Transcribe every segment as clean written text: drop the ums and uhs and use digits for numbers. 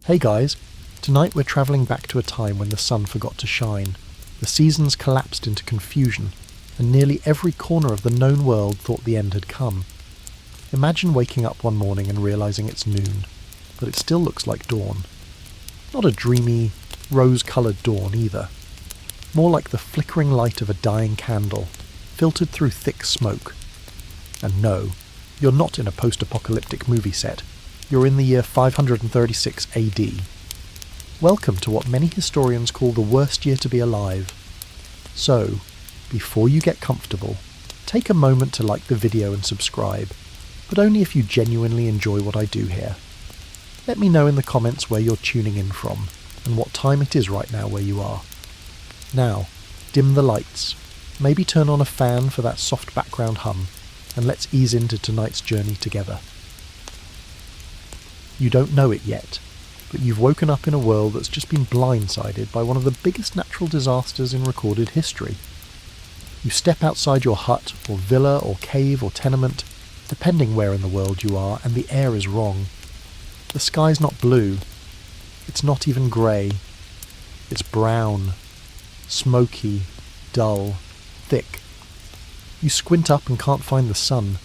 Hey guys, tonight we're travelling back to a time when the sun forgot to shine. The seasons collapsed into confusion, and nearly every corner of the known world thought the end had come. Imagine waking up one morning and realising it's noon, but it still looks like dawn. Not a dreamy, rose-coloured dawn either. More like the flickering light of a dying candle, filtered through thick smoke. And no, you're not in a post-apocalyptic movie set. You're in the year 536 AD. Welcome to what many historians call the worst year to be alive. So, before you get comfortable, take a moment to like the video and subscribe, but only if you genuinely enjoy what I do here. Let me know in the comments where you're tuning in from, and what time it is right now where you are. Now, dim the lights, maybe turn on a fan for that soft background hum, and let's ease into tonight's journey together. You don't know it yet, but you've woken up in a world that's just been blindsided by one of the biggest natural disasters in recorded history. You step outside your hut, or villa, or cave, or tenement, depending where in the world you are, and the air is wrong. The sky's not blue. It's not even grey. It's brown, smoky, dull, thick. You squint up and can't find the sun.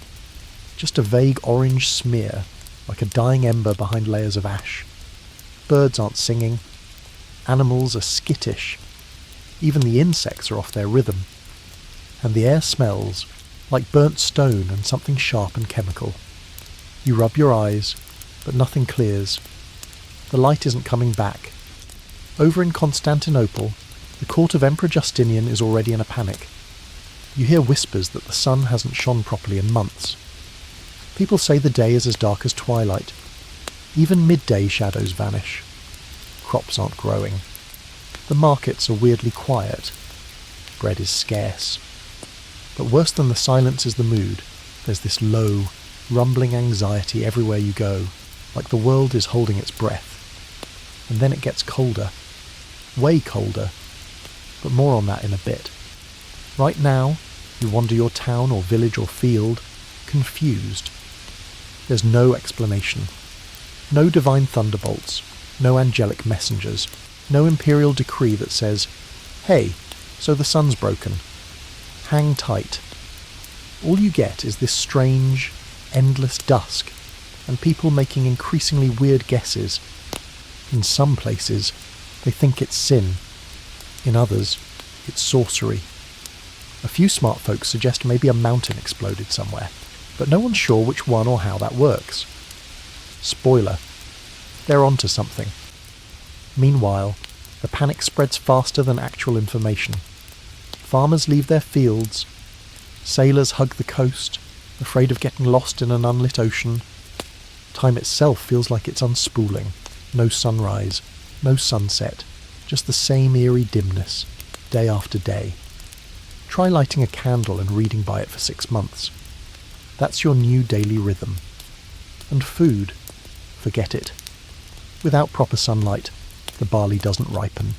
Just a vague orange smear, like a dying ember behind layers of ash. Birds aren't singing. Animals are skittish. Even the insects are off their rhythm. And the air smells like burnt stone and something sharp and chemical. You rub your eyes, but nothing clears. The light isn't coming back. Over in Constantinople, the court of Emperor Justinian is already in a panic. You hear whispers that the sun hasn't shone properly in months. People say the day is as dark as twilight. Even midday shadows vanish. Crops aren't growing. The markets are weirdly quiet. Bread is scarce. But worse than the silence is the mood. There's this low, rumbling anxiety everywhere you go, like the world is holding its breath. And then it gets colder. Way colder. But more on that in a bit. Right now, you wander your town or village or field, confused. There's no explanation. No divine thunderbolts. No angelic messengers. No imperial decree that says, "Hey, so the sun's broken. Hang tight." All you get is this strange, endless dusk, and people making increasingly weird guesses. In some places, they think it's sin. In others, it's sorcery. A few smart folks suggest maybe a mountain exploded somewhere, but no one's sure which one or how that works. Spoiler, they're onto something. Meanwhile, the panic spreads faster than actual information. Farmers leave their fields. Sailors hug the coast, afraid of getting lost in an unlit ocean. Time itself feels like it's unspooling. No sunrise, no sunset, just the same eerie dimness, day after day. Try lighting a candle and reading by it for 6 months. That's your new daily rhythm. And food, forget it. Without proper sunlight, the barley doesn't ripen.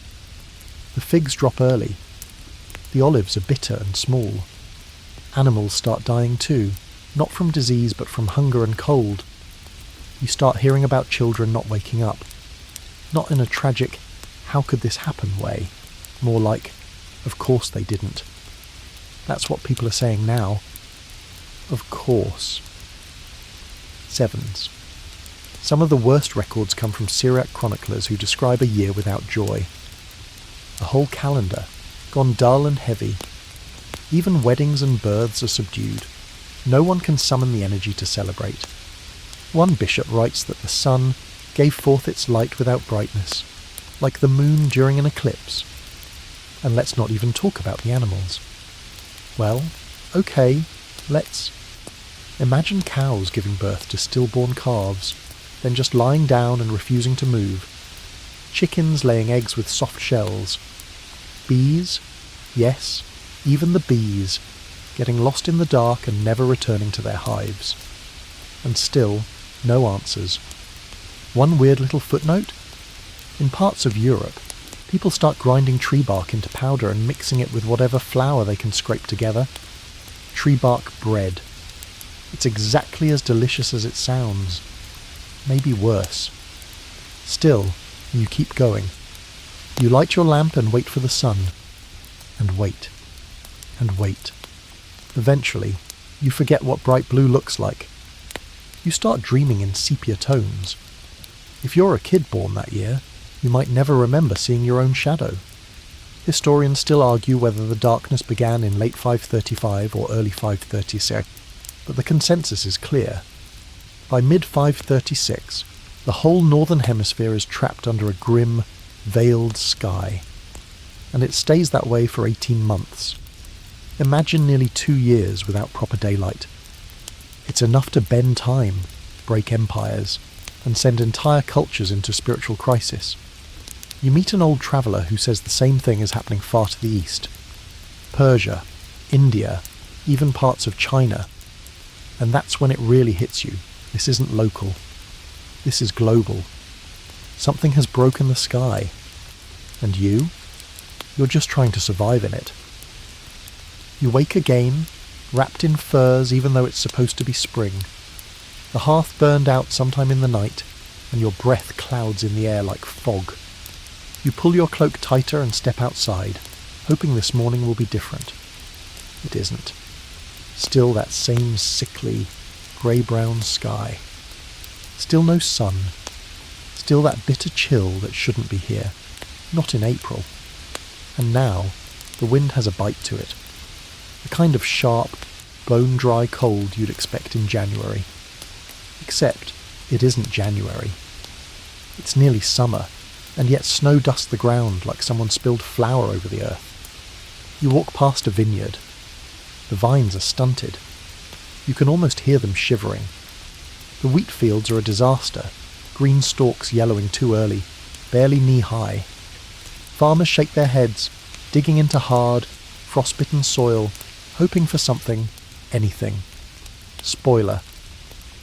The figs drop early. The olives are bitter and small. Animals start dying too, not from disease but from hunger and cold. You start hearing about children not waking up. Not in a tragic, how could this happen way. More like, of course they didn't. That's what people are saying now. Of course. Sevens. Some of the worst records come from Syriac chroniclers who describe a year without joy. A whole calendar, gone dull and heavy. Even weddings and births are subdued. No one can summon the energy to celebrate. One bishop writes that the sun gave forth its light without brightness, like the moon during an eclipse. And let's not even talk about the animals. Well, okay, let's imagine cows giving birth to stillborn calves, then just lying down and refusing to move. Chickens laying eggs with soft shells. Bees, yes, even the bees, getting lost in the dark and never returning to their hives. And still, no answers. One weird little footnote? In parts of Europe, people start grinding tree bark into powder and mixing it with whatever flour they can scrape together. Tree bark bread. It's exactly as delicious as it sounds. Maybe worse. Still, you keep going. You light your lamp and wait for the sun. And wait. And wait. Eventually, you forget what bright blue looks like. You start dreaming in sepia tones. If you're a kid born that year, you might never remember seeing your own shadow. Historians still argue whether the darkness began in late 535 or early 536, but the consensus is clear. By mid-536, the whole northern hemisphere is trapped under a grim, veiled sky. And it stays that way for 18 months. Imagine nearly 2 years without proper daylight. It's enough to bend time, break empires, and send entire cultures into spiritual crisis. You meet an old traveller who says the same thing is happening far to the east. Persia, India, even parts of China. And that's when it really hits you. This isn't local. This is global. Something has broken the sky. And you're just trying to survive in it. You wake again, wrapped in furs even though it's supposed to be spring. The hearth burned out sometime in the night, and your breath clouds in the air like fog. You pull your cloak tighter and step outside, hoping this morning will be different. It isn't. Still that same sickly, grey-brown sky. Still no sun. Still that bitter chill that shouldn't be here. Not in April. And now, the wind has a bite to it. The kind of sharp, bone-dry cold you'd expect in January. Except, it isn't January. It's nearly summer, and yet snow dusts the ground like someone spilled flour over the earth. You walk past a vineyard. The vines are stunted. You can almost hear them shivering. The wheat fields are a disaster, green stalks yellowing too early, barely knee-high. Farmers shake their heads, digging into hard, frost-bitten soil, hoping for something, anything. Spoiler.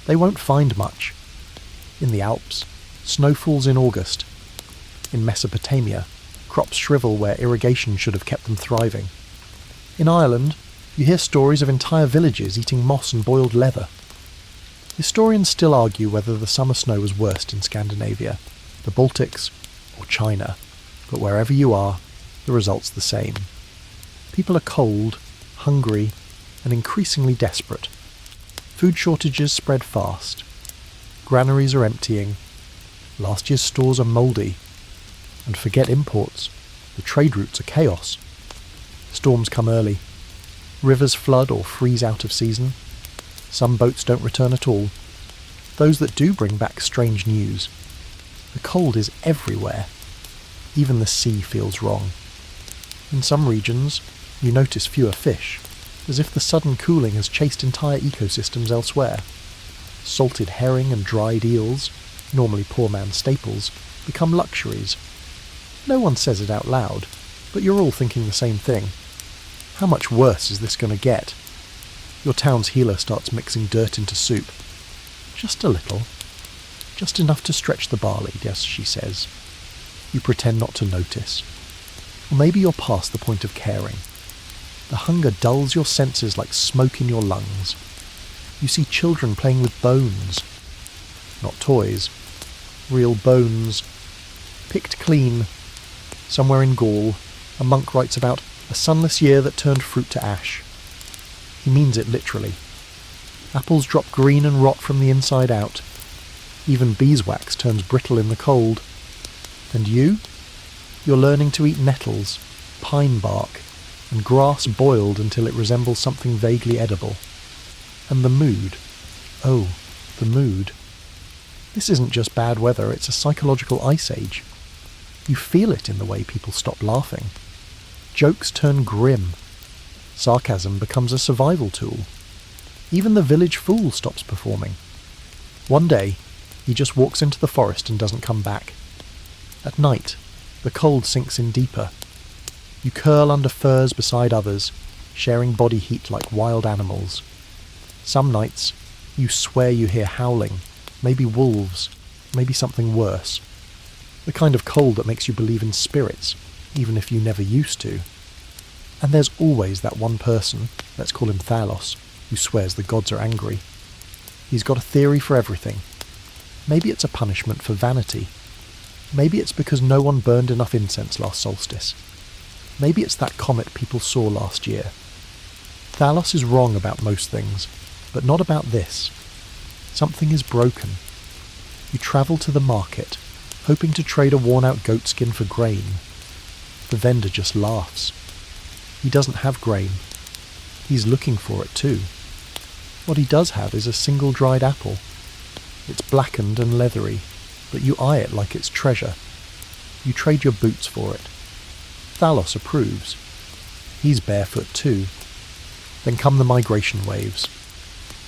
They won't find much. In the Alps, snow falls in August. In Mesopotamia, crops shrivel where irrigation should have kept them thriving. In Ireland, you hear stories of entire villages eating moss and boiled leather. Historians still argue whether the summer snow was worst in Scandinavia, the Baltics, or China, but wherever you are, the result's the same. People are cold, hungry, and increasingly desperate. Food shortages spread fast. Granaries are emptying. Last year's stores are mouldy. And forget imports. The trade routes are chaos. Storms come early. Rivers flood or freeze out of season. Some boats don't return at all. Those that do bring back strange news. The cold is everywhere. Even the sea feels wrong. In some regions, you notice fewer fish, as if the sudden cooling has chased entire ecosystems elsewhere. Salted herring and dried eels, normally poor man's staples, become luxuries. No one says it out loud, but you're all thinking the same thing. How much worse is this going to get? Your town's healer starts mixing dirt into soup. Just a little. Just enough to stretch the barley, yes, she says. You pretend not to notice. Or maybe you're past the point of caring. The hunger dulls your senses like smoke in your lungs. You see children playing with bones. Not toys. Real bones. Picked clean. Somewhere in Gaul, a monk writes about a sunless year that turned fruit to ash. He means it literally. Apples drop green and rot from the inside out. Even beeswax turns brittle in the cold. And you're learning to eat nettles, pine bark, and grass boiled until it resembles something vaguely edible. And the mood. Oh, the mood. This isn't just bad weather, it's a psychological ice age. You feel it in the way people stop laughing. Jokes turn grim. Sarcasm becomes a survival tool. Even the village fool stops performing. One day, he just walks into the forest and doesn't come back. At night, the cold sinks in deeper. You curl under furs beside others, sharing body heat like wild animals. Some nights, you swear you hear howling, maybe wolves, maybe something worse. The kind of cold that makes you believe in spirits, even if you never used to. And there's always that one person, let's call him Thalos, who swears the gods are angry. He's got a theory for everything. Maybe it's a punishment for vanity. Maybe it's because no one burned enough incense last solstice. Maybe it's that comet people saw last year. Thalos is wrong about most things, but not about this. Something is broken. You travel to the market, hoping to trade a worn-out goatskin for grain. The vendor just laughs. He doesn't have grain. He's looking for it too. What he does have is a single dried apple. It's blackened and leathery, but you eye it like it's treasure. You trade your boots for it. Thalos approves. He's barefoot too. Then come the migration waves.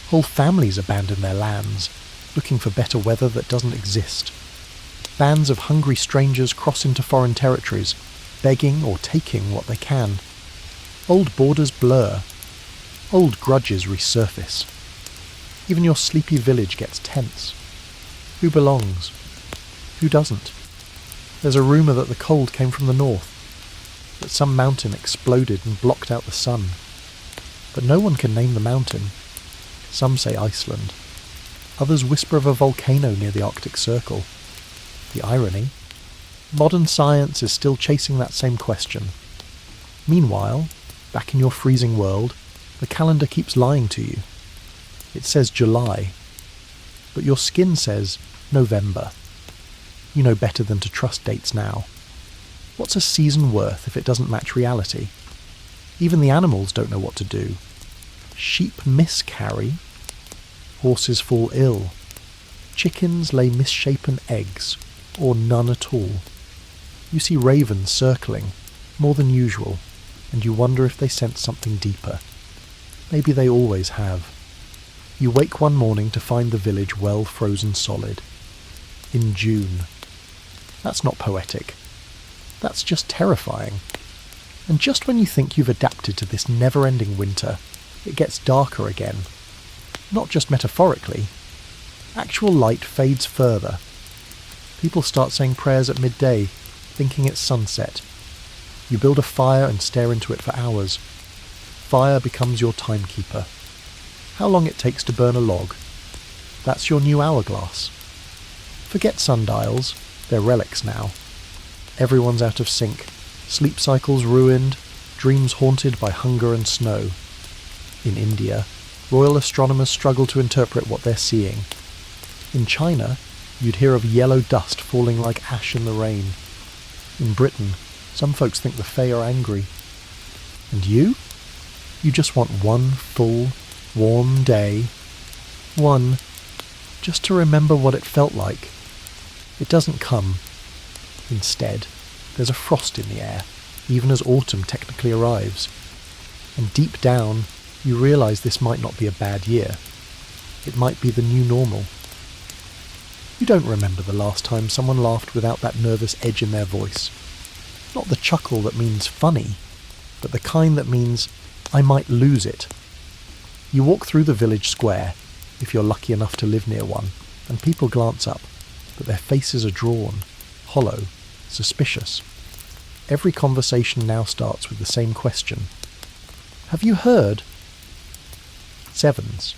Whole families abandon their lands, looking for better weather that doesn't exist. Bands of hungry strangers cross into foreign territories, begging or taking what they can. Old borders blur. Old grudges resurface. Even your sleepy village gets tense. Who belongs? Who doesn't? There's a rumour that the cold came from the north, that some mountain exploded and blocked out the sun. But no one can name the mountain. Some say Iceland. Others whisper of a volcano near the Arctic Circle. The irony? Modern science is still chasing that same question. Meanwhile, back in your freezing world, the calendar keeps lying to you. It says July, but your skin says November. You know better than to trust dates now. What's a season worth if it doesn't match reality? Even the animals don't know what to do. Sheep miscarry. Horses fall ill. Chickens lay misshapen eggs, or none at all. You see ravens circling, more than usual, and you wonder if they sense something deeper. Maybe they always have. You wake one morning to find the village well frozen solid. In June. That's not poetic. That's just terrifying. And just when you think you've adapted to this never-ending winter, it gets darker again. Not just metaphorically. Actual light fades further. People start saying prayers at midday, thinking it's sunset. You build a fire and stare into it for hours. Fire becomes your timekeeper. How long it takes to burn a log. That's your new hourglass. Forget sundials, they're relics now. Everyone's out of sync. Sleep cycles ruined, dreams haunted by hunger and snow. In India, royal astronomers struggle to interpret what they're seeing. In China, you'd hear of yellow dust falling like ash in the rain. In Britain, some folks think the Fae are angry. And you? You just want one full, warm day. One, just to remember what it felt like. It doesn't come. Instead, there's a frost in the air, even as autumn technically arrives. And deep down, you realise this might not be a bad year. It might be the new normal. You don't remember the last time someone laughed without that nervous edge in their voice. Not the chuckle that means funny, but the kind that means, I might lose it. You walk through the village square, if you're lucky enough to live near one, and people glance up, but their faces are drawn, hollow, suspicious. Every conversation now starts with the same question. Have you heard? Sevens.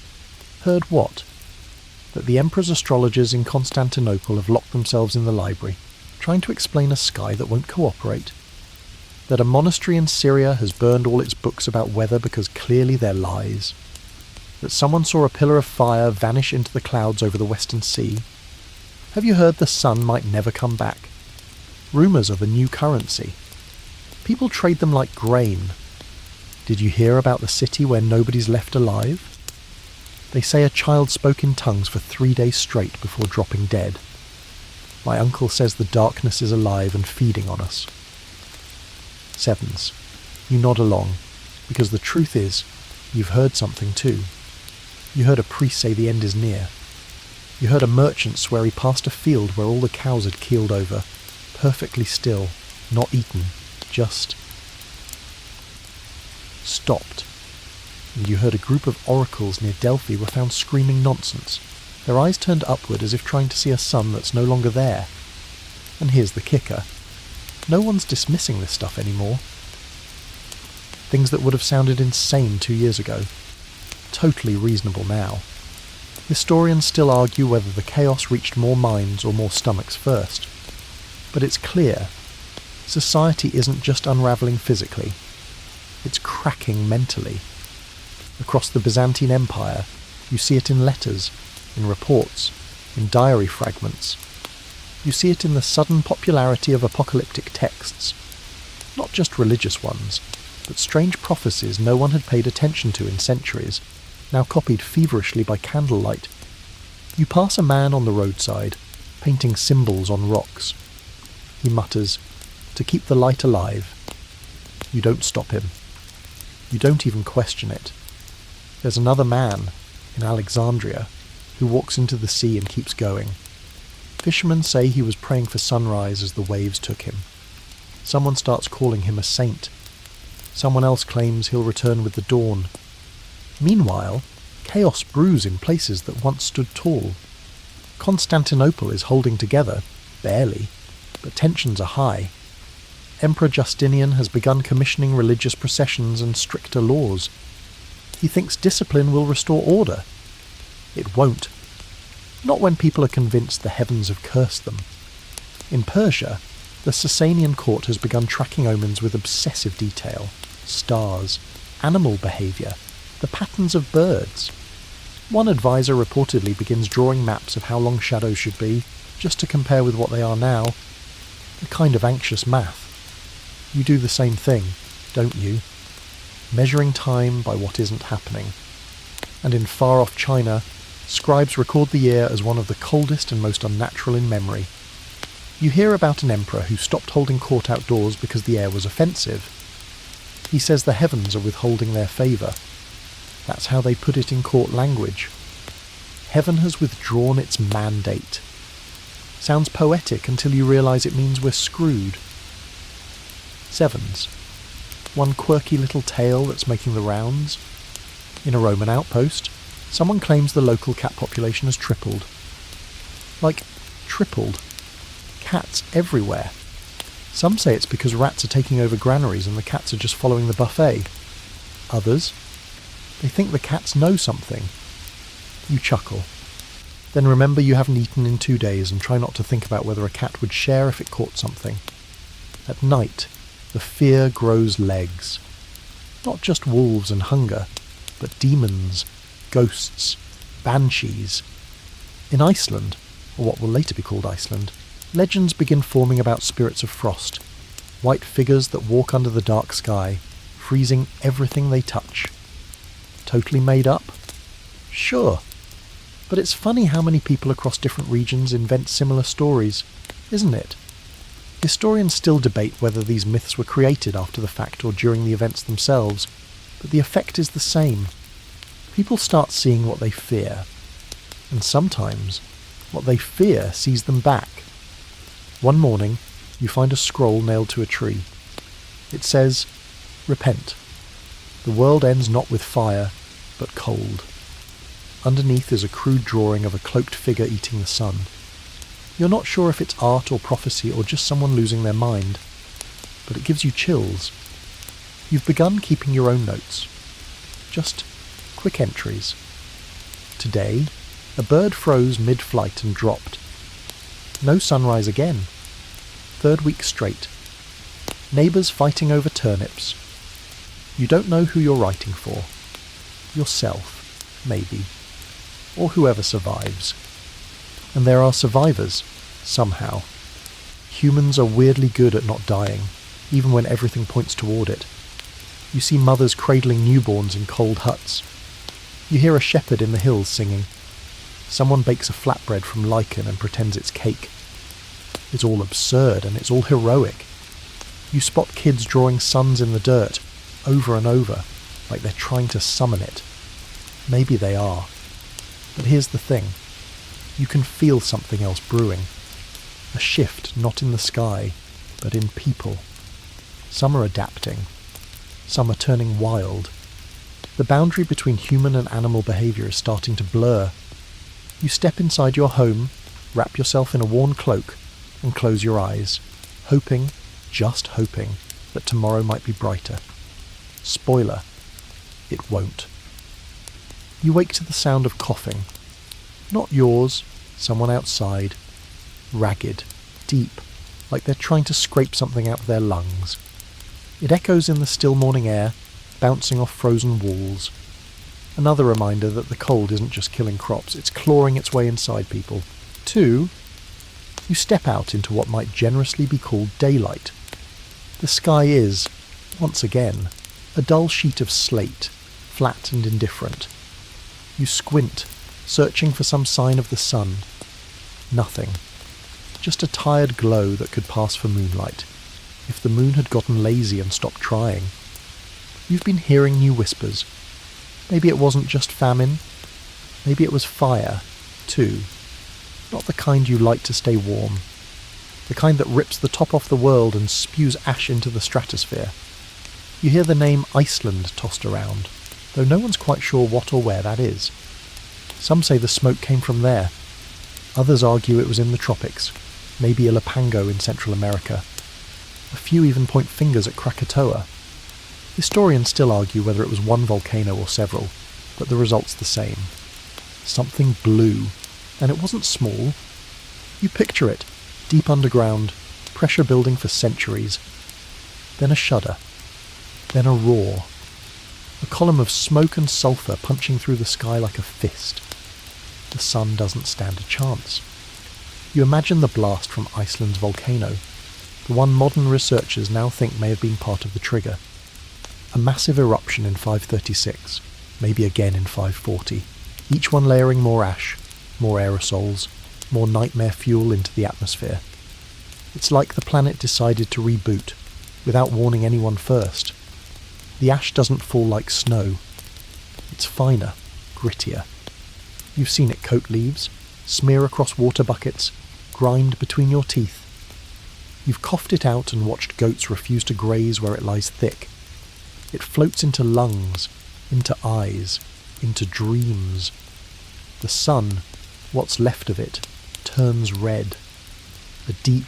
Heard what? That the emperor's astrologers in Constantinople have locked themselves in the library, trying to explain a sky that won't cooperate. That a monastery in Syria has burned all its books about weather because clearly they're lies. That someone saw a pillar of fire vanish into the clouds over the Western Sea. Have you heard the sun might never come back? Rumours are the new currency. People trade them like grain. Did you hear about the city where nobody's left alive? They say a child spoke in tongues for 3 days straight before dropping dead. My uncle says the darkness is alive and feeding on us. Sevens. You nod along, because the truth is, you've heard something too. You heard a priest say the end is near. You heard a merchant swear he passed a field where all the cows had keeled over, perfectly still, not eaten, just stopped. And you heard a group of oracles near Delphi were found screaming nonsense, their eyes turned upward as if trying to see a sun that's no longer there. And here's the kicker. No one's dismissing this stuff anymore. Things that would have sounded insane 2 years ago. Totally reasonable now. Historians still argue whether the chaos reached more minds or more stomachs first. But it's clear, society isn't just unravelling physically, it's cracking mentally. Across the Byzantine Empire, you see it in letters, in reports, in diary fragments. You see it in the sudden popularity of apocalyptic texts, not just religious ones, but strange prophecies no one had paid attention to in centuries, now copied feverishly by candlelight. You pass a man on the roadside, painting symbols on rocks. He mutters, "To keep the light alive." You don't stop him. You don't even question it. There's another man, in Alexandria, who walks into the sea and keeps going. Fishermen say he was praying for sunrise as the waves took him. Someone starts calling him a saint. Someone else claims he'll return with the dawn. Meanwhile, chaos brews in places that once stood tall. Constantinople is holding together, barely, but tensions are high. Emperor Justinian has begun commissioning religious processions and stricter laws. He thinks discipline will restore order. It won't. Not when people are convinced the heavens have cursed them. In Persia, the Sasanian court has begun tracking omens with obsessive detail. Stars, animal behaviour, the patterns of birds. One advisor reportedly begins drawing maps of how long shadows should be, just to compare with what they are now. A kind of anxious math. You do the same thing, don't you? Measuring time by what isn't happening. And in far-off China, scribes record the year as one of the coldest and most unnatural in memory. You hear about an emperor who stopped holding court outdoors because the air was offensive. He says the heavens are withholding their favour. That's how they put it in court language. Heaven has withdrawn its mandate. Sounds poetic until you realise it means we're screwed. Sevens. One quirky little tale that's making the rounds. In a Roman outpost, someone claims the local cat population has tripled. Like, tripled. Cats everywhere. Some say it's because rats are taking over granaries and the cats are just following the buffet. Others, they think the cats know something. You chuckle. Then remember you haven't eaten in 2 days and try not to think about whether a cat would share if it caught something. At night, the fear grows legs. Not just wolves and hunger, but demons, ghosts, banshees. In Iceland, or what will later be called Iceland, legends begin forming about spirits of frost, white figures that walk under the dark sky, freezing everything they touch. Totally made up? Sure. But it's funny how many people across different regions invent similar stories, isn't it? Historians still debate whether these myths were created after the fact or during the events themselves, but the effect is the same. People start seeing what they fear, and sometimes what they fear sees them back. One morning, you find a scroll nailed to a tree. It says, "Repent. The world ends not with fire, but cold." Underneath is a crude drawing of a cloaked figure eating the sun. You're not sure if it's art or prophecy or just someone losing their mind, but it gives you chills. You've begun keeping your own notes. Just quick entries. Today, a bird froze mid-flight and dropped. No sunrise again. 3rd week straight. Neighbours fighting over turnips. You don't know who you're writing for. Yourself, maybe. Or whoever survives. And there are survivors, somehow. Humans are weirdly good at not dying, even when everything points toward it. You see mothers cradling newborns in cold huts. You hear a shepherd in the hills singing. Someone bakes a flatbread from lichen and pretends it's cake. It's all absurd and it's all heroic. You spot kids drawing suns in the dirt, over and over, like they're trying to summon it. Maybe they are. But here's the thing. You can feel something else brewing. A shift not in the sky, but in people. Some are adapting. Some are turning wild. The boundary between human and animal behaviour is starting to blur. You step inside your home, wrap yourself in a worn cloak, and close your eyes, hoping, just hoping, that tomorrow might be brighter. Spoiler, it won't. You wake to the sound of coughing. Not yours, someone outside. Ragged, deep, like they're trying to scrape something out of their lungs. It echoes in the still morning air, bouncing off frozen walls. Another reminder that the cold isn't just killing crops, it's clawing its way inside people. 2. You step out into what might generously be called daylight. The sky is, once again, a dull sheet of slate, flat and indifferent. You squint, searching for some sign of the sun. Nothing. Just a tired glow that could pass for moonlight, if the moon had gotten lazy and stopped trying. You've been hearing new whispers. Maybe it wasn't just famine. Maybe it was fire, too. Not the kind you light to stay warm. The kind that rips the top off the world and spews ash into the stratosphere. You hear the name Iceland tossed around, though no one's quite sure what or where that is. Some say the smoke came from there. Others argue it was in the tropics, maybe Ilopango in Central America. A few even point fingers at Krakatoa. Historians still argue whether it was one volcano or several, but the result's the same. Something blew, and it wasn't small. You picture it, deep underground, pressure building for centuries. Then a shudder. Then a roar. A column of smoke and sulphur punching through the sky like a fist. The sun doesn't stand a chance. You imagine the blast from Iceland's volcano, the one modern researchers now think may have been part of the trigger. A massive eruption in 536, maybe again in 540, each one layering more ash, more aerosols, more nightmare fuel into the atmosphere. It's like the planet decided to reboot, without warning anyone first. The ash doesn't fall like snow. It's finer, grittier. You've seen it coat leaves, smear across water buckets, grind between your teeth. You've coughed it out and watched goats refuse to graze where it lies thick. It floats into lungs, into eyes, into dreams. The sun, what's left of it, turns red. A deep,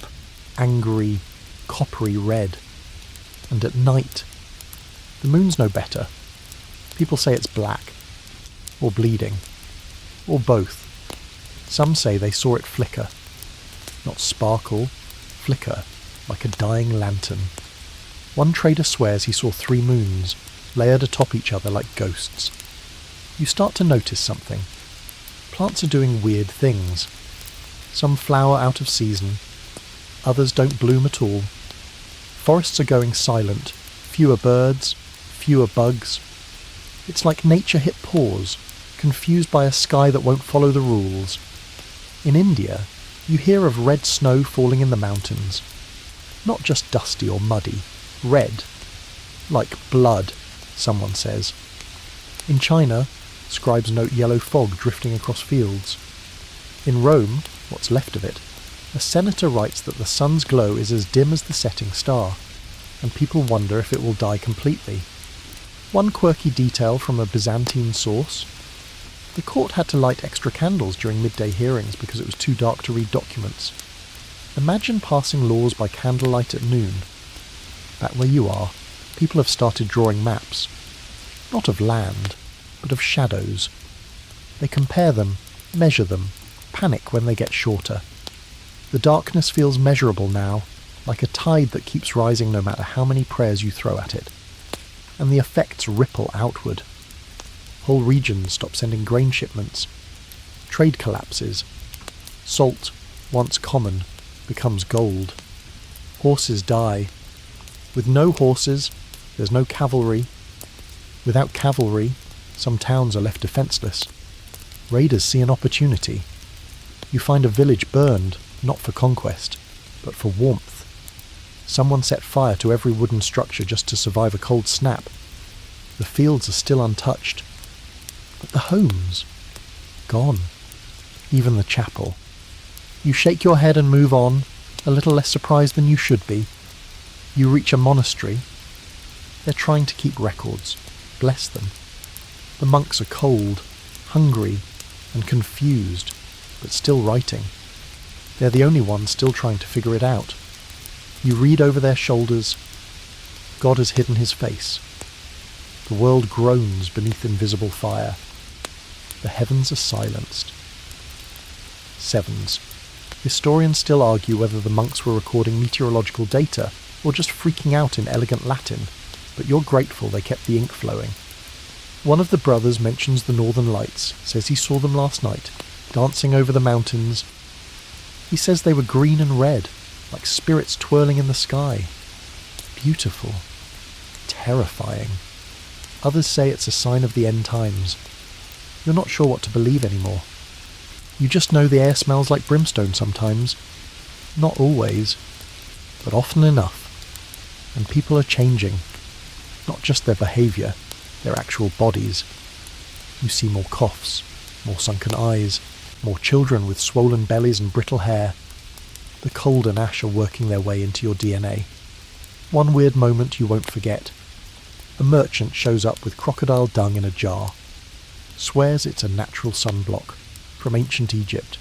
angry, coppery red. And at night, the moon's no better. People say it's black, or bleeding, or both. Some say they saw it flicker. Not sparkle, flicker, like a dying lantern. One trader swears he saw 3 moons, layered atop each other like ghosts. You start to notice something. Plants are doing weird things. Some flower out of season. Others don't bloom at all. Forests are going silent. Fewer birds, fewer bugs. It's like nature hit pause, confused by a sky that won't follow the rules. In India, you hear of red snow falling in the mountains. Not just dusty or muddy. Red. Like blood, someone says. In China, scribes note yellow fog drifting across fields. In Rome, what's left of it, a senator writes that the sun's glow is as dim as the setting star, and people wonder if it will die completely. One quirky detail from a Byzantine source: the court had to light extra candles during midday hearings because it was too dark to read documents. Imagine passing laws by candlelight at noon. Back where you are, people have started drawing maps. Not of land, but of shadows. They compare them, measure them, panic when they get shorter. The darkness feels measurable now, like a tide that keeps rising no matter how many prayers you throw at it. And the effects ripple outward. Whole regions stop sending grain shipments. Trade collapses. Salt, once common, becomes gold. Horses die. With no horses, there's no cavalry. Without cavalry, some towns are left defenceless. Raiders see an opportunity. You find a village burned, not for conquest, but for warmth. Someone set fire to every wooden structure just to survive a cold snap. The fields are still untouched. But the homes? Gone. Even the chapel. You shake your head and move on, a little less surprised than you should be. You reach a monastery. They're trying to keep records. Bless them. The monks are cold, hungry, and confused, but still writing. They're the only ones still trying to figure it out. You read over their shoulders. God has hidden his face. The world groans beneath invisible fire. The heavens are silenced. 7s. Historians still argue whether the monks were recording meteorological data or just freaking out in elegant Latin, but you're grateful they kept the ink flowing. One of the brothers mentions the northern lights, says he saw them last night, dancing over the mountains. He says they were green and red, like spirits twirling in the sky. Beautiful. Terrifying. Others say it's a sign of the end times. You're not sure what to believe anymore. You just know the air smells like brimstone sometimes. Not always, but often enough. And people are changing. Not just their behaviour, their actual bodies. You see more coughs, more sunken eyes, more children with swollen bellies and brittle hair. The cold and ash are working their way into your DNA. One weird moment you won't forget. A merchant shows up with crocodile dung in a jar. Swears it's a natural sunblock from ancient Egypt.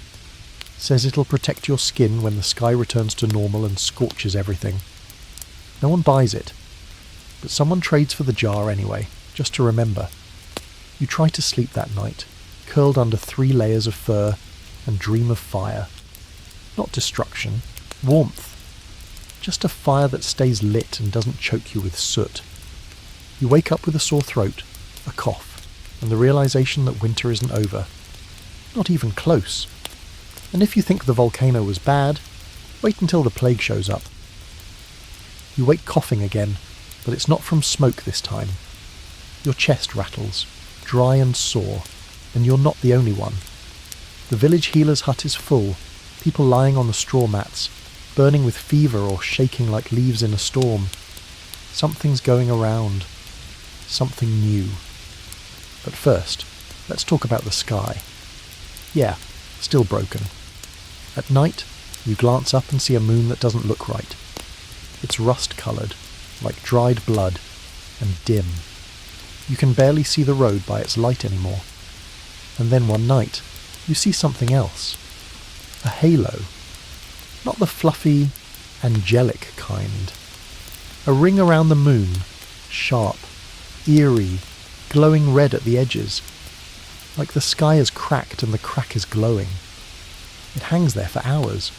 Says it'll protect your skin when the sky returns to normal and scorches everything. No one buys it, but someone trades for the jar anyway, just to remember. You try to sleep that night, curled under 3 layers of fur, and dream of fire. Not destruction, warmth. Just a fire that stays lit and doesn't choke you with soot. You wake up with a sore throat, a cough, and the realization that winter isn't over. Not even close. And if you think the volcano was bad, wait until the plague shows up. You wake coughing again, but it's not from smoke this time. Your chest rattles, dry and sore, and you're not the only one. The village healer's hut is full, people lying on the straw mats, burning with fever or shaking like leaves in a storm. Something's going around. Something new. But first, let's talk about the sky. Yeah, still broken. At night, you glance up and see a moon that doesn't look right. It's rust-coloured, like dried blood, and dim. You can barely see the road by its light anymore. And then one night, you see something else. A halo. Not the fluffy, angelic kind. A ring around the moon, sharp, eerie, glowing red at the edges. Like the sky is cracked and the crack is glowing. It hangs there for hours.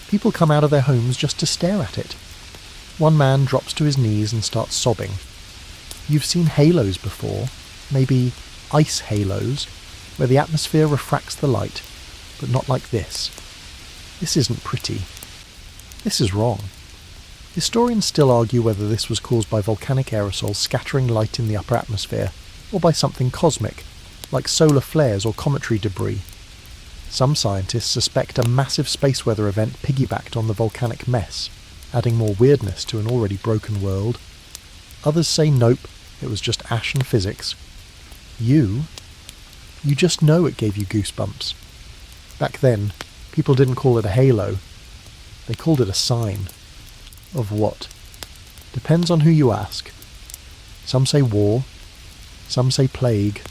People come out of their homes just to stare at it. One man drops to his knees and starts sobbing. You've seen halos before, maybe ice halos, where the atmosphere refracts the light, but not like this. This isn't pretty. This is wrong. Historians still argue whether this was caused by volcanic aerosols scattering light in the upper atmosphere, or by something cosmic, like solar flares or cometary debris. Some scientists suspect a massive space weather event piggybacked on the volcanic mess, adding more weirdness to an already broken world. Others say nope, it was just ash and physics. You just know it gave you goosebumps. Back then, people didn't call it a halo. They called it a sign. Of what? Depends on who you ask. Some say war. Some say plague.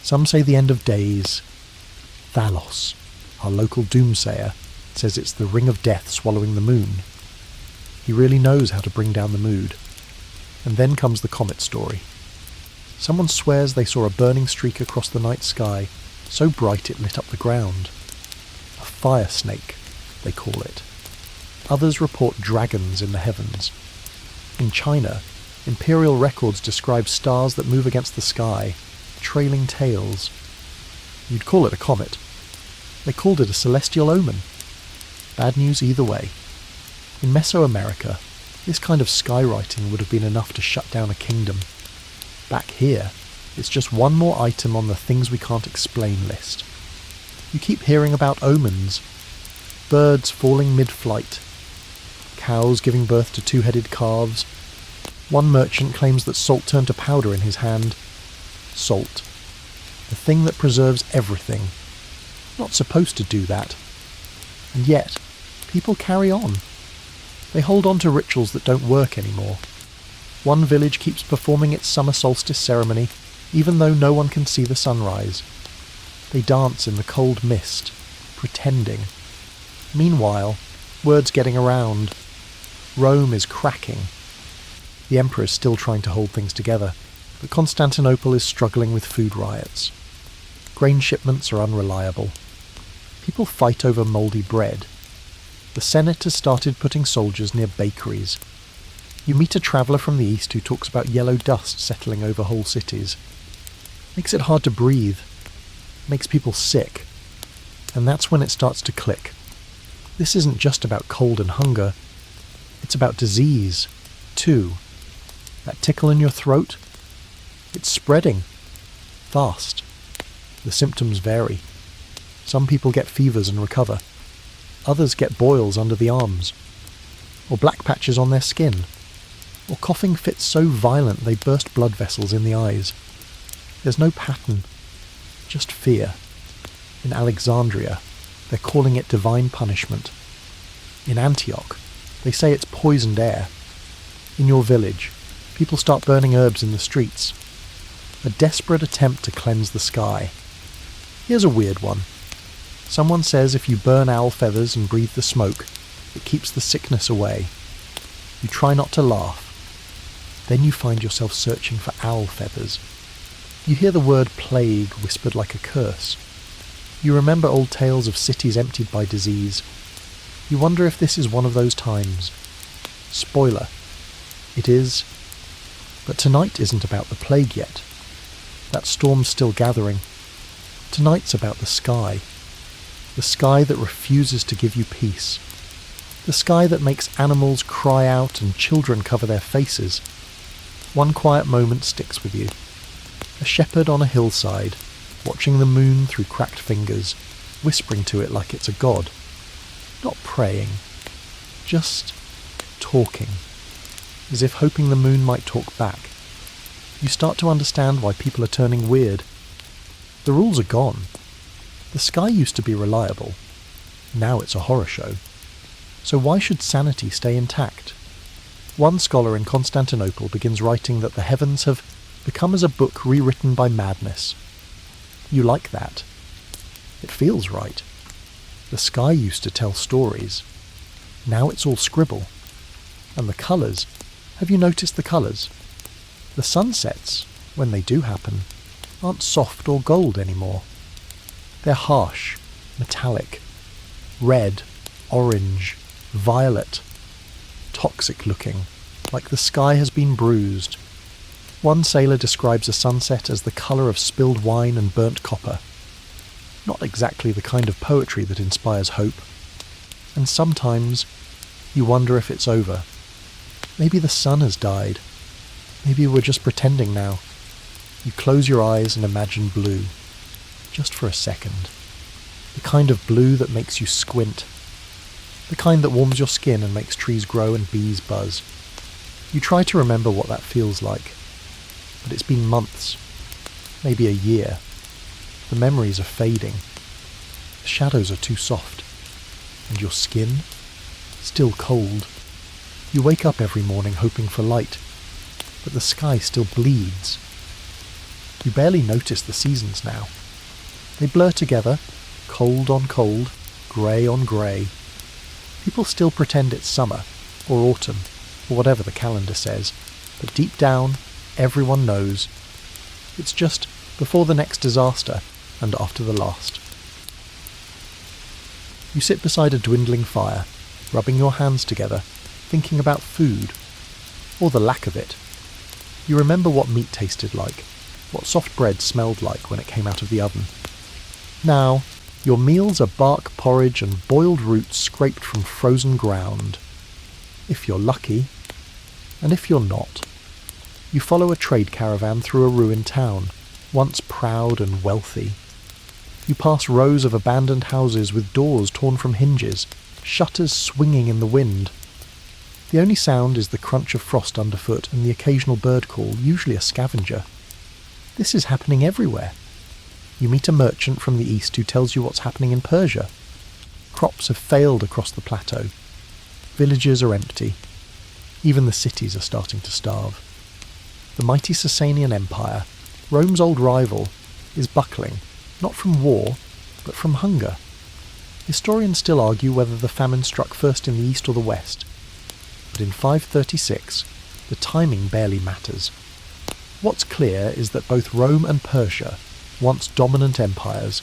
Some say the end of days. Thalos, our local doomsayer, says it's the ring of death swallowing the moon. He really knows how to bring down the mood. And then comes the comet story. Someone swears they saw a burning streak across the night sky, so bright it lit up the ground. A fire snake, they call it. Others report dragons in the heavens. In China, imperial records describe stars that move against the sky, trailing tails. You'd call it a comet. They called it a celestial omen. Bad news either way. In Mesoamerica, this kind of skywriting would have been enough to shut down a kingdom. Back here, it's just one more item on the things we can't explain list. You keep hearing about omens. Birds falling mid-flight. Cows giving birth to 2-headed calves. One merchant claims that salt turned to powder in his hand. Salt. The thing that preserves everything. Not supposed to do that. And yet, people carry on. They hold on to rituals that don't work anymore. One village keeps performing its summer solstice ceremony, even though no one can see the sunrise. They dance in the cold mist, pretending. Meanwhile, word's getting around. Rome is cracking. The emperor is still trying to hold things together, but Constantinople is struggling with food riots. Grain shipments are unreliable. People fight over mouldy bread. The Senate has started putting soldiers near bakeries. You meet a traveller from the east who talks about yellow dust settling over whole cities. Makes it hard to breathe. Makes people sick. And that's when it starts to click. This isn't just about cold and hunger. It's about disease, too. That tickle in your throat? It's spreading. Fast. The symptoms vary. Some people get fevers and recover. Others get boils under the arms. Or black patches on their skin. Or coughing fits so violent they burst blood vessels in the eyes. There's no pattern. Just fear. In Alexandria, they're calling it divine punishment. In Antioch, they say it's poisoned air. In your village, people start burning herbs in the streets. A desperate attempt to cleanse the sky. Here's a weird one. Someone says if you burn owl feathers and breathe the smoke, it keeps the sickness away. You try not to laugh. Then you find yourself searching for owl feathers. You hear the word plague whispered like a curse. You remember old tales of cities emptied by disease. You wonder if this is one of those times. Spoiler. It is. But tonight isn't about the plague yet. That storm's still gathering. Tonight's about the sky. The sky that refuses to give you peace. The sky that makes animals cry out and children cover their faces. One quiet moment sticks with you. A shepherd on a hillside, watching the moon through cracked fingers, whispering to it like it's a god. Not praying, just talking, as if hoping the moon might talk back. You start to understand why people are turning weird. The rules are gone. The sky used to be reliable. Now it's a horror show. So why should sanity stay intact? One scholar in Constantinople begins writing that the heavens have become as a book rewritten by madness. You like that. It feels right. The sky used to tell stories. Now it's all scribble. And the colours. Have you noticed the colours? The sunsets, when they do happen, aren't soft or gold anymore. They're harsh, metallic, red, orange, violet, toxic looking, like the sky has been bruised. One sailor describes a sunset as the colour of spilled wine and burnt copper. Not exactly the kind of poetry that inspires hope. And sometimes you wonder if it's over. Maybe the sun has died. Maybe we're just pretending now. You close your eyes and imagine blue. Just for a second. The kind of blue that makes you squint. The kind that warms your skin and makes trees grow and bees buzz. You try to remember what that feels like. But it's been months. Maybe a year. The memories are fading. The shadows are too soft. And your skin? Still cold. You wake up every morning hoping for light. But the sky still bleeds. You barely notice the seasons now. They blur together, cold on cold, grey on grey. People still pretend it's summer, or autumn, or whatever the calendar says, but deep down, everyone knows. It's just before the next disaster and after the last. You sit beside a dwindling fire, rubbing your hands together, thinking about food, or the lack of it. You remember what meat tasted like, what soft bread smelled like when it came out of the oven. Now, your meals are bark porridge and boiled roots scraped from frozen ground. If you're lucky, and if you're not. You follow a trade caravan through a ruined town, once proud and wealthy. You pass rows of abandoned houses with doors torn from hinges, shutters swinging in the wind. The only sound is the crunch of frost underfoot and the occasional bird call, usually a scavenger. This is happening everywhere. You meet a merchant from the east who tells you what's happening in Persia. Crops have failed across the plateau. Villages are empty. Even the cities are starting to starve. The mighty Sasanian Empire, Rome's old rival, is buckling, not from war, but from hunger. Historians still argue whether the famine struck first in the east or the west. But in 536, the timing barely matters. What's clear is that both Rome and Persia, once dominant empires,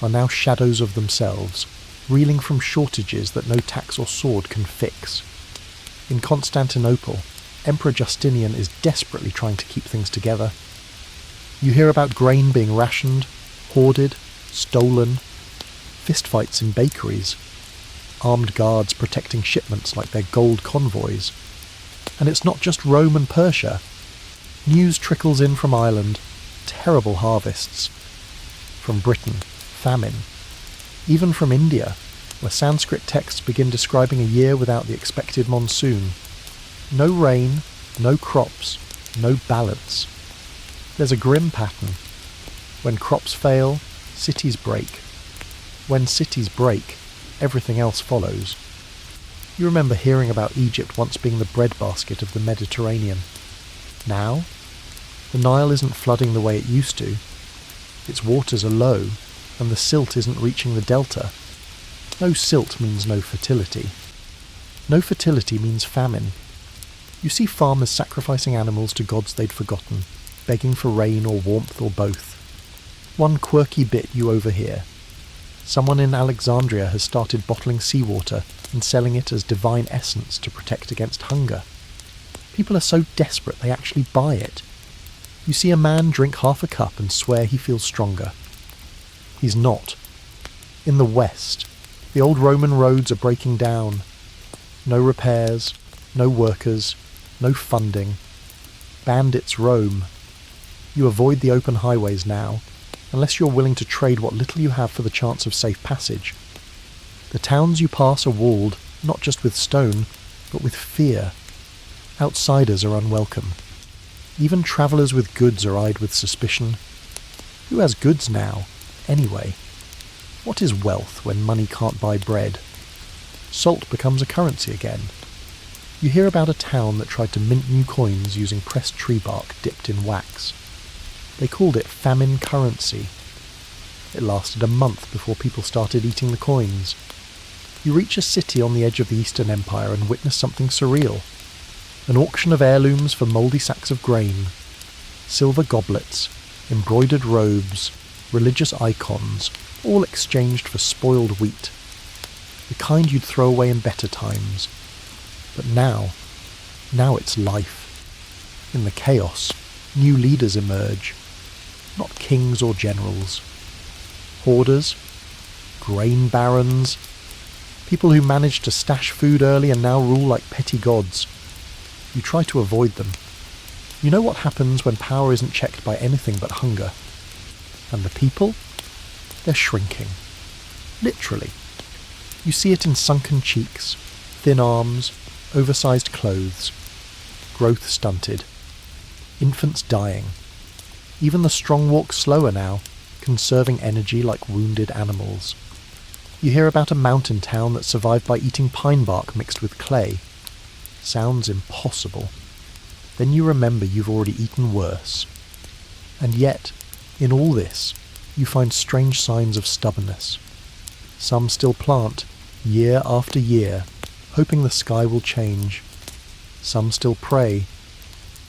are now shadows of themselves, reeling from shortages that no tax or sword can fix. In Constantinople, Emperor Justinian is desperately trying to keep things together. You hear about grain being rationed, hoarded, stolen, fistfights in bakeries, armed guards protecting shipments like they're gold convoys. And it's not just Rome and Persia. News trickles in from Ireland, terrible harvests. From Britain, famine. Even from India, where Sanskrit texts begin describing a year without the expected monsoon. No rain, no crops, no balance. There's a grim pattern. When crops fail, cities break. When cities break, everything else follows. You remember hearing about Egypt once being the breadbasket of the Mediterranean. Now, the Nile isn't flooding the way it used to. Its waters are low, and the silt isn't reaching the delta. No silt means no fertility. No fertility means famine. You see farmers sacrificing animals to gods they'd forgotten, begging for rain or warmth or both. One quirky bit you overhear. Someone in Alexandria has started bottling seawater and selling it as divine essence to protect against hunger. People are so desperate they actually buy it. You see a man drink half a cup and swear he feels stronger. He's not. In the West, the old Roman roads are breaking down. No repairs, no workers, no funding. Bandits roam. You avoid the open highways now, unless you're willing to trade what little you have for the chance of safe passage. The towns you pass are walled, not just with stone, but with fear. Outsiders are unwelcome. Even travellers with goods are eyed with suspicion. Who has goods now, anyway? What is wealth when money can't buy bread? Salt becomes a currency again. You hear about a town that tried to mint new coins using pressed tree bark dipped in wax. They called it famine currency. It lasted a month before people started eating the coins. You reach a city on the edge of the Eastern Empire and witness something surreal. An auction of heirlooms for mouldy sacks of grain. Silver goblets, embroidered robes, religious icons, all exchanged for spoiled wheat. The kind you'd throw away in better times. But now it's life. In the chaos, new leaders emerge. Not kings or generals. Hoarders, grain barons, people who managed to stash food early and now rule like petty gods. You try to avoid them. You know what happens when power isn't checked by anything but hunger. And the people? They're shrinking. Literally. You see it in sunken cheeks, thin arms, oversized clothes, growth stunted, infants dying. Even the strong walk slower now, conserving energy like wounded animals. You hear about a mountain town that survived by eating pine bark mixed with clay. Sounds impossible. Then you remember you've already eaten worse. And yet, in all this, you find strange signs of stubbornness. Some still plant, year after year, hoping the sky will change. Some still pray.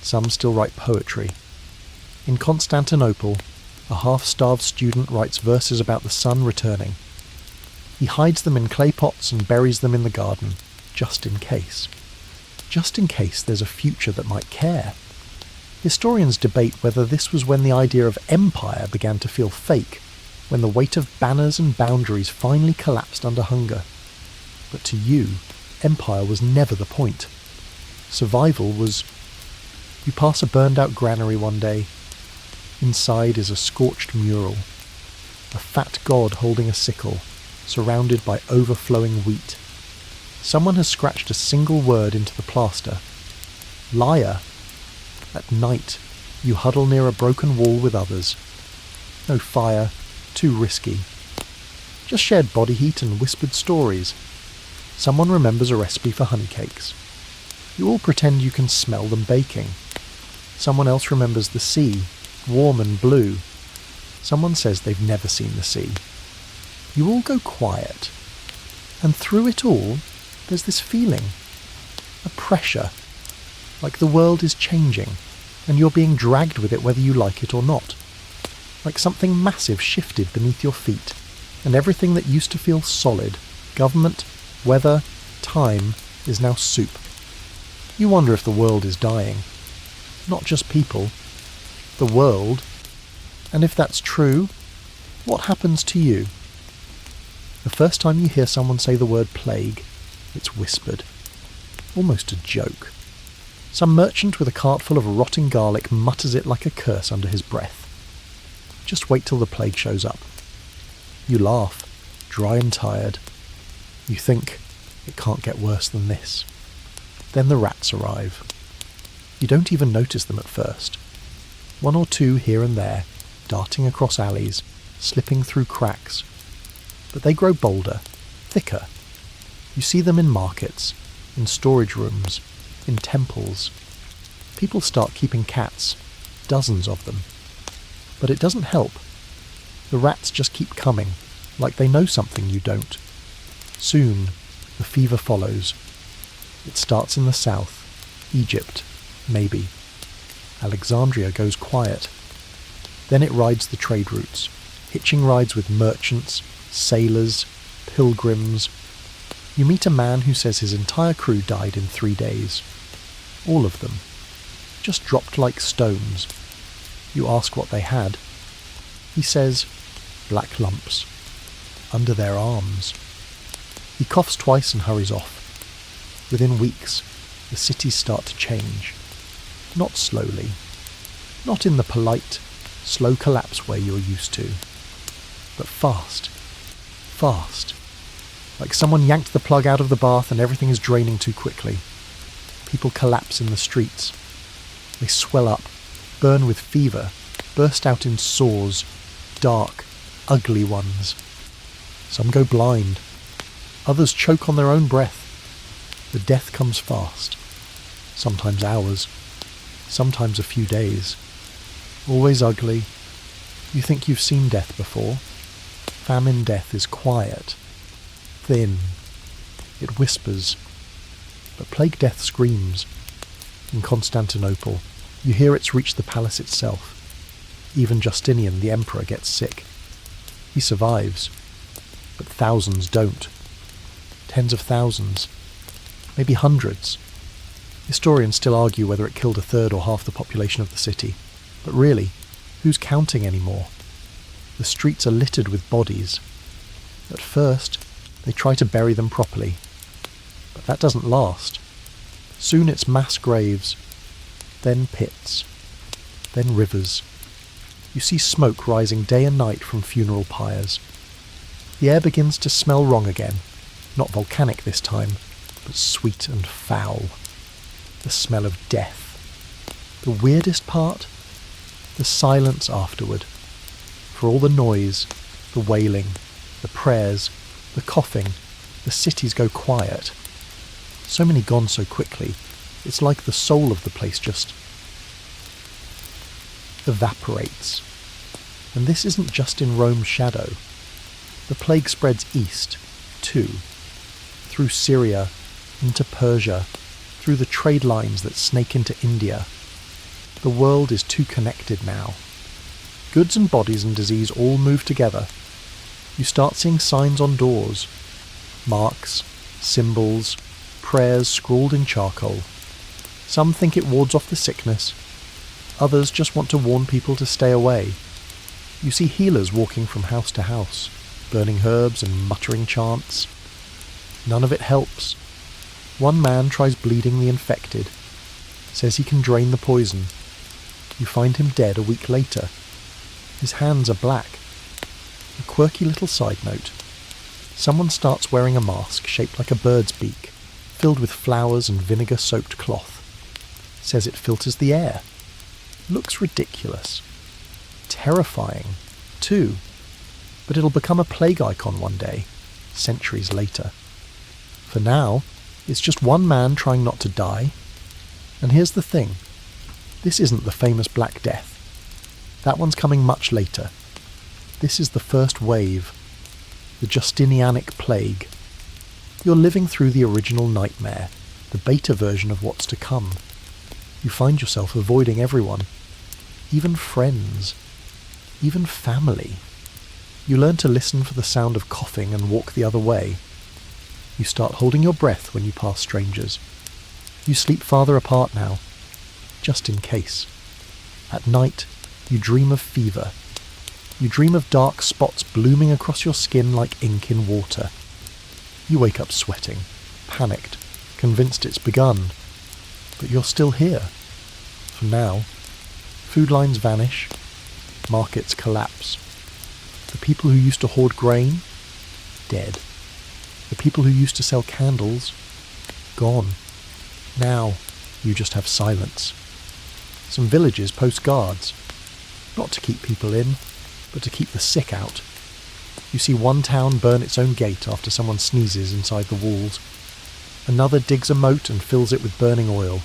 Some still write poetry. In Constantinople, a half-starved student writes verses about the sun returning. He hides them in clay pots and buries them in the garden, just in case. Just in case there's a future that might care. Historians debate whether this was when the idea of empire began to feel fake, when the weight of banners and boundaries finally collapsed under hunger. But to you, empire was never the point. Survival was... You pass a burned-out granary one day. Inside is a scorched mural. A fat god holding a sickle, surrounded by overflowing wheat. Someone has scratched a single word into the plaster. Liar. At night, you huddle near a broken wall with others. No fire, too risky. Just shared body heat and whispered stories. Someone remembers a recipe for honey cakes. You all pretend you can smell them baking. Someone else remembers the sea, warm and blue. Someone says they've never seen the sea. You all go quiet. And through it all, there's this feeling. A pressure. Like the world is changing, and you're being dragged with it whether you like it or not. Like something massive shifted beneath your feet. And everything that used to feel solid, government, weather, time, is now soup. You wonder if the world is dying. Not just people, the world. And if that's true, what happens to you? The first time you hear someone say the word plague, it's whispered. Almost a joke. Some merchant with a cart full of rotting garlic mutters it like a curse under his breath. Just wait till the plague shows up. You laugh, dry and tired. You think, it can't get worse than this. Then the rats arrive. You don't even notice them at first. One or two here and there, darting across alleys, slipping through cracks. But they grow bolder, thicker. You see them in markets, in storage rooms, in temples. People start keeping cats, dozens of them. But it doesn't help. The rats just keep coming, like they know something you don't. Soon, the fever follows. It starts in the south, Egypt, maybe. Alexandria goes quiet. Then it rides the trade routes, hitching rides with merchants, sailors, pilgrims. You meet a man who says his entire crew died in 3 days. All of them. Just dropped like stones. You ask what they had. He says, black lumps. Under their arms. He coughs twice and hurries off. Within weeks, the cities start to change. Not slowly. Not in the polite, slow collapse way you're used to. But fast. Fast. Like someone yanked the plug out of the bath and everything is draining too quickly. People collapse in the streets. They swell up, burn with fever, burst out in sores, dark, ugly ones. Some go blind. Others choke on their own breath. The death comes fast. Sometimes hours. Sometimes a few days. Always ugly. You think you've seen death before. Famine death is quiet. Thin. It whispers. But plague death screams. In Constantinople, you hear it's reached the palace itself. Even Justinian, the emperor, gets sick. He survives. But thousands don't. Tens of thousands. Maybe hundreds. Historians still argue whether it killed a third or half the population of the city. But really, who's counting anymore? The streets are littered with bodies. At first, they try to bury them properly. But that doesn't last. Soon it's mass graves, then pits, then rivers. You see smoke rising day and night from funeral pyres. The air begins to smell wrong again, not volcanic this time, but sweet and foul. The smell of death. The weirdest part? The silence afterward. For all the noise, the wailing, the prayers, the coughing, the cities go quiet. So many gone so quickly, it's like the soul of the place just evaporates. And this isn't just in Rome's shadow. The plague spreads east, too. Through Syria, into Persia, through the trade lines that snake into India. The world is too connected now. Goods and bodies and disease all move together. You start seeing signs on doors. Marks, symbols, prayers scrawled in charcoal. Some think it wards off the sickness. Others just want to warn people to stay away. You see healers walking from house to house, burning herbs and muttering chants. None of it helps. One man tries bleeding the infected, says he can drain the poison. You find him dead a week later. His hands are black. A quirky little side note. Someone starts wearing a mask shaped like a bird's beak, filled with flowers and vinegar-soaked cloth. Says it filters the air. Looks ridiculous. Terrifying, too. But it'll become a plague icon one day, centuries later. For now, it's just one man trying not to die. And here's the thing. This isn't the famous Black Death. That one's coming much later. This is the first wave. The Justinianic plague. You're living through the original nightmare, the beta version of what's to come. You find yourself avoiding everyone. Even friends. Even family. You learn to listen for the sound of coughing and walk the other way. You start holding your breath when you pass strangers. You sleep farther apart now, just in case. At night, you dream of fever. You dream of dark spots blooming across your skin like ink in water. You wake up sweating, panicked, convinced it's begun. But you're still here. For now. Food lines vanish. Markets collapse. The people who used to hoard grain, dead. The people who used to sell candles, gone. Now, you just have silence. Some villages post guards, not to keep people in, but to keep the sick out. You see one town burn its own gate after someone sneezes inside the walls. Another digs a moat and fills it with burning oil.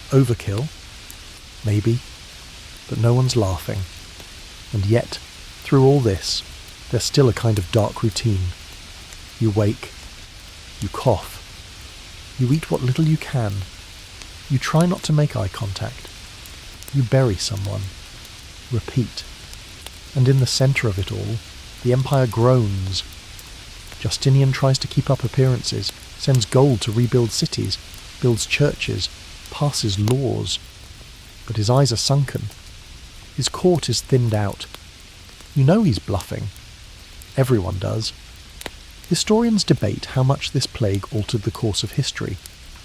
Overkill? Maybe. But no one's laughing. And yet, through all this, there's still a kind of dark routine. You wake. You cough. You eat what little you can. You try not to make eye contact. You bury someone. Repeat. And in the centre of it all, the empire groans. Justinian tries to keep up appearances, sends gold to rebuild cities, builds churches, passes laws. But his eyes are sunken. His court is thinned out. You know he's bluffing. Everyone does. Historians debate how much this plague altered the course of history,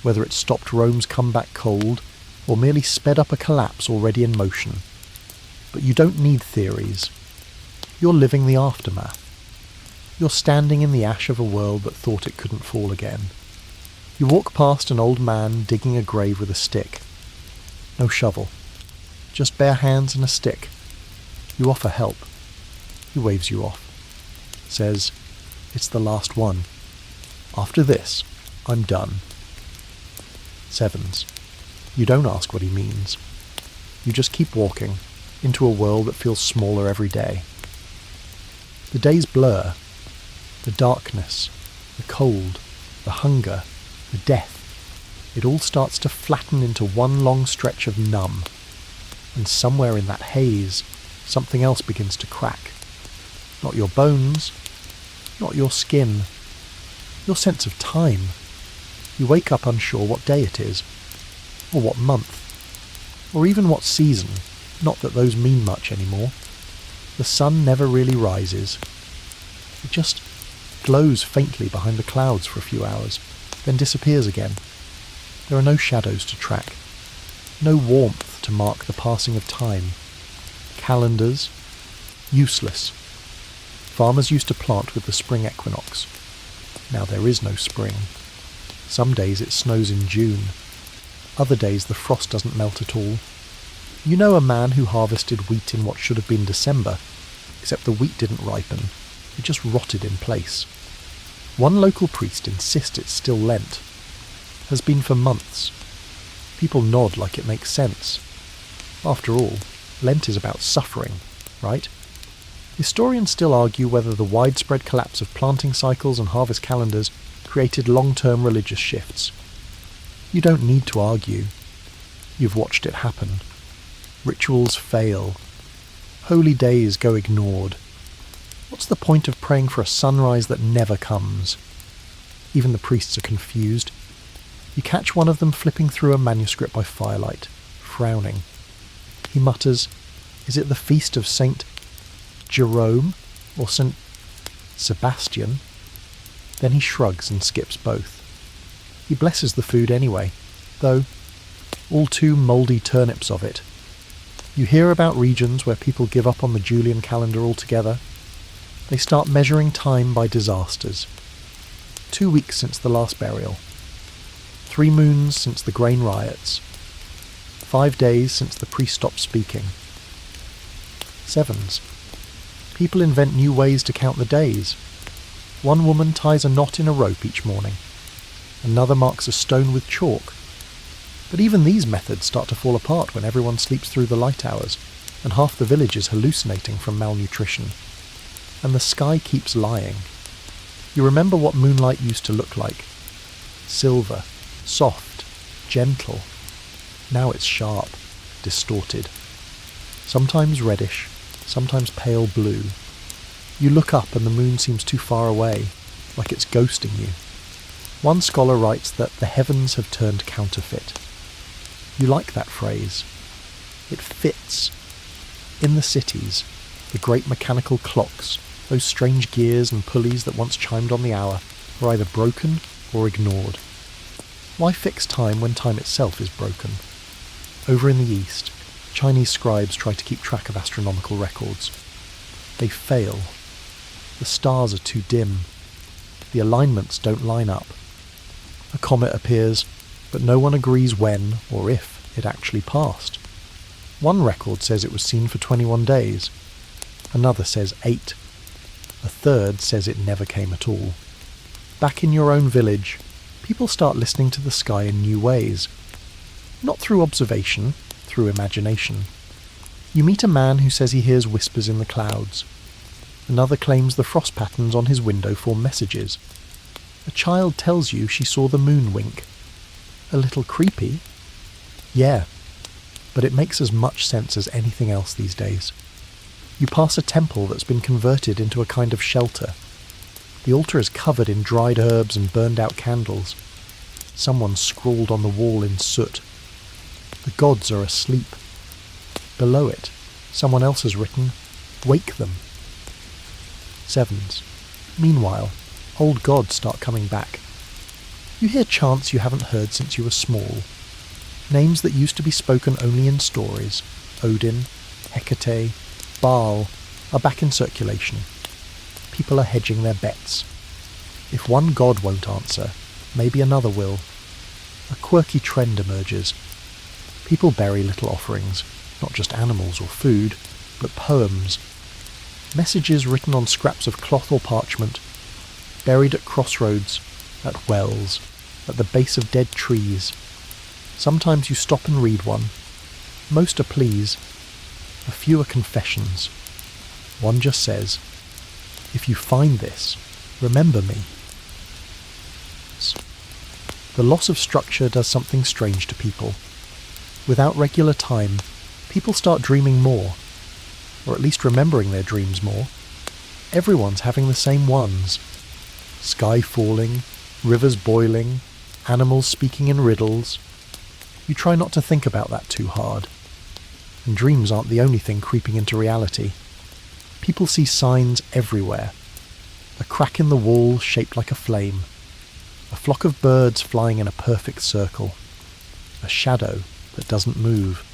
whether it stopped Rome's comeback cold, or merely sped up a collapse already in motion. But you don't need theories. You're living the aftermath. You're standing in the ash of a world that thought it couldn't fall again. You walk past an old man digging a grave with a stick. No shovel. Just bare hands and a stick. You offer help. He waves you off. Says, "It's the last one. After this, I'm done." Sevens. You don't ask what he means. You just keep walking into a world that feels smaller every day. The days blur. The darkness, the cold, the hunger, the death. It all starts to flatten into one long stretch of numb. And somewhere in that haze, something else begins to crack. Not your bones, not your skin, your sense of time. You wake up unsure what day it is, or what month, or even what season, not that those mean much anymore. The sun never really rises. It just glows faintly behind the clouds for a few hours, then disappears again. There are no shadows to track, no warmth to mark the passing of time. Calendars, useless. Farmers used to plant with the spring equinox. Now there is no spring. Some days it snows in June. Other days the frost doesn't melt at all. You know a man who harvested wheat in what should have been December, except the wheat didn't ripen. It just rotted in place. One local priest insists it's still Lent. Has been for months. People nod like it makes sense. After all, Lent is about suffering, right? Historians still argue whether the widespread collapse of planting cycles and harvest calendars created long-term religious shifts. You don't need to argue. You've watched it happen. Rituals fail. Holy days go ignored. What's the point of praying for a sunrise that never comes? Even the priests are confused. You catch one of them flipping through a manuscript by firelight, frowning. He mutters, "Is it the feast of Saint Jerome or Saint Sebastian?" Then he shrugs and skips both. He blesses the food anyway, though all too mouldy turnips of it. You hear about regions where people give up on the Julian calendar altogether. They start measuring time by disasters. 2 weeks since the last burial. 3 moons since the grain riots. 5 days since the priest stopped speaking. Sevens. People invent new ways to count the days. One woman ties a knot in a rope each morning. Another marks a stone with chalk. But even these methods start to fall apart when everyone sleeps through the light hours, and half the village is hallucinating from malnutrition. And the sky keeps lying. You remember what moonlight used to look like. Silver, soft, gentle. Now it's sharp, distorted. Sometimes reddish, sometimes pale blue. You look up and the moon seems too far away, like it's ghosting you. One scholar writes that the heavens have turned counterfeit. You like that phrase. It fits. In the cities, the great mechanical clocks, those strange gears and pulleys that once chimed on the hour, are either broken or ignored. Why fix time when time itself is broken? Over in the East, Chinese scribes try to keep track of astronomical records. They fail. The stars are too dim. The alignments don't line up. A comet appears, but no one agrees when or if it actually passed. One record says it was seen for 21 days. Another says 8. A third says it never came at all. Back in your own village, people start listening to the sky in new ways. Not through observation, through imagination. You meet a man who says he hears whispers in the clouds. Another claims the frost patterns on his window form messages. A child tells you she saw the moon wink. A little creepy? Yeah, but it makes as much sense as anything else these days. You pass a temple that's been converted into a kind of shelter. The altar is covered in dried herbs and burned-out candles. Someone scrawled on the wall in soot. The gods are asleep. Below it, someone else has written, "Wake them." 7s. Meanwhile, old gods start coming back. You hear chants you haven't heard since you were small. Names that used to be spoken only in stories, Odin, Hecate, Baal, are back in circulation. People are hedging their bets. If one god won't answer, maybe another will. A quirky trend emerges. People bury little offerings, not just animals or food, but poems. Messages written on scraps of cloth or parchment, buried at crossroads, at wells, at the base of dead trees. Sometimes you stop and read one. Most are pleas. A few are confessions. One just says, "If you find this, remember me." The loss of structure does something strange to people. Without regular time, people start dreaming more, or at least remembering their dreams more. Everyone's having the same ones. Sky falling, rivers boiling, animals speaking in riddles. You try not to think about that too hard. And dreams aren't the only thing creeping into reality. People see signs everywhere. A crack in the wall shaped like a flame. A flock of birds flying in a perfect circle. A shadow that doesn't move.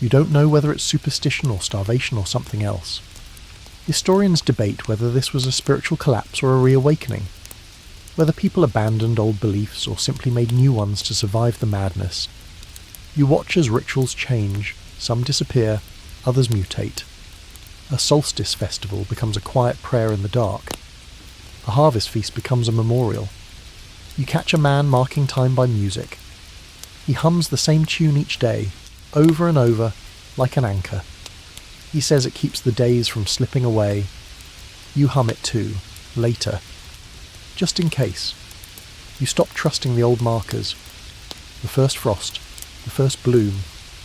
You don't know whether it's superstition or starvation or something else. Historians debate whether this was a spiritual collapse or a reawakening, whether people abandoned old beliefs or simply made new ones to survive the madness. You watch as rituals change, some disappear, others mutate. A solstice festival becomes a quiet prayer in the dark. A harvest feast becomes a memorial. You catch a man marking time by music. He hums the same tune each day, over and over, like an anchor. He says it keeps the days from slipping away. You hum it too, later. Just in case. You stop trusting the old markers. The first frost, the first bloom,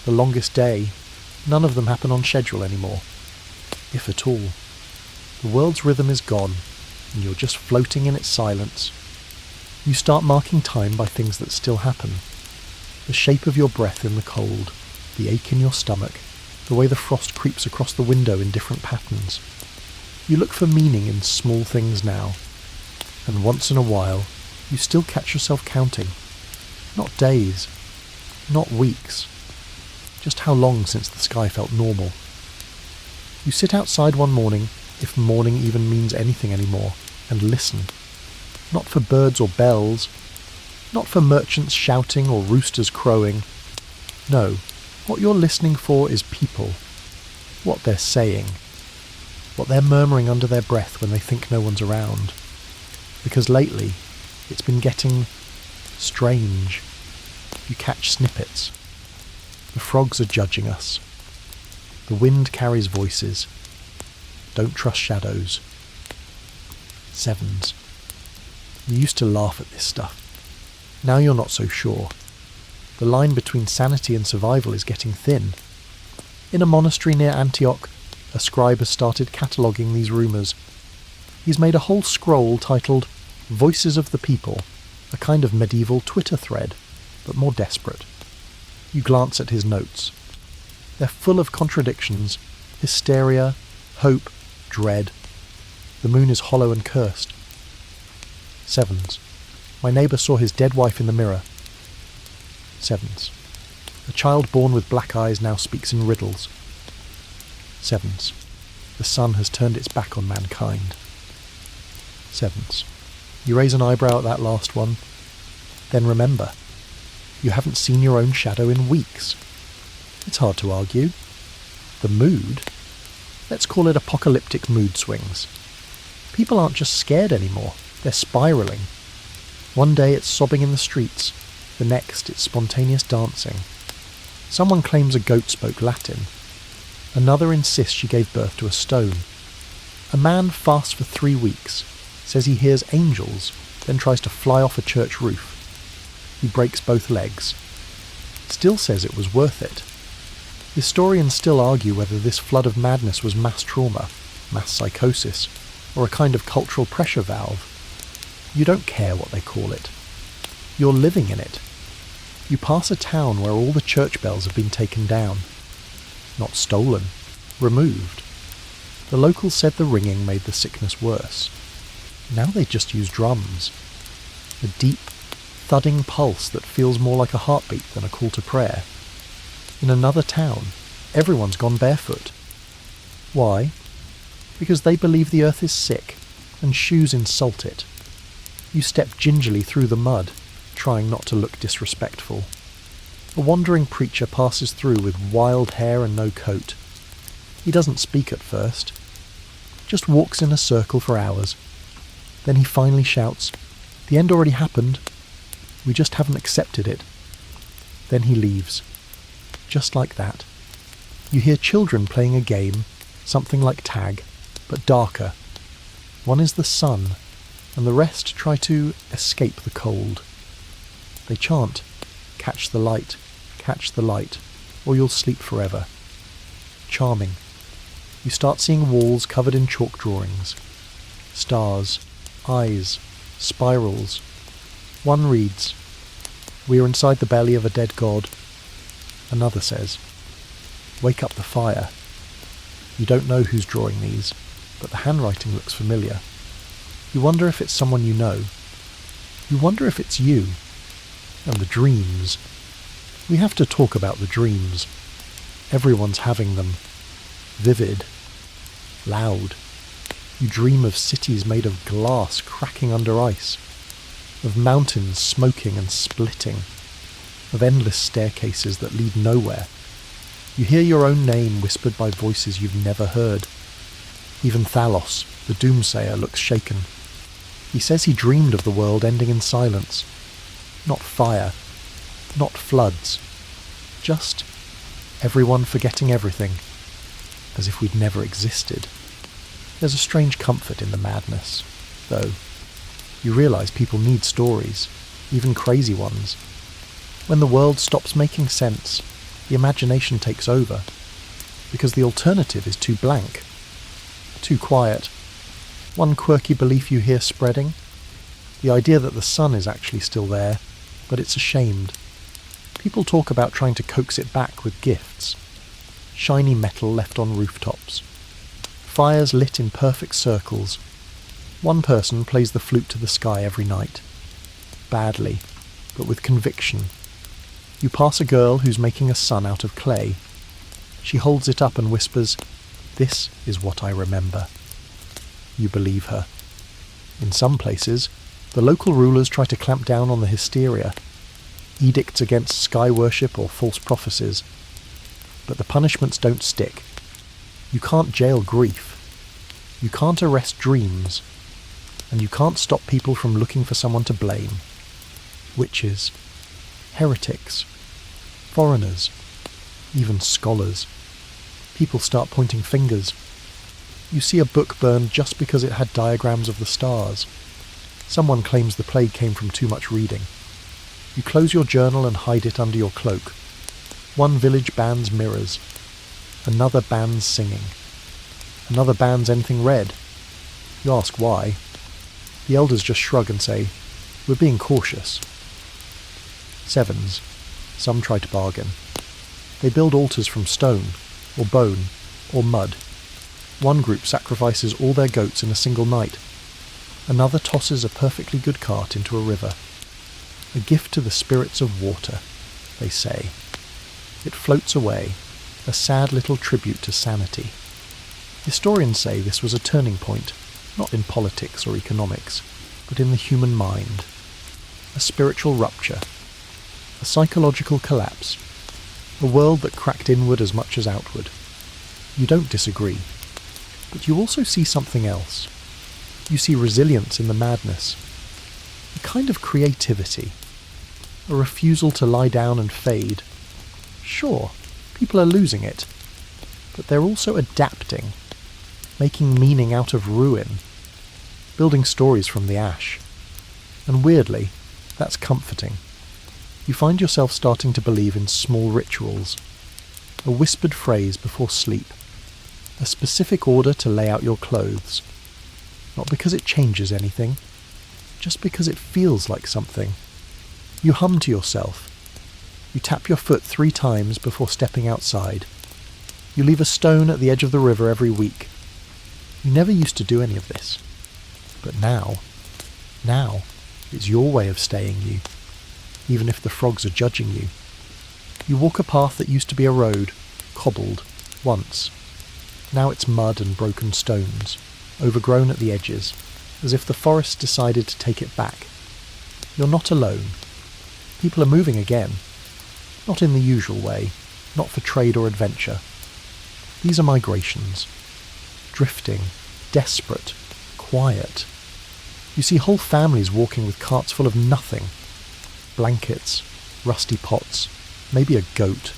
the longest day, none of them happen on schedule anymore. If at all. The world's rhythm is gone, and you're just floating in its silence. You start marking time by things that still happen. The shape of your breath in the cold, the ache in your stomach, the way the frost creeps across the window in different patterns. You look for meaning in small things now, and once in a while, you still catch yourself counting. Not days, not weeks, just how long since the sky felt normal. You sit outside one morning, if morning even means anything anymore, and listen. Not for birds or bells, not for merchants shouting or roosters crowing. No, what you're listening for is people, what they're saying, what they're murmuring under their breath when they think no one's around. Because lately, it's been getting strange. You catch snippets. The frogs are judging us. The wind carries voices. Don't trust shadows. 7s. You used to laugh at this stuff. Now you're not so sure. The line between sanity and survival is getting thin. In a monastery near Antioch, A scribe has started cataloguing these rumours. He's made a whole scroll titled Voices of the People, a kind of medieval Twitter thread, but more desperate. You glance at his notes. They're full of contradictions, hysteria, hope, dread. The moon is hollow and cursed. 7s. My neighbour saw his dead wife in the mirror. 7s. A child born with black eyes now speaks in riddles. 7s. The sun has turned its back on mankind. 7s. You raise an eyebrow at that last one. Then remember, you haven't seen your own shadow in weeks. It's hard to argue. The mood? Let's call it apocalyptic mood swings. People aren't just scared anymore, they're spiralling. One day it's sobbing in the streets, the next it's spontaneous dancing. Someone claims a goat spoke Latin. Another insists she gave birth to a stone. A man fasts for 3 weeks, says he hears angels, then tries to fly off a church roof. He breaks both legs. Still says it was worth it. Historians still argue whether this flood of madness was mass trauma, mass psychosis, or a kind of cultural pressure valve. You don't care what they call it. You're living in it. You pass a town where all the church bells have been taken down. Not stolen, removed. The locals said the ringing made the sickness worse. Now they just use drums. A deep, thudding pulse that feels more like a heartbeat than a call to prayer. In another town, everyone's gone barefoot. Why? Because they believe the earth is sick, and shoes insult it. You step gingerly through the mud, trying not to look disrespectful. A wandering preacher passes through with wild hair and no coat. He doesn't speak at first, just walks in a circle for hours. Then he finally shouts, "The end already happened. We just haven't accepted it." Then he leaves. Just like that. You hear children playing a game, something like tag, but darker. One is the sun, and the rest try to escape the cold. They chant, catch the light, or you'll sleep forever. Charming. You start seeing walls covered in chalk drawings. Stars, eyes, spirals. One reads, "We are inside the belly of a dead god." Another says, "Wake up the fire." You don't know who's drawing these, but the handwriting looks familiar. You wonder if it's someone you know. You wonder if it's you. And the dreams. We have to talk about the dreams. Everyone's having them. Vivid. Loud. You dream of cities made of glass cracking under ice. Of mountains smoking and splitting. Of endless staircases that lead nowhere. You hear your own name whispered by voices you've never heard. Even Thalos, the doomsayer, looks shaken. He says he dreamed of the world ending in silence. Not fire. Not floods. Just everyone forgetting everything. As if we'd never existed. There's a strange comfort in the madness, though. You realise people need stories, even crazy ones. When the world stops making sense, the imagination takes over, because the alternative is too blank, too quiet. One quirky belief you hear spreading, the idea that the sun is actually still there, but it's ashamed. People talk about trying to coax it back with gifts. Shiny metal left on rooftops. Fires lit in perfect circles. One person plays the flute to the sky every night. Badly, but with conviction. You pass a girl who's making a sun out of clay. She holds it up and whispers, "This is what I remember." You believe her. In some places, the local rulers try to clamp down on the hysteria. Edicts against sky worship or false prophecies. But the punishments don't stick. You can't jail grief. You can't arrest dreams. And you can't stop people from looking for someone to blame. Witches. Heretics. Foreigners. Even scholars. People start pointing fingers. You see a book burned just because it had diagrams of the stars. Someone claims the plague came from too much reading. You close your journal and hide it under your cloak. One village bans mirrors. Another bans singing. Another bans anything red. You ask why. The elders just shrug and say, "We're being cautious." Sevens. Some try to bargain. They build altars from stone, or bone, or mud. One group sacrifices all their goats in a single night. Another tosses a perfectly good cart into a river. A gift to the spirits of water, they say. It floats away, a sad little tribute to sanity. Historians say this was a turning point, not in politics or economics, but in the human mind. A spiritual rupture. A psychological collapse. A world that cracked inward as much as outward. You don't disagree. But you also see something else. You see resilience in the madness. A kind of creativity. A refusal to lie down and fade. Sure, people are losing it. But they're also adapting. Making meaning out of ruin. Building stories from the ash. And weirdly, that's comforting. You find yourself starting to believe in small rituals. A whispered phrase before sleep. A specific order to lay out your clothes. Not because it changes anything, just because it feels like something. You hum to yourself. You tap your foot 3 times before stepping outside. You leave a stone at the edge of the river every week. You never used to do any of this. But now, it's your way of staying you, even if the frogs are judging you. You walk a path that used to be a road, cobbled, once. Now it's mud and broken stones, overgrown at the edges, as if the forest decided to take it back. You're not alone. People are moving again. Not in the usual way, not for trade or adventure. These are migrations. Drifting, desperate, quiet. You see whole families walking with carts full of nothing. Blankets, rusty pots, maybe a goat.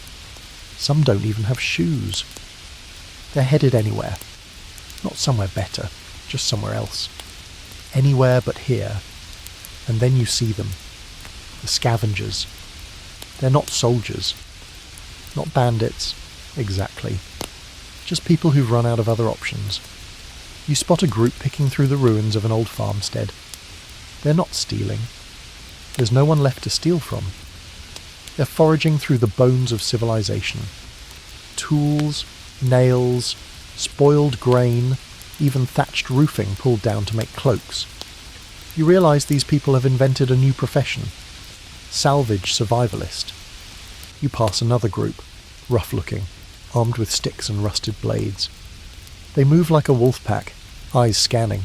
Some don't even have shoes. They're headed anywhere. Not somewhere better, just somewhere else. Anywhere but here. And then you see them. The scavengers. They're not soldiers. Not bandits, exactly. Just people who've run out of other options. You spot a group picking through the ruins of an old farmstead. They're not stealing. There's no one left to steal from. They're foraging through the bones of civilization. Tools, nails, spoiled grain, even thatched roofing pulled down to make cloaks. You realise these people have invented a new profession. Salvage survivalist. You pass another group, rough-looking, armed with sticks and rusted blades. They move like a wolf pack, eyes scanning.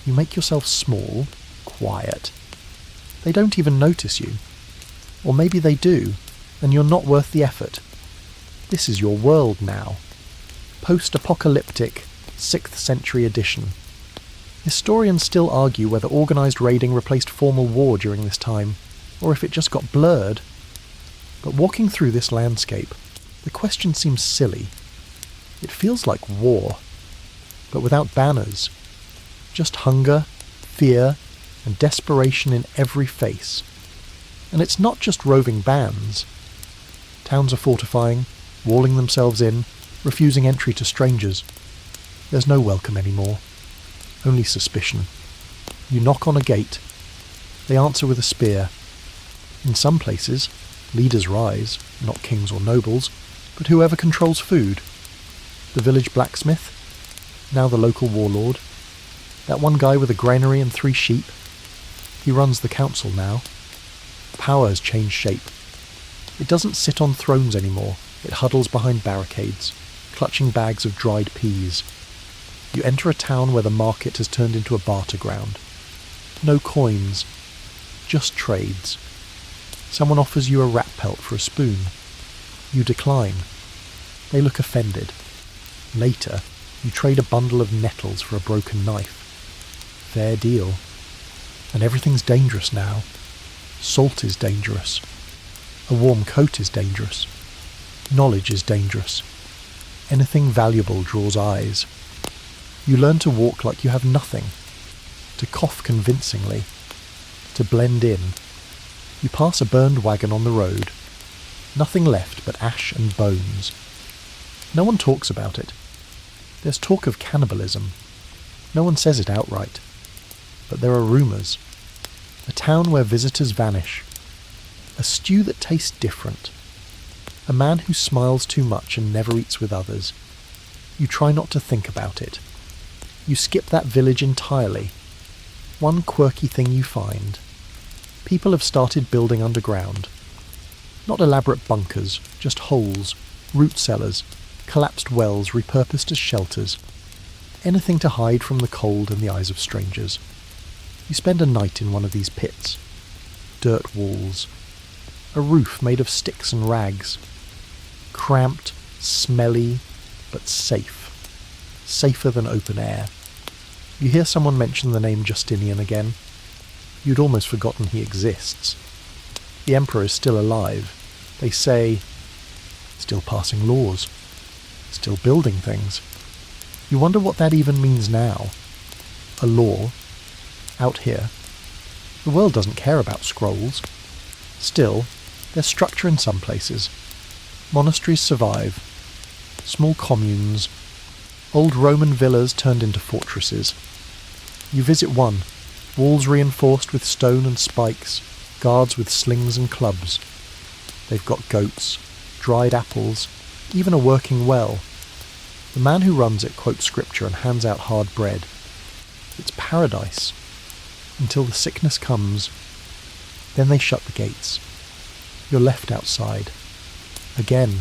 You make yourself small, quiet. They don't even notice you. Or maybe they do, and you're not worth the effort. This is your world now. Post-apocalyptic, 6th century edition. Historians still argue whether organised raiding replaced formal war during this time, or if it just got blurred. But walking through this landscape, the question seems silly. It feels like war, but without banners. Just hunger, fear, and desperation in every face. And it's not just roving bands. Towns are fortifying, walling themselves in, refusing entry to strangers. There's no welcome anymore. Only suspicion. You knock on a gate. They answer with a spear. In some places, leaders rise, not kings or nobles, but whoever controls food. The village blacksmith, now the local warlord. That one guy with a granary and 3 sheep. He runs the council now. Power has changed shape. It doesn't sit on thrones anymore. It huddles behind barricades, clutching bags of dried peas. You enter a town where the market has turned into a barter ground. No coins, just trades. Someone offers you a rat pelt for a spoon. You decline. They look offended. Later, you trade a bundle of nettles for a broken knife. Fair deal. And everything's dangerous now. Salt is dangerous. A warm coat is dangerous. Knowledge is dangerous. Anything valuable draws eyes. You learn to walk like you have nothing. To cough convincingly. To blend in. You pass a burned wagon on the road. Nothing left but ash and bones. No one talks about it. There's talk of cannibalism. No one says it outright. But there are rumours. A town where visitors vanish. A stew that tastes different. A man who smiles too much and never eats with others. You try not to think about it. You skip that village entirely. One quirky thing you find. People have started building underground. Not elaborate bunkers, just holes, root cellars, collapsed wells repurposed as shelters. Anything to hide from the cold and the eyes of strangers. You spend a night in one of these pits. Dirt walls. A roof made of sticks and rags. Cramped, smelly, but safe. Safer than open air. You hear someone mention the name Justinian again. You'd almost forgotten he exists. The emperor is still alive. They say, still passing laws. Still building things. You wonder what that even means now. A law. Out here. The world doesn't care about scrolls. Still, there's structure in some places. Monasteries survive. Small communes. Old Roman villas turned into fortresses. You visit one. Walls reinforced with stone and spikes. Guards with slings and clubs. They've got goats. Dried apples. Even a working well. The man who runs it quotes scripture and hands out hard bread. It's paradise. Until the sickness comes. Then they shut the gates. You're left outside. Again.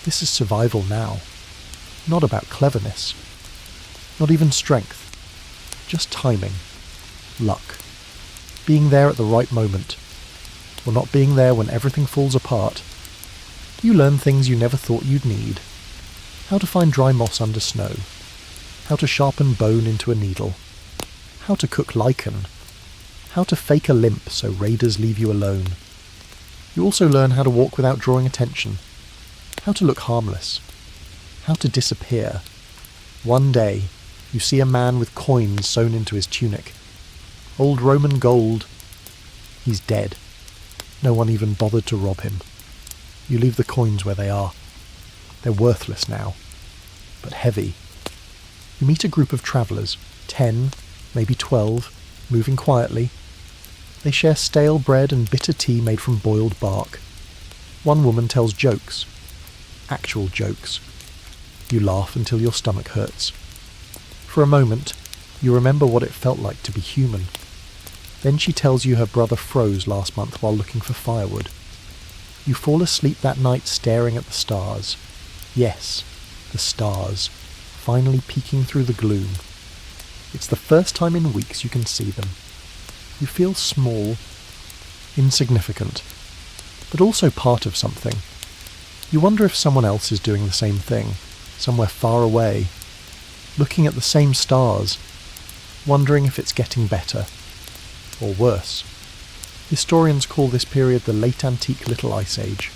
This is survival now. Not about cleverness. Not even strength. Just timing. Luck. Being there at the right moment. Or not being there when everything falls apart. You learn things you never thought you'd need. How to find dry moss under snow. How to sharpen bone into a needle. How to cook lichen. How to fake a limp so raiders leave you alone. You also learn how to walk without drawing attention. How to look harmless. How to disappear. One day, you see a man with coins sewn into his tunic. Old Roman gold. He's dead. No one even bothered to rob him. You leave the coins where they are. They're worthless now, but heavy. You meet a group of travellers, 10, maybe 12, moving quietly. They share stale bread and bitter tea made from boiled bark. One woman tells jokes. Actual jokes. You laugh until your stomach hurts. For a moment, you remember what it felt like to be human. Then she tells you her brother froze last month while looking for firewood. You fall asleep that night staring at the stars. Yes, the stars, finally peeking through the gloom. It's the first time in weeks you can see them. You feel small, insignificant, but also part of something. You wonder if someone else is doing the same thing, somewhere far away, looking at the same stars, wondering if it's getting better, or worse. Historians call this period the Late Antique Little Ice Age.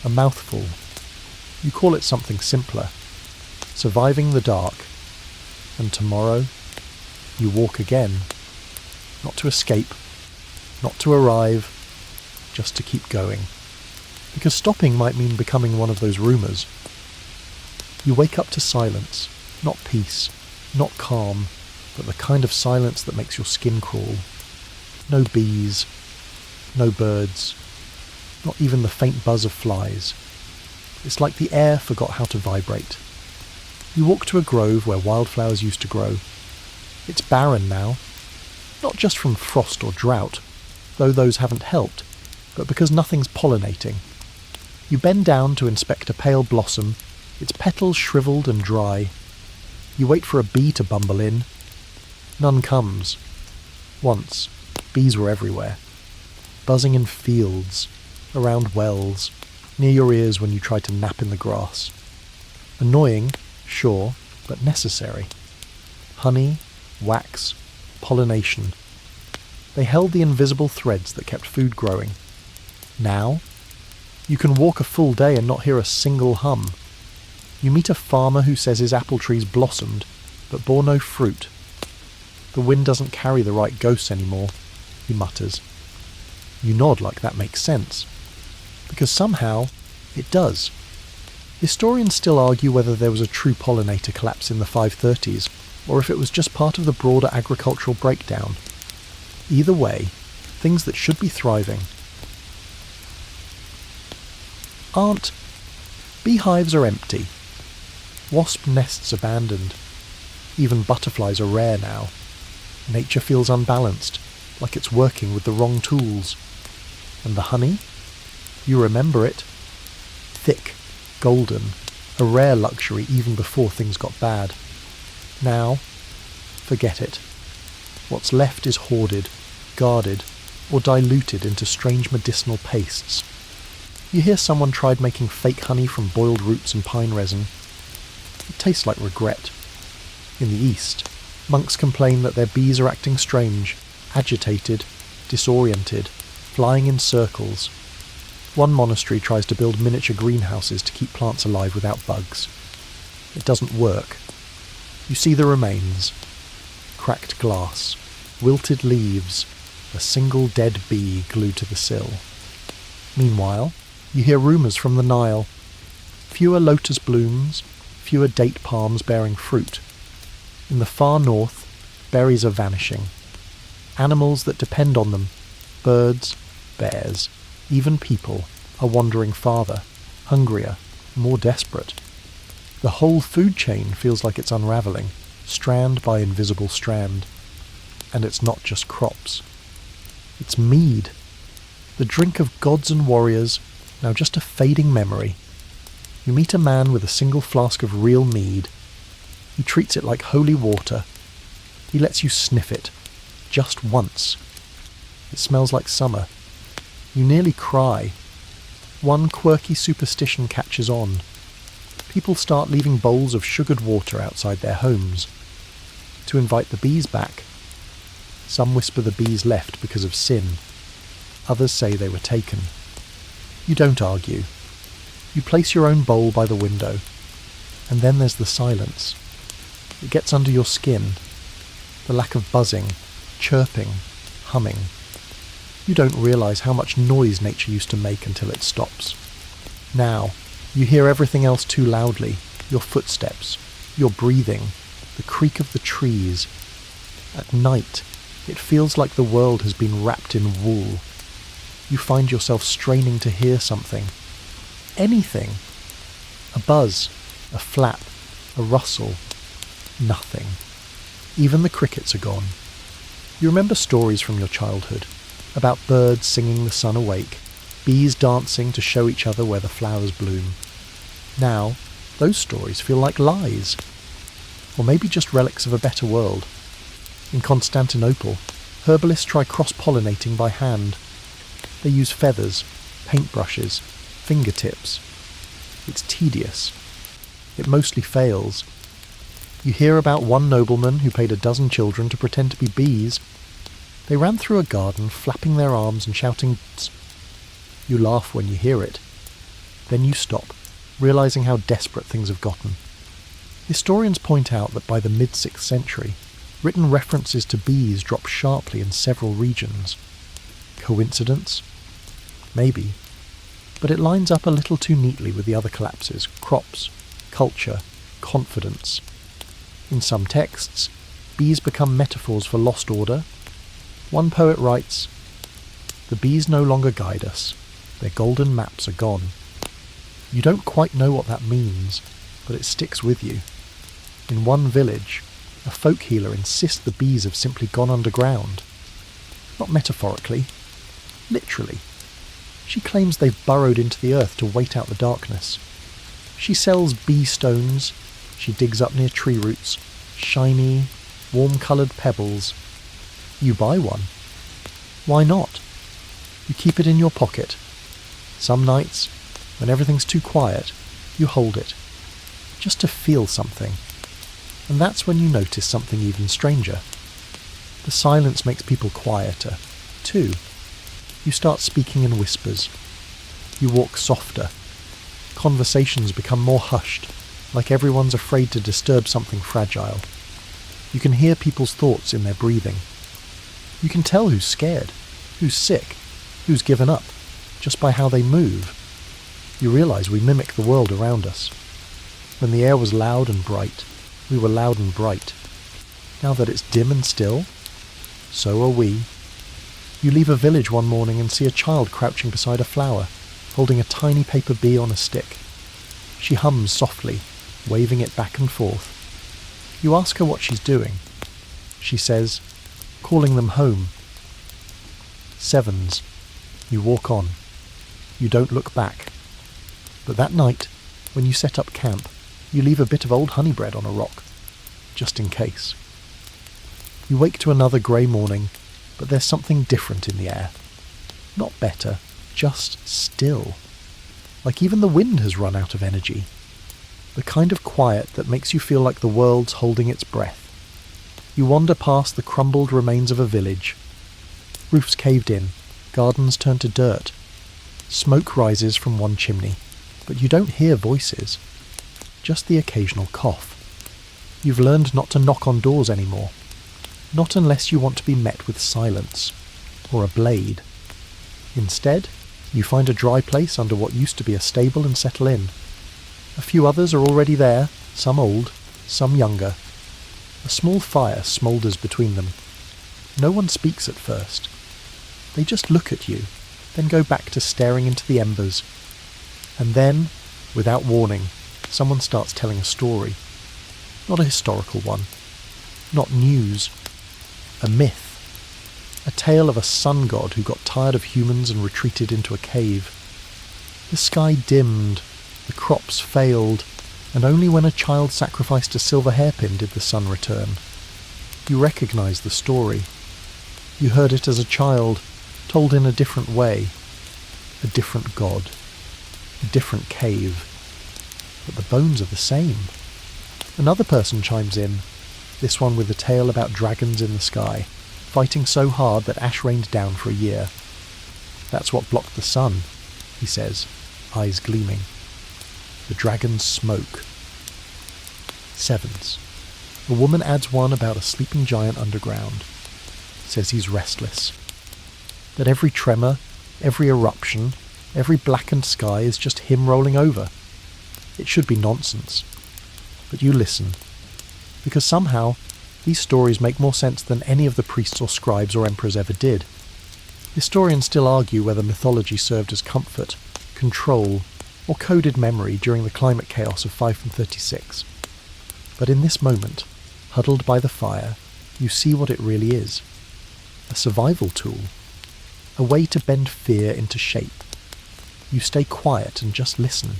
A mouthful. You call it something simpler. Surviving the dark. And tomorrow, you walk again. Not to escape, not to arrive, just to keep going. Because stopping might mean becoming one of those rumours. You wake up to silence, not peace, not calm, but the kind of silence that makes your skin crawl. No bees, no birds, not even the faint buzz of flies. It's like the air forgot how to vibrate. You walk to a grove where wildflowers used to grow. It's barren now, not just from frost or drought, though those haven't helped, but because nothing's pollinating. You bend down to inspect a pale blossom, its petals shriveled and dry. You wait for a bee to bumble in. None comes. Once, bees were everywhere. Buzzing in fields, around wells, near your ears when you tried to nap in the grass. Annoying, sure, but necessary. Honey, wax, pollination. They held the invisible threads that kept food growing. Now, you can walk a full day and not hear a single hum. You meet a farmer who says his apple trees blossomed, but bore no fruit. The wind doesn't carry the right ghosts anymore, he mutters. You nod like that makes sense. Because somehow, it does. Historians still argue whether there was a true pollinator collapse in the 530s, or if it was just part of the broader agricultural breakdown. Either way, things that should be thriving aren't. Beehives are empty. Wasp nests abandoned. Even butterflies are rare now. Nature feels unbalanced, like it's working with the wrong tools. And the honey? You remember it. Thick, golden, a rare luxury even before things got bad. Now, forget it. What's left is hoarded, guarded, or diluted into strange medicinal pastes. You hear someone tried making fake honey from boiled roots and pine resin. It tastes like regret. In the East, monks complain that their bees are acting strange, agitated, disoriented, flying in circles. One monastery tries to build miniature greenhouses to keep plants alive without bugs. It doesn't work. You see the remains. Cracked glass, wilted leaves, a single dead bee glued to the sill. Meanwhile, you hear rumours from the Nile. Fewer lotus blooms, fewer date palms bearing fruit. In the far north, berries are vanishing. Animals that depend on them, birds, bears, even people, are wandering farther, hungrier, more desperate. The whole food chain feels like it's unravelling, strand by invisible strand. And it's not just crops. It's mead. The drink of gods and warriors, now just a fading memory. You meet a man with a single flask of real mead. He treats it like holy water. He lets you sniff it, just once. It smells like summer. You nearly cry. One quirky superstition catches on. People start leaving bowls of sugared water outside their homes to invite the bees back. Some whisper the bees left because of sin. Others say they were taken. You don't argue. You place your own bowl by the window, and then there's the silence. It gets under your skin. The lack of buzzing, chirping, humming. You don't realise how much noise nature used to make until it stops. Now, you hear everything else too loudly, your footsteps, your breathing, the creak of the trees. At night, it feels like the world has been wrapped in wool. You find yourself straining to hear something. Anything. A buzz, a flap, a rustle. Nothing. Even the crickets are gone. You remember stories from your childhood about birds singing the sun awake, bees dancing to show each other where the flowers bloom. Now, those stories feel like lies. Or maybe just relics of a better world. In Constantinople, herbalists try cross-pollinating by hand. They use feathers, paintbrushes, fingertips. It's tedious. It mostly fails. You hear about one nobleman who paid a dozen children to pretend to be bees. They ran through a garden, flapping their arms and shouting "Tss." You laugh when you hear it. Then you stop, realising how desperate things have gotten. Historians point out that by the mid-6th century, written references to bees drop sharply in several regions. Coincidence? Maybe. But it lines up a little too neatly with the other collapses: crops, culture, confidence. In some texts, bees become metaphors for lost order. One poet writes, "The bees no longer guide us. Their golden maps are gone." You don't quite know what that means, but it sticks with you. In one village, a folk healer insists the bees have simply gone underground. Not metaphorically, literally. She claims they've burrowed into the earth to wait out the darkness. She sells bee stones. She digs up near tree roots, shiny, warm-coloured pebbles. You buy one. Why not? You keep it in your pocket. Some nights, when everything's too quiet, you hold it, just to feel something. And that's when you notice something even stranger. The silence makes people quieter, too. You start speaking in whispers. You walk softer. Conversations become more hushed, like everyone's afraid to disturb something fragile. You can hear people's thoughts in their breathing. You can tell who's scared, who's sick, who's given up, just by how they move. You realise we mimic the world around us. When the air was loud and bright, we were loud and bright. Now that it's dim and still, so are we. You leave a village one morning and see a child crouching beside a flower, holding a tiny paper bee on a stick. She hums softly, waving it back and forth. You ask her what she's doing. She says, calling them home. Sevens. You walk on. You don't look back. But that night, when you set up camp, you leave a bit of old honey bread on a rock, just in case. You wake to another grey morning, but there's something different in the air. Not better, just still. Like even the wind has run out of energy. The kind of quiet that makes you feel like the world's holding its breath. You wander past the crumbled remains of a village. Roofs caved in, gardens turned to dirt. Smoke rises from one chimney, but you don't hear voices. Just the occasional cough. You've learned not to knock on doors anymore. Not unless you want to be met with silence, or a blade. Instead, you find a dry place under what used to be a stable and settle in. A few others are already there, some old, some younger. A small fire smoulders between them. No one speaks at first. They just look at you, then go back to staring into the embers. And then, without warning, someone starts telling a story. Not a historical one. Not news. A myth. A tale of a sun god who got tired of humans and retreated into a cave. The sky dimmed, the crops failed, and only when a child sacrificed a silver hairpin did the sun return. You recognise the story. You heard it as a child, told in a different way. A different god. A different cave. But the bones are the same. Another person chimes in, this one with a tale about dragons in the sky, fighting so hard that ash rained down for a year. That's what blocked the sun, he says, eyes gleaming. The dragons smoke. Sevens. A woman adds one about a sleeping giant underground. Says he's restless. That every tremor, every eruption, every blackened sky is just him rolling over. It should be nonsense. But you listen. Because somehow, these stories make more sense than any of the priests or scribes or emperors ever did. Historians still argue whether mythology served as comfort, control, or coded memory during the climate chaos of 536. But in this moment, huddled by the fire, you see what it really is. A survival tool. A way to bend fear into shape. You stay quiet and just listen.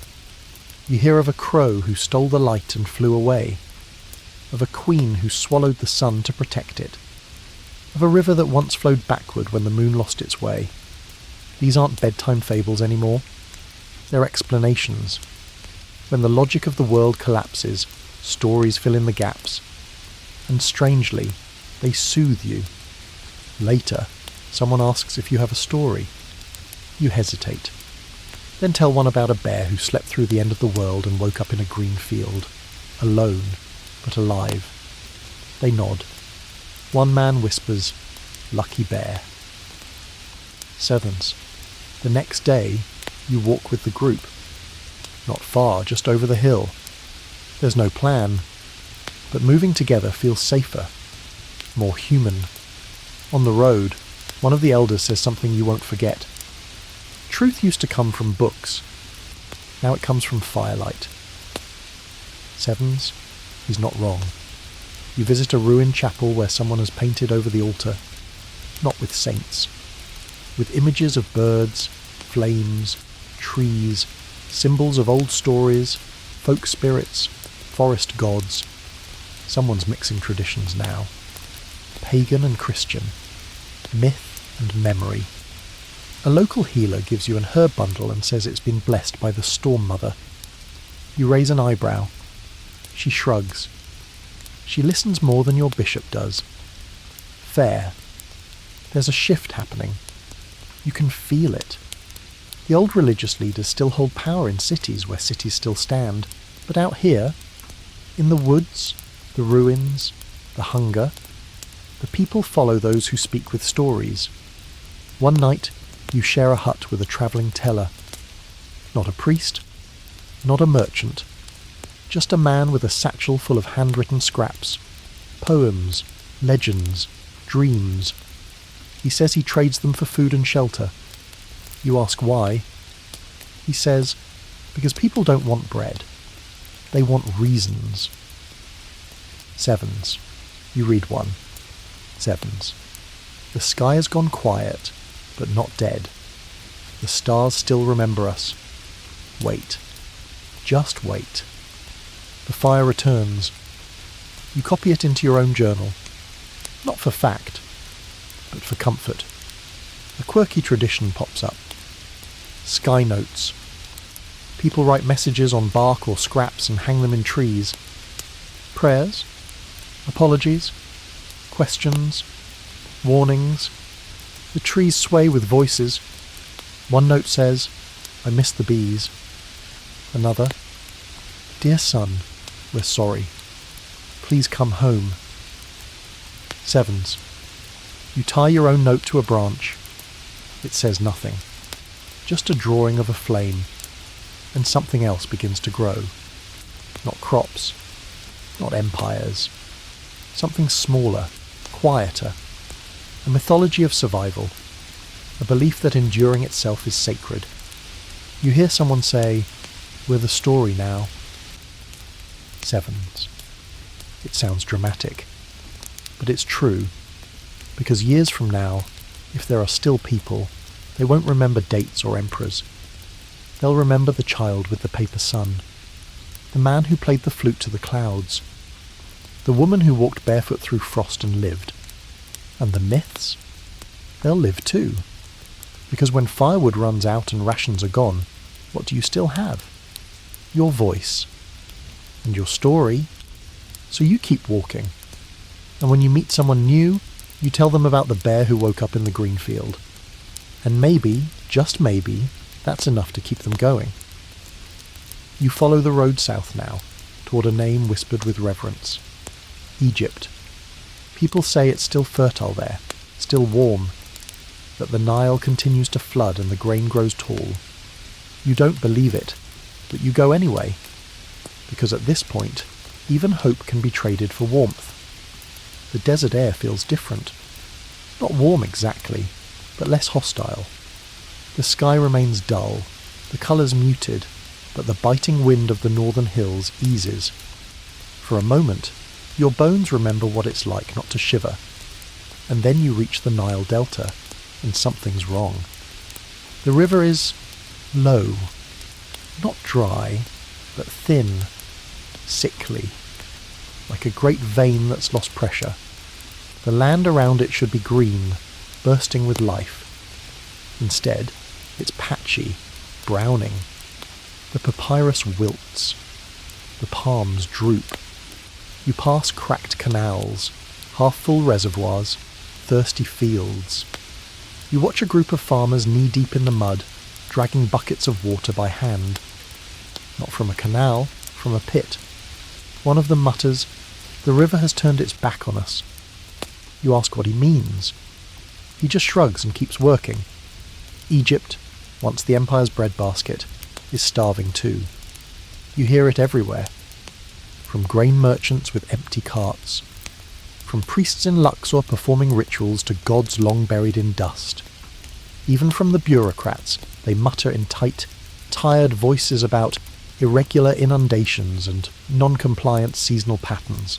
You hear of a crow who stole the light and flew away. Of a queen who swallowed the sun to protect it. Of a river that once flowed backward when the moon lost its way. These aren't bedtime fables anymore. They're explanations. When the logic of the world collapses, stories fill in the gaps. And strangely, they soothe you. Later, someone asks if you have a story. You hesitate. Then tell one about a bear who slept through the end of the world and woke up in a green field. Alone, but alive. They nod. One man whispers, "Lucky bear." Sevens. The next day, you walk with the group. Not far, just over the hill. There's no plan, but moving together feels safer, more human. On the road, one of the elders says something you won't forget. Truth used to come from books. Now it comes from firelight. Sevens, he's not wrong. You visit a ruined chapel where someone has painted over the altar, not with saints, with images of birds, flames, trees, symbols of old stories, folk spirits, forest gods. Someone's mixing traditions now. Pagan and Christian. Myth and memory. A local healer gives you an herb bundle and says it's been blessed by the Storm Mother. You raise an eyebrow. She shrugs. She listens more than your bishop does. Fair. There's a shift happening. You can feel it. The old religious leaders still hold power in cities where cities still stand, but out here, in the woods, the ruins, the hunger, the people follow those who speak with stories. One night, you share a hut with a travelling teller. Not a priest, not a merchant, just a man with a satchel full of handwritten scraps, poems, legends, dreams. He says he trades them for food and shelter. You ask why. He says, because people don't want bread. They want reasons. Sevens. You read one. Sevens. The sky has gone quiet, but not dead. The stars still remember us. Wait. Just wait. The fire returns. You copy it into your own journal. Not for fact, but for comfort. A quirky tradition pops up. Sky notes. People write messages on bark or scraps and hang them in trees. Prayers, apologies, questions, warnings. The trees sway with voices. One note says, I miss the bees. Another, Dear son, we're sorry. Please come home. Sevens. You tie your own note to a branch. It says nothing. Just a drawing of a flame. And something else begins to grow. Not crops. Not empires. Something smaller, quieter. A mythology of survival. A belief that enduring itself is sacred. You hear someone say, we're the story now. Sevens. It sounds dramatic. But it's true. Because years from now, if there are still people, they won't remember dates or emperors. They'll remember the child with the paper sun. The man who played the flute to the clouds. The woman who walked barefoot through frost and lived. And the myths? They'll live too. Because when firewood runs out and rations are gone, what do you still have? Your voice. And your story. So you keep walking. And when you meet someone new, you tell them about the bear who woke up in the green field. And maybe, just maybe, that's enough to keep them going. You follow the road south now, toward a name whispered with reverence. Egypt. People say it's still fertile there, still warm, that the Nile continues to flood and the grain grows tall. You don't believe it, but you go anyway, because at this point, even hope can be traded for warmth. The desert air feels different. Not warm exactly, but less hostile. The sky remains dull, the colours muted, but the biting wind of the northern hills eases. For a moment, your bones remember what it's like not to shiver, and then you reach the Nile Delta, and something's wrong. The river is low, not dry, but thin, sickly, like a great vein that's lost pressure. The land around it should be green, bursting with life. Instead, it's patchy, browning. The papyrus wilts. The palms droop. You pass cracked canals, half-full reservoirs, thirsty fields. You watch a group of farmers knee-deep in the mud, dragging buckets of water by hand. Not from a canal, from a pit. One of them mutters, "The river has turned its back on us." You ask what he means. He just shrugs and keeps working. Egypt, once the empire's breadbasket, is starving too. You hear it everywhere. From grain merchants with empty carts. From priests in Luxor performing rituals to gods long buried in dust. Even from the bureaucrats, they mutter in tight, tired voices about irregular inundations and non-compliant seasonal patterns.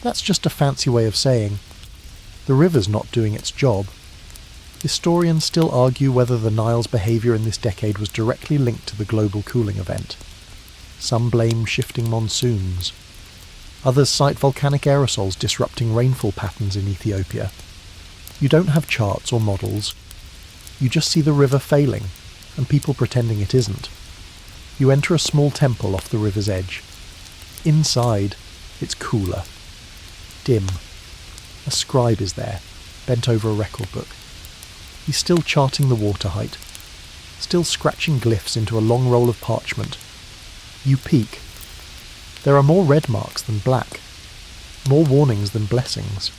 That's just a fancy way of saying, the river's not doing its job. Historians still argue whether the Nile's behaviour in this decade was directly linked to the global cooling event. Some blame shifting monsoons. Others cite volcanic aerosols disrupting rainfall patterns in Ethiopia. You don't have charts or models. You just see the river failing, and people pretending it isn't. You enter a small temple off the river's edge. Inside, it's cooler. Dim. A scribe is there, bent over a record book. He's still charting the water height, still scratching glyphs into a long roll of parchment. You peek. There are more red marks than black, more warnings than blessings.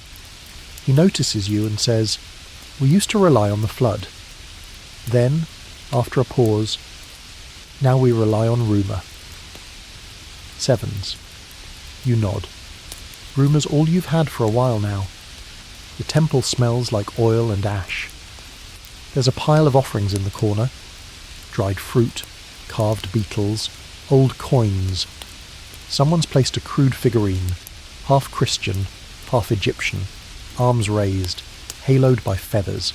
He notices you and says, "We used to rely on the flood." Then, after a pause, Now we rely on rumour. 7s. You nod. Rumour's all you've had for a while now. The temple smells like oil and ash. There's a pile of offerings in the corner. Dried fruit, carved beetles, old coins. Someone's placed a crude figurine, half Christian, half Egyptian, arms raised, haloed by feathers.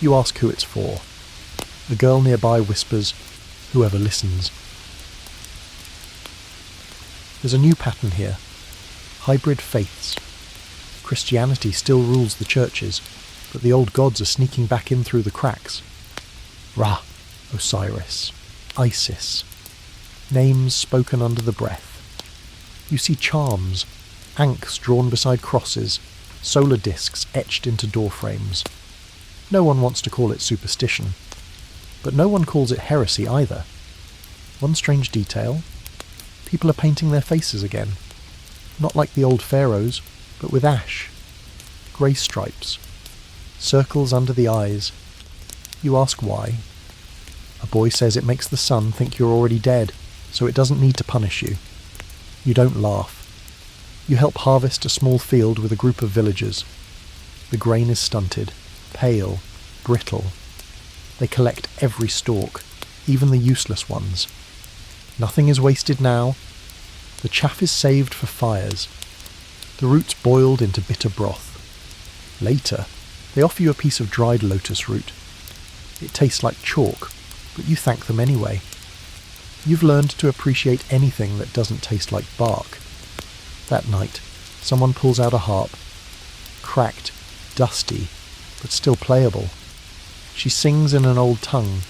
You ask who it's for. The girl nearby whispers, "Whoever listens." There's a new pattern here. Hybrid faiths. Christianity still rules the churches, but the old gods are sneaking back in through the cracks. Ra, Osiris, Isis. Names spoken under the breath. You see charms, ankhs drawn beside crosses, solar discs etched into door frames. No one wants to call it superstition, but no one calls it heresy either. One strange detail: people are painting their faces again. Not like the old pharaohs, but with ash. Grey stripes. Circles under the eyes. You ask why. A boy says it makes the sun think you're already dead, so it doesn't need to punish you. You don't laugh. You help harvest a small field with a group of villagers. The grain is stunted, pale, brittle. They collect every stalk, even the useless ones. Nothing is wasted now. The chaff is saved for fires. The roots boiled into bitter broth. Later, they offer you a piece of dried lotus root. It tastes like chalk, but you thank them anyway. You've learned to appreciate anything that doesn't taste like bark. That night, someone pulls out a harp. Cracked, dusty, but still playable. She sings in an old tongue.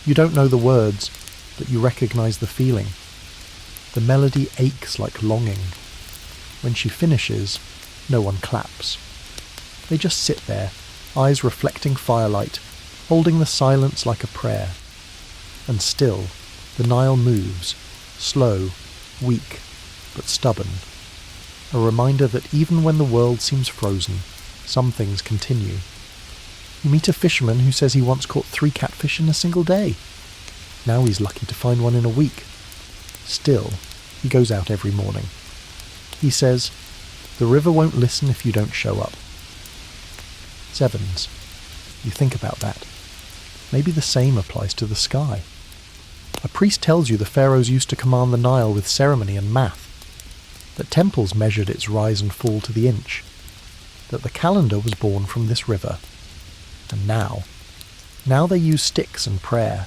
You don't know the words, but you recognize the feeling. The melody aches like longing. When she finishes, no one claps. They just sit there, eyes reflecting firelight, holding the silence like a prayer. And still, the Nile moves, slow, weak, but stubborn. A reminder that even when the world seems frozen, some things continue. You meet a fisherman who says he once caught 3 catfish in a single day. Now he's lucky to find one in a week. Still, he goes out every morning. He says, "The river won't listen if you don't show up." 7s. You think about that. Maybe the same applies to the sky. A priest tells you the pharaohs used to command the Nile with ceremony and math, that temples measured its rise and fall to the inch, that the calendar was born from this river. And now they use sticks and prayer.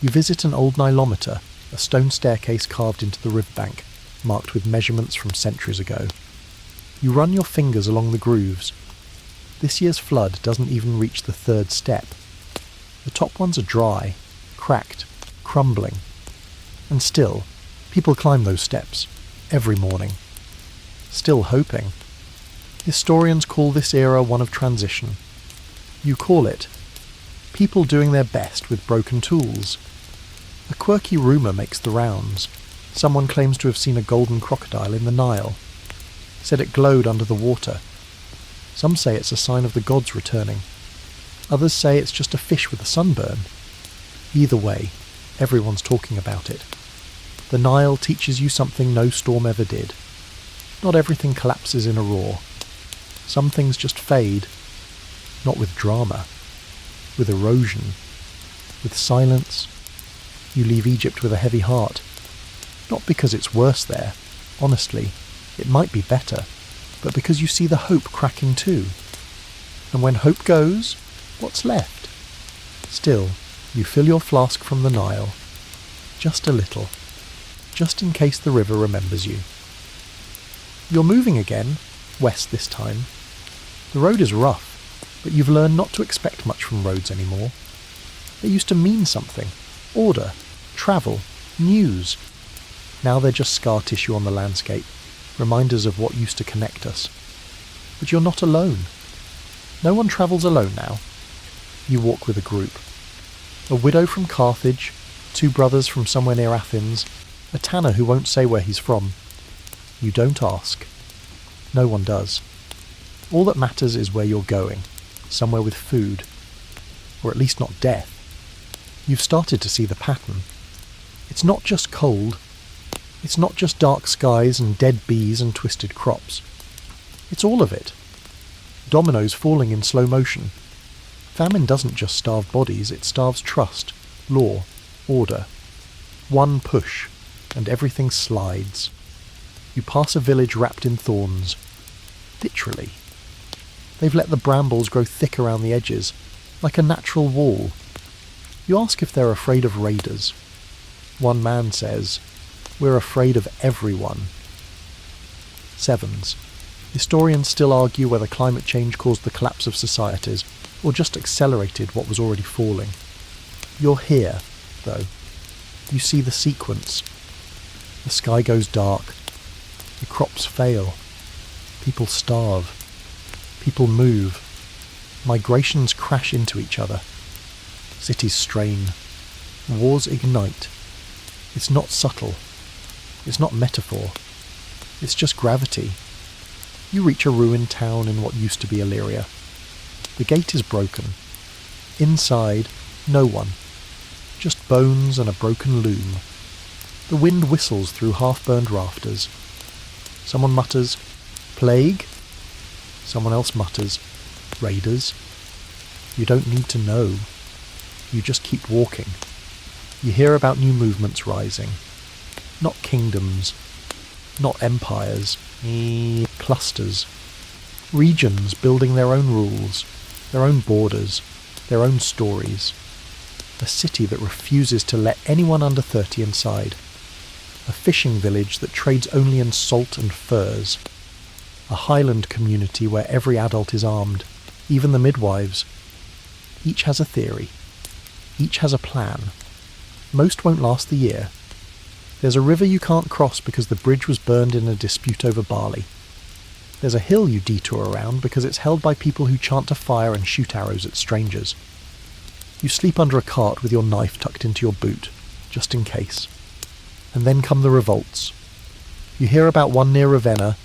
You visit an old Nilometer, a stone staircase carved into the riverbank, marked with measurements from centuries ago. You run your fingers along the grooves. This year's flood doesn't even reach the 3rd step. The top ones are dry, cracked, crumbling. And still, people climb those steps, every morning. Still hoping. Historians call this era one of transition. You call it people doing their best with broken tools. A quirky rumour makes the rounds. Someone claims to have seen a golden crocodile in the Nile. Said it glowed under the water. Some say it's a sign of the gods returning. Others say it's just a fish with a sunburn. Either way, everyone's talking about it. The Nile teaches you something no storm ever did. Not everything collapses in a roar. Some things just fade. Not with drama. With erosion. With silence. You leave Egypt with a heavy heart. Not because it's worse there. Honestly, it might be better. But because you see the hope cracking too. And when hope goes, what's left? Still, you fill your flask from the Nile. Just a little. Just in case the river remembers you. You're moving again, west this time. The road is rough, but you've learned not to expect much from roads anymore. They used to mean something. Order, travel, news. Now they're just scar tissue on the landscape, reminders of what used to connect us. But you're not alone. No one travels alone now. You walk with a group. A widow from Carthage, 2 brothers from somewhere near Athens, a tanner who won't say where he's from. You don't ask. No one does. All that matters is where you're going, somewhere with food, or at least not death. You've started to see the pattern. It's not just cold. It's not just dark skies and dead bees and twisted crops. It's all of it. Dominoes falling in slow motion. Famine doesn't just starve bodies, it starves trust, law, order. One push, and everything slides. You pass a village wrapped in thorns. Literally. They've let the brambles grow thick around the edges, like a natural wall. You ask if they're afraid of raiders. One man says, "We're afraid of everyone." Sevens. Historians still argue whether climate change caused the collapse of societies, or just accelerated what was already falling. You're here, though. You see the sequence. The sky goes dark. The crops fail. People starve. People move. Migrations crash into each other. Cities strain. Wars ignite. It's not subtle. It's not metaphor. It's just gravity. You reach a ruined town in what used to be Illyria. The gate is broken. Inside, no one. Just bones and a broken loom. The wind whistles through half-burned rafters. Someone mutters, "Plague?" Someone else mutters, "Raiders?" You don't need to know. You just keep walking. You hear about new movements rising. Not kingdoms. Not empires. Clusters. Regions building their own rules, their own borders, their own stories. A city that refuses to let anyone under 30 inside. A fishing village that trades only in salt and furs. A highland community where every adult is armed, even the midwives. Each has a theory. Each has a plan. Most won't last the year. There's a river you can't cross because the bridge was burned in a dispute over barley. There's a hill you detour around because it's held by people who chant to fire and shoot arrows at strangers. You sleep under a cart with your knife tucked into your boot, just in case. And then come the revolts. You hear about one near Ravenna.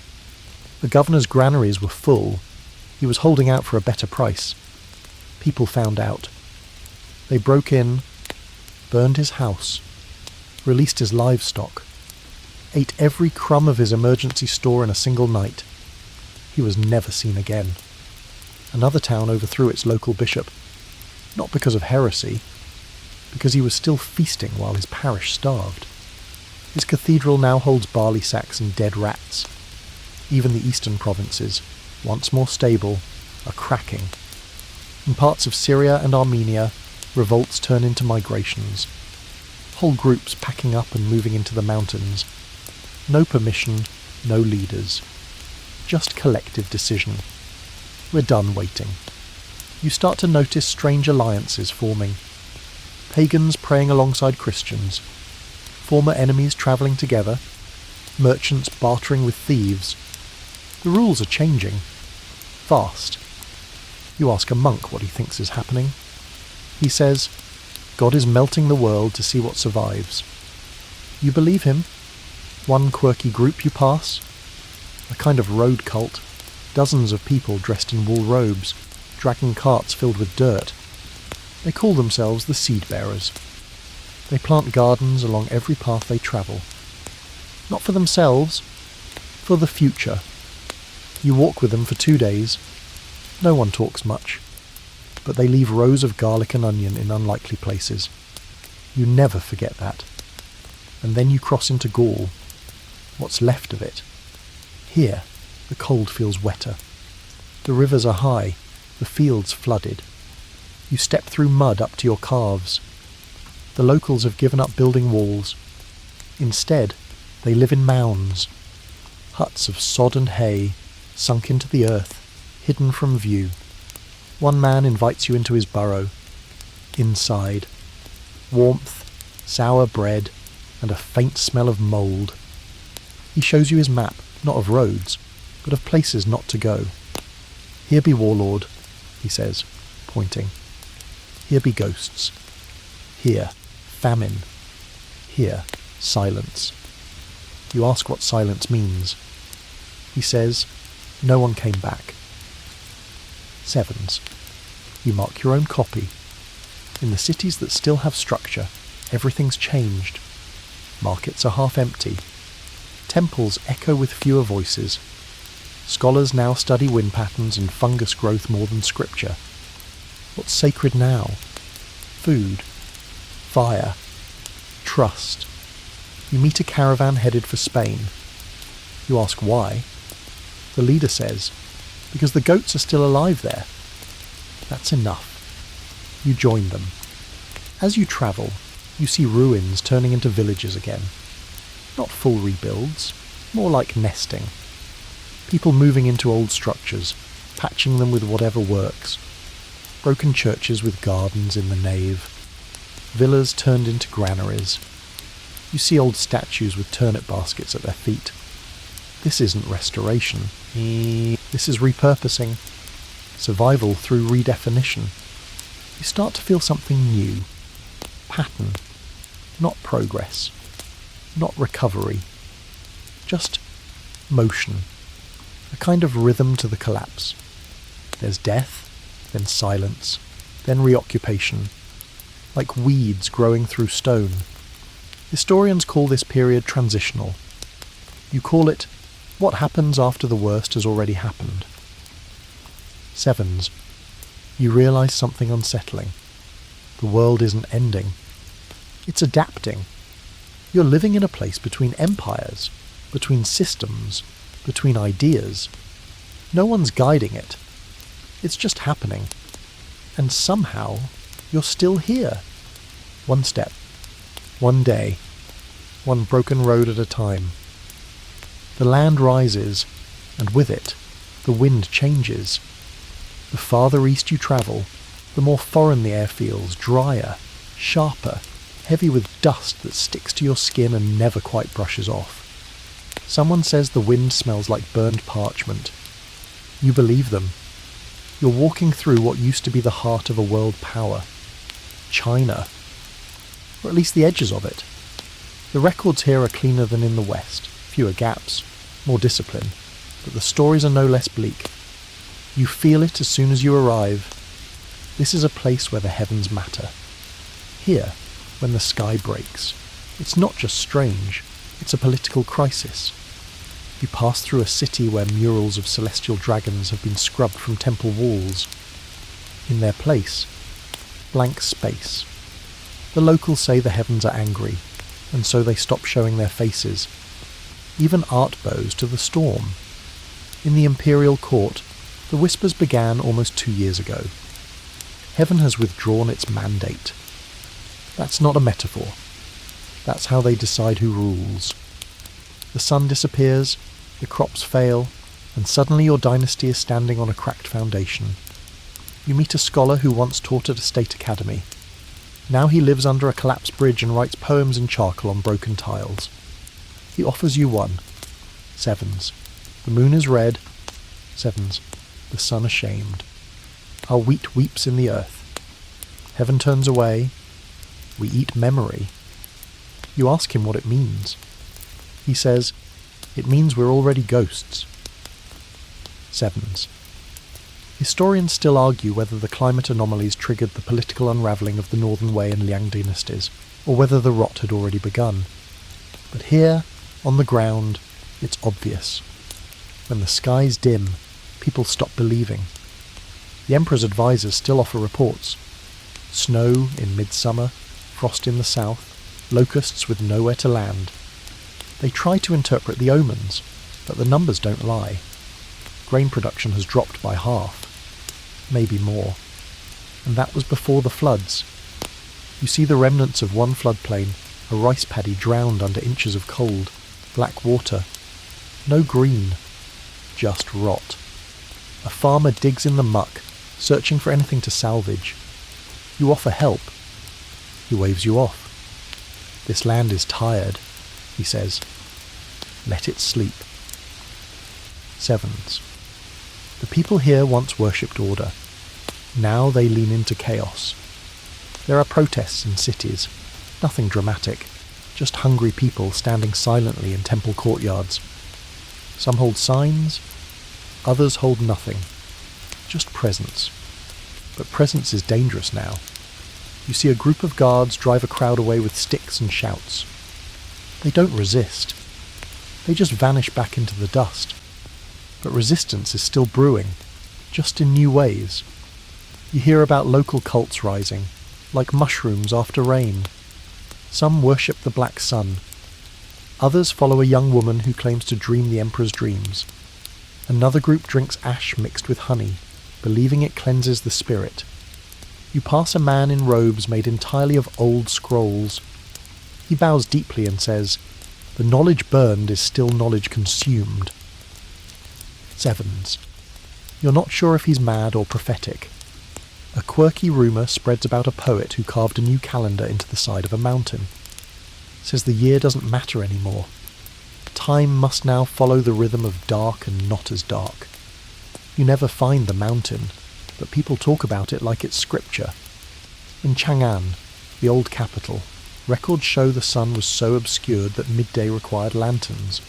The governor's granaries were full. He was holding out for a better price. People found out. They broke in, burned his house, released his livestock, ate every crumb of his emergency store in a single night. He was never seen again. Another town overthrew its local bishop, not because of heresy, because he was still feasting while his parish starved. His cathedral now holds barley sacks and dead rats. Even the eastern provinces, once more stable, are cracking. In parts of Syria and Armenia, revolts turn into migrations. Whole groups packing up and moving into the mountains. No permission, no leaders. Just collective decision. We're done waiting. You start to notice strange alliances forming. Pagans praying alongside Christians. Former enemies travelling together. Merchants bartering with thieves. The rules are changing. Fast. You ask a monk what he thinks is happening. He says, God is melting the world to see what survives. You believe him. One quirky group you pass. A kind of road cult. Dozens of people dressed in wool robes, dragging carts filled with dirt. They call themselves the Seed Bearers. They plant gardens along every path they travel. Not for themselves, for the future. You walk with them for 2 days. No one talks much, but they leave rows of garlic and onion in unlikely places. You never forget that. And then you cross into Gaul. What's left of it. Here, the cold feels wetter. The rivers are high, the fields flooded. You step through mud up to your calves. The locals have given up building walls. Instead, they live in mounds. Huts of sod and hay, sunk into the earth, hidden from view. One man invites you into his burrow. Inside, warmth, sour bread, and a faint smell of mould. He shows you his map, not of roads, but of places not to go. Here be warlord, he says, pointing. Here be ghosts. Here, famine. Here, silence. You ask what silence means. He says, no one came back. Sevens. You mark your own copy. In the cities that still have structure, everything's changed. Markets are half empty. Temples echo with fewer voices. Scholars now study wind patterns and fungus growth more than scripture. What's sacred now? Food, fire, trust. You meet a caravan headed for Spain. You ask why. The leader says, because the goats are still alive there. That's enough. You join them. As you travel, you see ruins turning into villages again. Not full rebuilds, more like nesting. People moving into old structures, patching them with whatever works. Broken churches with gardens in the nave. Villas turned into granaries. You see old statues with turnip baskets at their feet. This isn't restoration. This is repurposing. Survival through redefinition. You start to feel something new. Pattern. Not progress. Not recovery. Just motion. A kind of rhythm to the collapse. There's death, then silence, then reoccupation. Like weeds growing through stone. Historians call this period transitional. You call it what happens after the worst has already happened. Sevens. You realise something unsettling. The world isn't ending. It's adapting. You're living in a place between empires, between systems, between ideas. No one's guiding it. It's just happening. And somehow, you're still here. One step. One day. One broken road at a time. The land rises, and with it, the wind changes. The farther east you travel, the more foreign the air feels, drier, sharper, heavy with dust that sticks to your skin and never quite brushes off. Someone says the wind smells like burned parchment. You believe them. You're walking through what used to be the heart of a world power. China. Or at least the edges of it. The records here are cleaner than in the West. Fewer gaps, more discipline, but the stories are no less bleak. You feel it as soon as you arrive. This is a place where the heavens matter. Here, when the sky breaks, it's not just strange, it's a political crisis. You pass through a city where murals of celestial dragons have been scrubbed from temple walls. In their place, blank space. The locals say the heavens are angry, and so they stop showing their faces. Even art bows to the storm. In the imperial court, the whispers began almost 2 years ago. Heaven has withdrawn its mandate. That's not a metaphor. That's how they decide who rules. The sun disappears, the crops fail, and suddenly your dynasty is standing on a cracked foundation. You meet a scholar who once taught at a state academy. Now he lives under a collapsed bridge and writes poems in charcoal on broken tiles. He offers you one. Sevens. The moon is red. Sevens. The sun ashamed. Our wheat weeps in the earth. Heaven turns away. We eat memory. You ask him what it means. He says, it means we're already ghosts. Sevens. Historians still argue whether the climate anomalies triggered the political unravelling of the Northern Wei and Liang dynasties, or whether the rot had already begun. But here, on the ground, it's obvious. When the skies dim, people stop believing. The Emperor's advisors still offer reports. Snow in midsummer, frost in the south, locusts with nowhere to land. They try to interpret the omens, but the numbers don't lie. Grain production has dropped by half, maybe more. And that was before the floods. You see the remnants of one floodplain, a rice paddy drowned under inches of cold, black water. No green, just rot. A farmer digs in the muck, searching for anything to salvage. You offer help. He waves you off. This land is tired, he says. Let it sleep. Sevens. The people here once worshipped order. Now they lean into chaos. There are protests in cities. Nothing dramatic. Just hungry people standing silently in temple courtyards. Some hold signs. Others hold nothing. Just presence. But presence is dangerous now. You see a group of guards drive a crowd away with sticks and shouts. They don't resist. They just vanish back into the dust. But resistance is still brewing, just in new ways. You hear about local cults rising, like mushrooms after rain. Some worship the black sun. Others follow a young woman who claims to dream the emperor's dreams. Another group drinks ash mixed with honey, believing it cleanses the spirit. You pass a man in robes made entirely of old scrolls. He bows deeply and says, "The knowledge burned is still knowledge consumed." Sevens. You're not sure if he's mad or prophetic. A quirky rumour spreads about a poet who carved a new calendar into the side of a mountain. Says the year doesn't matter anymore. Time must now follow the rhythm of dark and not as dark. You never find the mountain, but people talk about it like it's scripture. In Chang'an, the old capital, records show the sun was so obscured that midday required lanterns.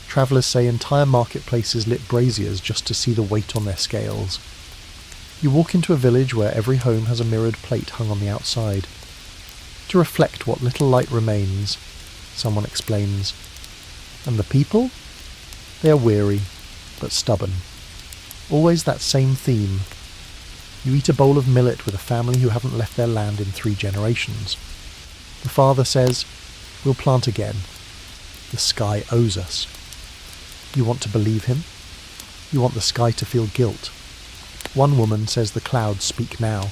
Travellers say entire marketplaces lit braziers just to see the weight on their scales. You walk into a village where every home has a mirrored plate hung on the outside. To reflect what little light remains, someone explains. And the people? They are weary, but stubborn. Always that same theme. You eat a bowl of millet with a family who haven't left their land in 3 generations. The father says, "We'll plant again. The sky owes us." You want to believe him? You want the sky to feel guilt. One woman says the clouds speak now.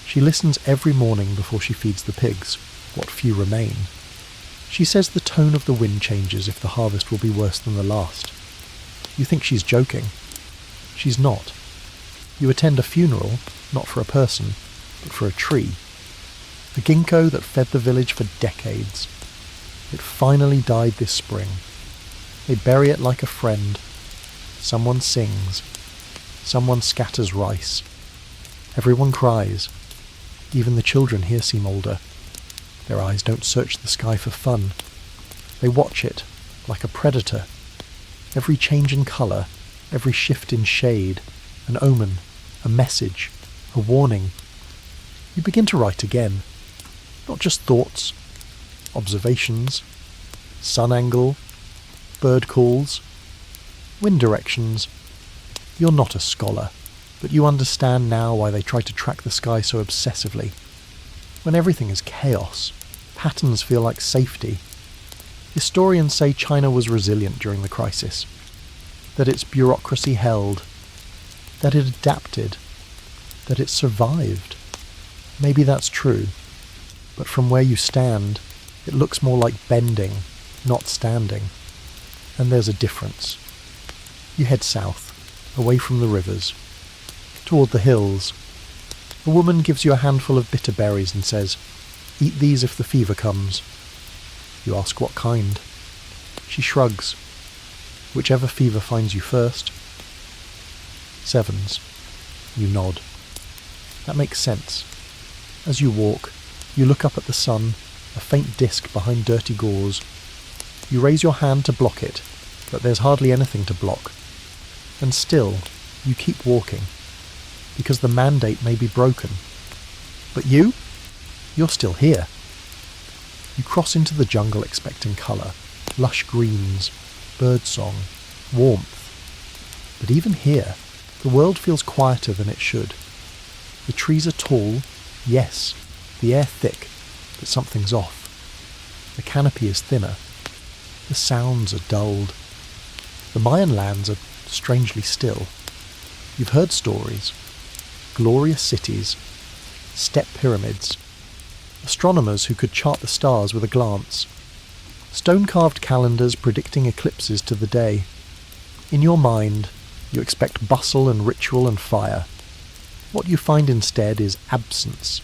She listens every morning before she feeds the pigs, what few remain. She says the tone of the wind changes if the harvest will be worse than the last. You think she's joking. She's not. You attend a funeral, not for a person, but for a tree. The ginkgo that fed the village for decades. It finally died this spring. They bury it like a friend. Someone sings. Someone scatters rice. Everyone cries. Even the children here seem older. Their eyes don't search the sky for fun. They watch it, like a predator. Every change in colour, every shift in shade, an omen, a message, a warning. You begin to write again. Not just thoughts, observations, sun angle, bird calls, wind directions. You're not a scholar, but you understand now why they try to track the sky so obsessively. When everything is chaos, patterns feel like safety. Historians say China was resilient during the crisis, that its bureaucracy held, that it adapted, that it survived. Maybe that's true, but from where you stand, it looks more like bending, not standing. And there's a difference. You head south, away from the rivers, toward the hills. A woman gives you a handful of bitter berries and says, "Eat these if the fever comes." You ask what kind. She shrugs. Whichever fever finds you first. Sevens. You nod. That makes sense. As you walk, you look up at the sun, a faint disk behind dirty gauze. You raise your hand to block it, but there's hardly anything to block. And still, you keep walking, because the mandate may be broken. But you're still here. You cross into the jungle expecting colour, lush greens, birdsong, warmth. But even here, the world feels quieter than it should. The trees are tall, yes, the air thick, but something's off. The canopy is thinner. The sounds are dulled. The Mayan lands are strangely still. You've heard stories. Glorious cities, step pyramids, astronomers who could chart the stars with a glance, stone-carved calendars predicting eclipses to the day. In your mind, you expect bustle and ritual and fire. What you find instead is absence.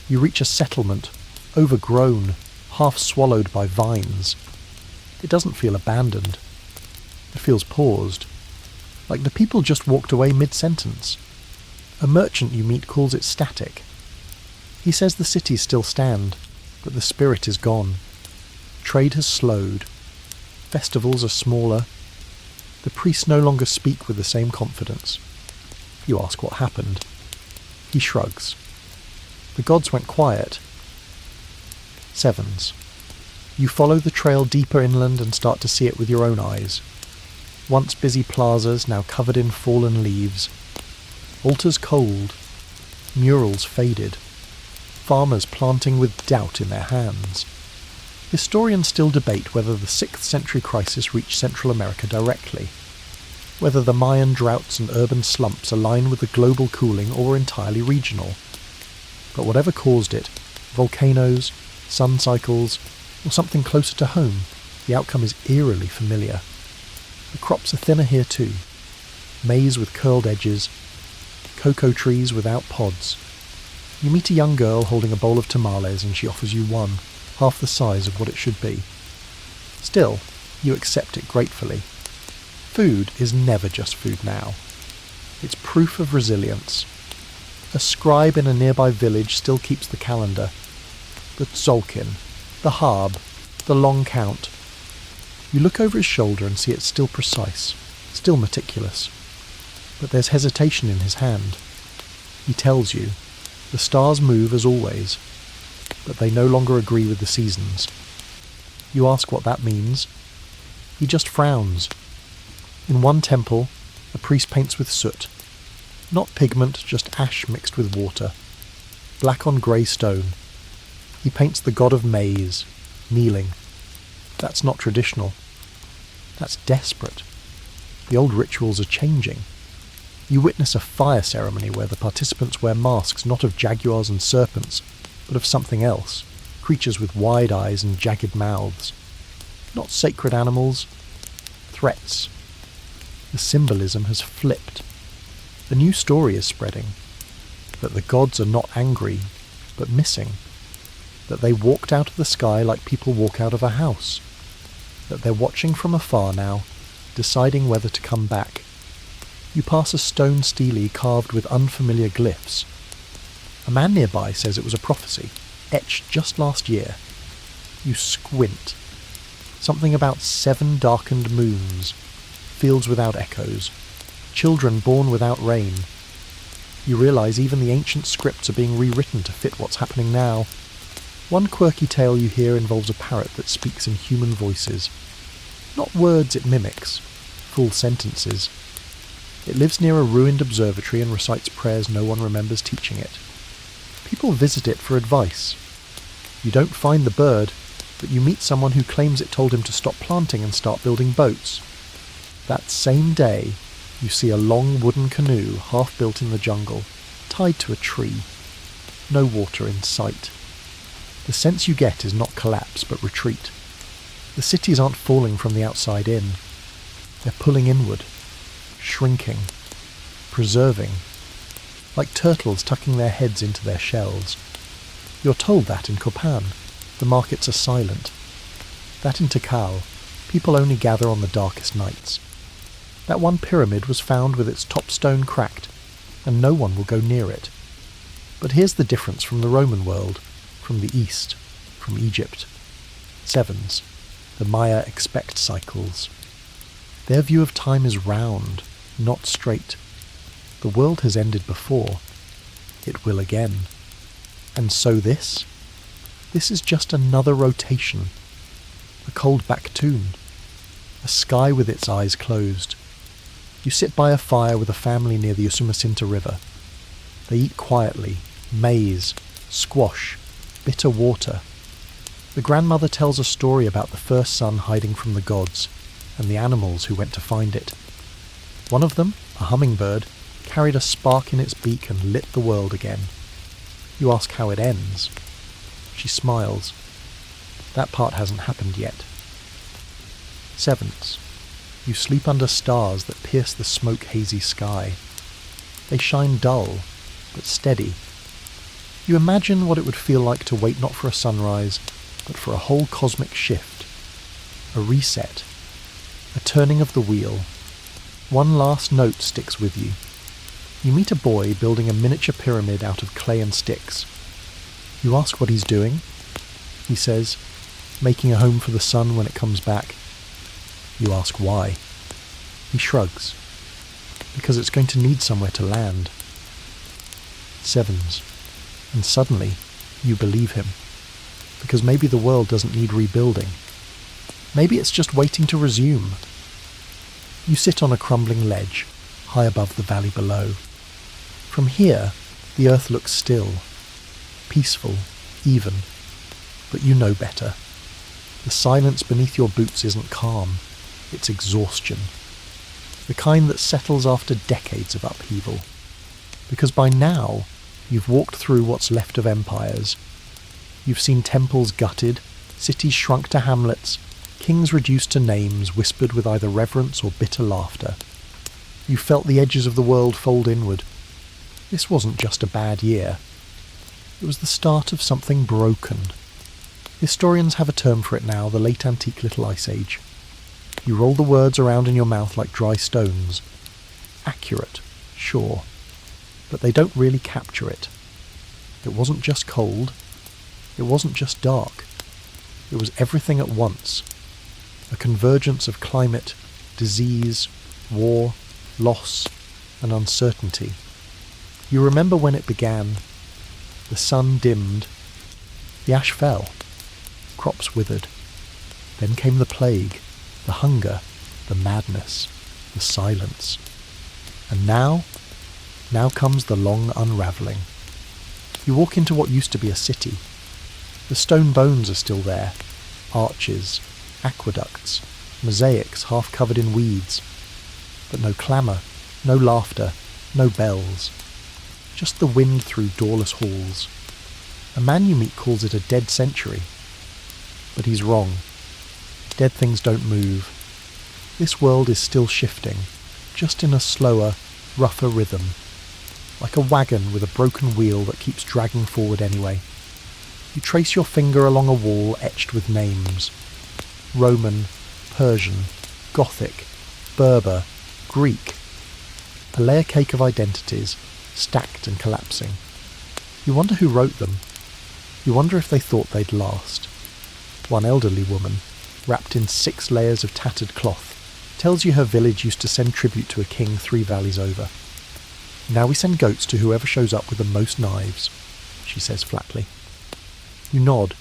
You reach a settlement, overgrown, half swallowed by vines. It doesn't feel abandoned. It feels paused, like the people just walked away mid-sentence. A merchant you meet calls it static. He says the cities still stand, but the spirit is gone. Trade has slowed. Festivals are smaller. The priests no longer speak with the same confidence. You ask what happened. He shrugs. The gods went quiet. Sevens. You follow the trail deeper inland and start to see it with your own eyes. Once busy plazas, now covered in fallen leaves. Altars cold. Murals faded. Farmers planting with doubt in their hands. Historians still debate whether the 6th century crisis reached Central America directly, whether the Mayan droughts and urban slumps align with the global cooling or were entirely regional. But whatever caused it, volcanoes, sun cycles, or something closer to home, the outcome is eerily familiar. The crops are thinner here too. Maize with curled edges, cocoa trees without pods. You meet a young girl holding a bowl of tamales and she offers you one, half the size of what it should be. Still, you accept it gratefully. Food is never just food now. It's proof of resilience. A scribe in a nearby village still keeps the calendar. The tzolkin, the harb, the long count. You look over his shoulder and see it's still precise, still meticulous. But there's hesitation in his hand. He tells you, the stars move as always, but they no longer agree with the seasons. You ask what that means. He just frowns. In one temple, a priest paints with soot. Not pigment, just ash mixed with water. Black on grey stone. He paints the god of maize, kneeling. That's not traditional. That's desperate. The old rituals are changing. You witness a fire ceremony where the participants wear masks not of jaguars and serpents, but of something else, creatures with wide eyes and jagged mouths. Not sacred animals, threats. The symbolism has flipped. A new story is spreading, that the gods are not angry, but missing, that they walked out of the sky like people walk out of a house, that they're watching from afar now, deciding whether to come back. You pass a stone stele carved with unfamiliar glyphs. A man nearby says it was a prophecy, etched just last year. You squint. Something about 7 darkened moons, fields without echoes, children born without rain. You realise even the ancient scripts are being rewritten to fit what's happening now. One quirky tale you hear involves a parrot that speaks in human voices. Not words it mimics, full sentences. It lives near a ruined observatory and recites prayers no one remembers teaching it. People visit it for advice. You don't find the bird, but you meet someone who claims it told him to stop planting and start building boats. That same day, you see a long wooden canoe half built in the jungle, tied to a tree. No water in sight. The sense you get is not collapse, but retreat. The cities aren't falling from the outside in. They're pulling inward, shrinking, preserving, like turtles tucking their heads into their shells. You're told that in Copan. The markets are silent. That in Tikal, people only gather on the darkest nights. That one pyramid was found with its top stone cracked, and no one will go near it. But here's the difference from the Roman world, from the East, from Egypt. Sevens. The Maya expect cycles. Their view of time is round, not straight. The world has ended before. It will again. And so this? This is just another rotation. A cold back tune. A sky with its eyes closed. You sit by a fire with a family near the Usumacinta River. They eat quietly, maize, squash, bitter water. The grandmother tells a story about the first son hiding from the gods, and the animals who went to find it. One of them, a hummingbird, carried a spark in its beak and lit the world again. You ask how it ends. She smiles. That part hasn't happened yet. Sevens. You sleep under stars that pierce the smoke-hazy sky. They shine dull, but steady. You imagine what it would feel like to wait not for a sunrise, but for a whole cosmic shift. A reset. A turning of the wheel. One last note sticks with you. You meet a boy building a miniature pyramid out of clay and sticks. You ask what he's doing. He says, making a home for the sun when it comes back. You ask why. He shrugs. Because it's going to need somewhere to land. Sevens. And suddenly, you believe him. Because maybe the world doesn't need rebuilding. Maybe it's just waiting to resume. You sit on a crumbling ledge, high above the valley below. From here, the earth looks still, peaceful, even. But you know better. The silence beneath your boots isn't calm, it's exhaustion. The kind that settles after decades of upheaval. Because by now, you've walked through what's left of empires. You've seen temples gutted, cities shrunk to hamlets, kings reduced to names whispered with either reverence or bitter laughter. You felt the edges of the world fold inward. This wasn't just a bad year. It was the start of something broken. Historians have a term for it now, the late antique Little Ice Age. You roll the words around in your mouth like dry stones. Accurate, sure, but they don't really capture it. It wasn't just cold. It wasn't just dark. It was everything at once. A convergence of climate, disease, war, loss, and uncertainty. You remember when it began. The sun dimmed. The ash fell. Crops withered. Then came the plague, the hunger, the madness, the silence. And now comes the long unravelling. You walk into what used to be a city. The stone bones are still there. Arches, aqueducts, mosaics half covered in weeds. But no clamour, no laughter, no bells. Just the wind through doorless halls. A man you meet calls it a dead century. But he's wrong. Dead things don't move. This world is still shifting, just in a slower, rougher rhythm. Like a wagon with a broken wheel that keeps dragging forward anyway. You trace your finger along a wall etched with names. Roman, Persian, Gothic, Berber, Greek. A layer cake of identities, stacked and collapsing. You wonder who wrote them. You wonder if they thought they'd last. One elderly woman, wrapped in 6 layers of tattered cloth, tells you her village used to send tribute to a king 3 valleys over. Now we send goats to whoever shows up with the most knives, she says flatly. You nod.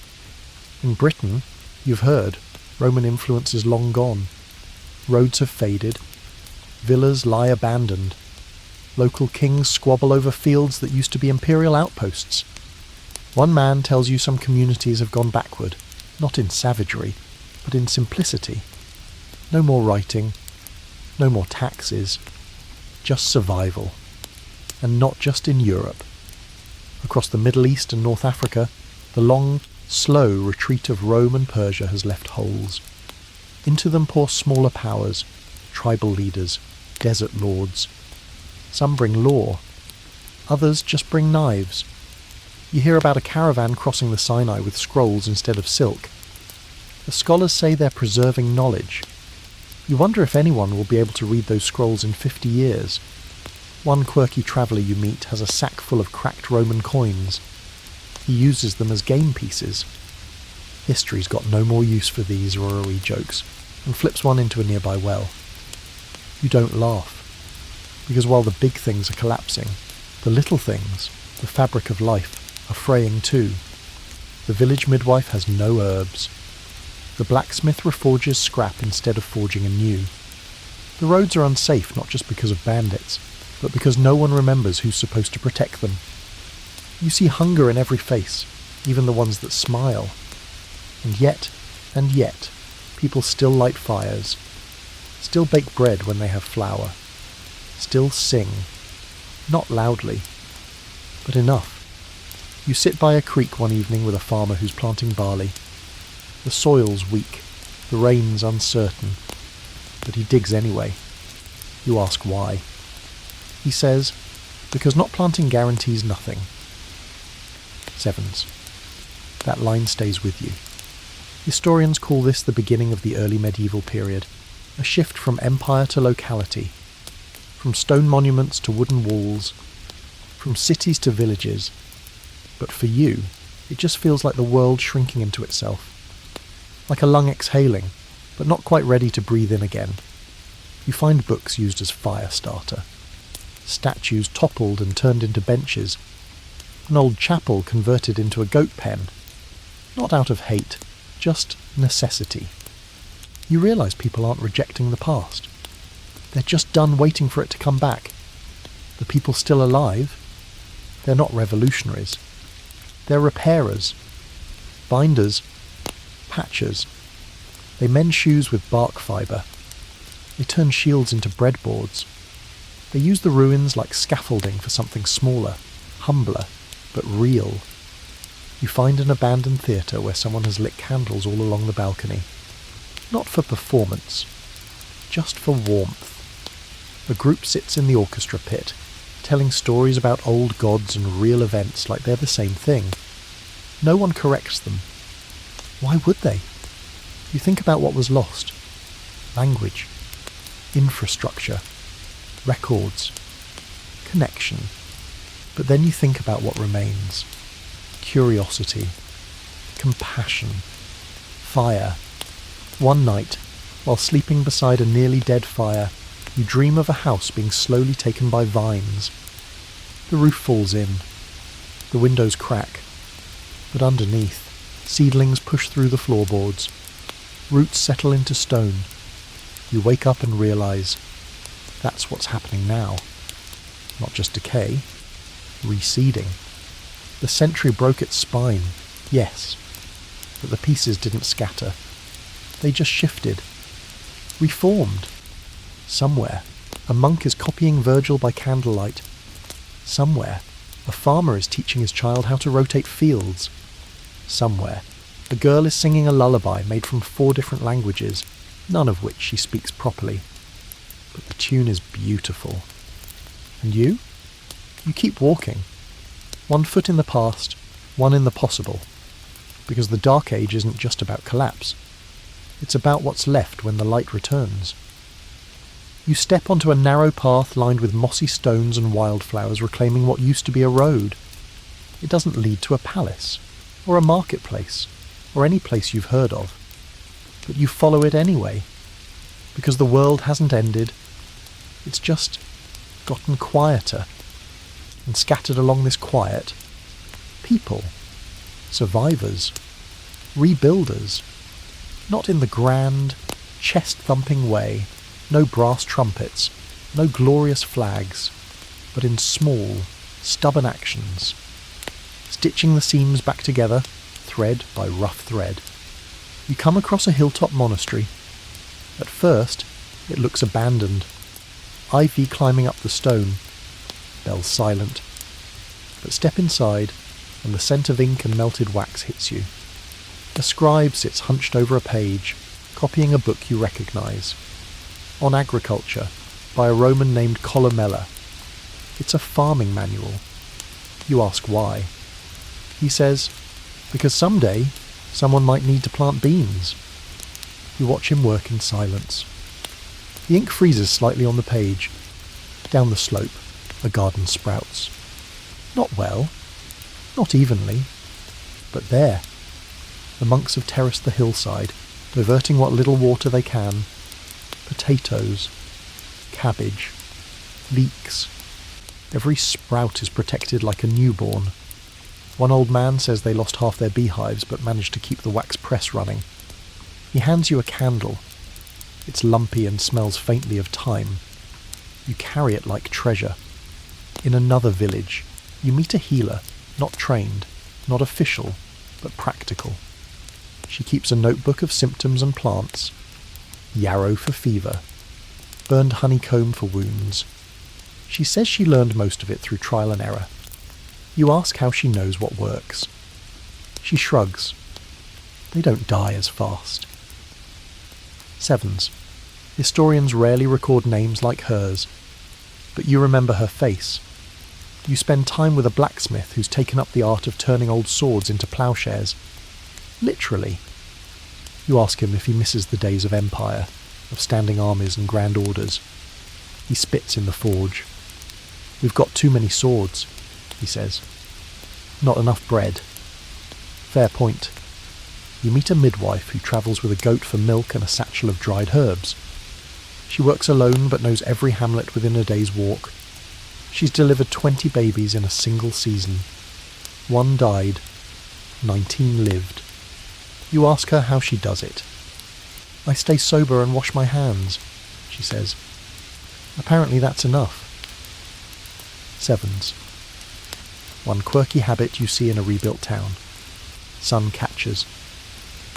In Britain, you've heard, Roman influence is long gone. Roads have faded. Villas lie abandoned. Local kings squabble over fields that used to be imperial outposts. One man tells you some communities have gone backward, not in savagery, but in simplicity. No more writing, no more taxes, just survival. And not just in Europe. Across the Middle East and North Africa, the long, slow retreat of Rome and Persia has left holes. Into them pour smaller powers, tribal leaders, desert lords. Some bring law. Others just bring knives. You hear about a caravan crossing the Sinai with scrolls instead of silk. The scholars say they're preserving knowledge. You wonder if anyone will be able to read those scrolls in 50 years. One quirky traveller you meet has a sack full of cracked Roman coins. He uses them as game pieces. History's got no more use for these ROE jokes, and flips one into a nearby well. You don't laugh, because while the big things are collapsing, the little things, the fabric of life, are fraying too. The village midwife has no herbs. The blacksmith reforges scrap instead of forging anew. The roads are unsafe not just because of bandits, but because no one remembers who's supposed to protect them. You see hunger in every face, even the ones that smile. And yet, people still light fires, still bake bread when they have flour, still sing, not loudly, but enough. You sit by a creek one evening with a farmer who's planting barley. The soil's weak, the rain's uncertain, but he digs anyway. You ask why. He says, because not planting guarantees nothing. Sevens. That line stays with you. Historians call this the beginning of the early medieval period, a shift from empire to locality, from stone monuments to wooden walls, from cities to villages. But for you, it just feels like the world shrinking into itself. Like a lung exhaling, but not quite ready to breathe in again. You find books used as fire starter. Statues toppled and turned into benches. An old chapel converted into a goat pen. Not out of hate, just necessity. You realise people aren't rejecting the past. They're just done waiting for it to come back. The people still alive, they're not revolutionaries. They're repairers, binders, patchers. They mend shoes with bark fibre. They turn shields into breadboards. They use the ruins like scaffolding for something smaller, humbler, but real. You find an abandoned theatre where someone has lit candles all along the balcony. Not for performance, just for warmth. A group sits in the orchestra pit, telling stories about old gods and real events like they're the same thing. No one corrects them. Why would they? You think about what was lost. Language, infrastructure, records, connection. But then you think about what remains. Curiosity, compassion, fire. One night, while sleeping beside a nearly dead fire, you dream of a house being slowly taken by vines. The roof falls in. The windows crack. But underneath, seedlings push through the floorboards. Roots settle into stone. You wake up and realise that's what's happening now. Not just decay, reseeding. The century broke its spine, yes, but the pieces didn't scatter. They just shifted, reformed. Somewhere, a monk is copying Virgil by candlelight. Somewhere, a farmer is teaching his child how to rotate fields. Somewhere, a girl is singing a lullaby made from 4 different languages, none of which she speaks properly. But the tune is beautiful. And you? You keep walking. 1 foot in the past, 1 in the possible. Because the Dark Age isn't just about collapse. It's about what's left when the light returns. You step onto a narrow path lined with mossy stones and wildflowers reclaiming what used to be a road. It doesn't lead to a palace, or a marketplace, or any place you've heard of. But you follow it anyway, because the world hasn't ended. It's just gotten quieter. And scattered along this quiet, people, survivors, rebuilders, not in the grand, chest-thumping way, no brass trumpets, no glorious flags, but in small, stubborn actions, stitching the seams back together, thread by rough thread. You come across a hilltop monastery. At first, it looks abandoned. Ivy climbing up the stone. Bells silent. But step inside, and the scent of ink and melted wax hits you. A scribe sits hunched over a page, copying a book you recognise. On agriculture, by a Roman named Columella. It's a farming manual. You ask why. He says, because someday someone might need to plant beans. You watch him work in silence. The ink freezes slightly on the page. Down the slope, a garden sprouts. Not well, not evenly, but there. The monks have terraced the hillside, diverting what little water they can. Potatoes, cabbage, leeks. Every sprout is protected like a newborn. One old man says they lost half their beehives but managed to keep the wax press running. He hands you a candle. It's lumpy and smells faintly of thyme. You carry it like treasure. In another village, you meet a healer, not trained, not official, but practical. She keeps a notebook of symptoms and plants. Yarrow for fever. Burned honeycomb for wounds. She says she learned most of it through trial and error. You ask how she knows what works. She shrugs. They don't die as fast. 7s. Historians rarely record names like hers, but you remember her face. You spend time with a blacksmith who's taken up the art of turning old swords into ploughshares. Literally. You ask him if he misses the days of empire, of standing armies and grand orders. He spits in the forge. We've got too many swords, he says. Not enough bread. Fair point. You meet a midwife who travels with a goat for milk and a satchel of dried herbs. She works alone but knows every hamlet within a day's walk. She's delivered 20 babies in a single season. 1 died, 19 lived. You ask her how she does it. I stay sober and wash my hands, she says. Apparently that's enough. 7s. 1 quirky habit you see in a rebuilt town. Sun catchers.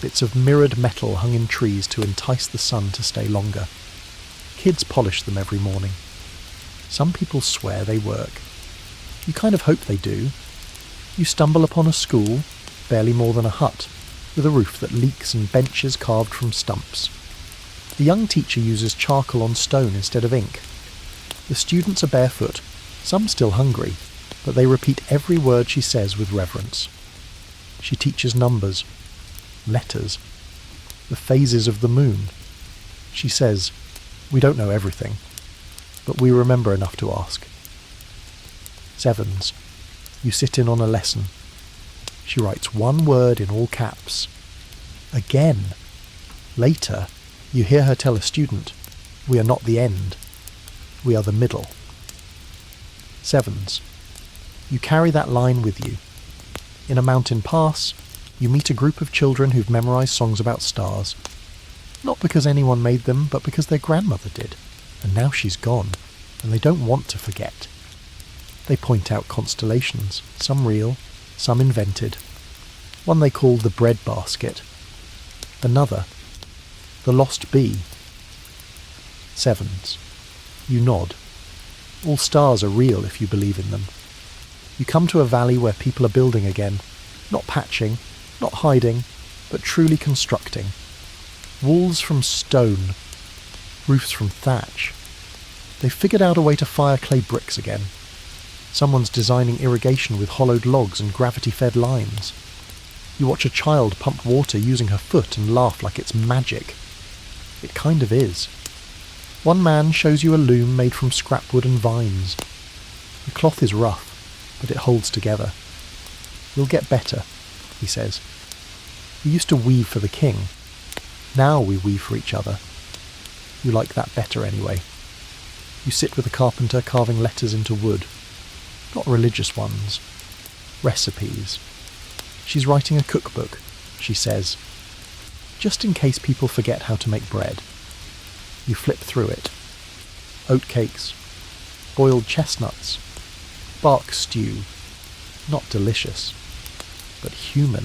Bits of mirrored metal hung in trees to entice the sun to stay longer. Kids polish them every morning. Some people swear they work. You kind of hope they do. You stumble upon a school, barely more than a hut, with a roof that leaks and benches carved from stumps. The young teacher uses charcoal on stone instead of ink. The students are barefoot, some still hungry, but they repeat every word she says with reverence. She teaches numbers, letters, the phases of the moon. She says, we don't know everything, but we remember enough to ask. 7s. You sit in on a lesson. She writes 1 word in all caps. Again. Later, you hear her tell a student, we are not the end, we are the middle. 7s. You carry that line with you. In a mountain pass, you meet a group of children who've memorized songs about stars. Not because anyone made them, but because their grandmother did. And now she's gone, and they don't want to forget. They point out constellations, some real, some invented. One they call the bread basket. Another, the lost bee. 7s. You nod. All stars are real if you believe in them. You come to a valley where people are building again, not patching, not hiding, but truly constructing. Walls from stone, roofs from thatch. They've figured out a way to fire clay bricks again. Someone's designing irrigation with hollowed logs and gravity-fed lines. You watch a child pump water using her foot and laugh like it's magic. It kind of is. One man shows you a loom made from scrap wood and vines. The cloth is rough, but it holds together. We'll get better, he says. We used to weave for the king. Now we weave for each other. You like that better anyway. You sit with a carpenter carving letters into wood. Not religious ones. Recipes. She's writing a cookbook, she says. Just in case people forget how to make bread. You flip through it. Oatcakes. Boiled chestnuts. Bark stew. Not delicious, but human.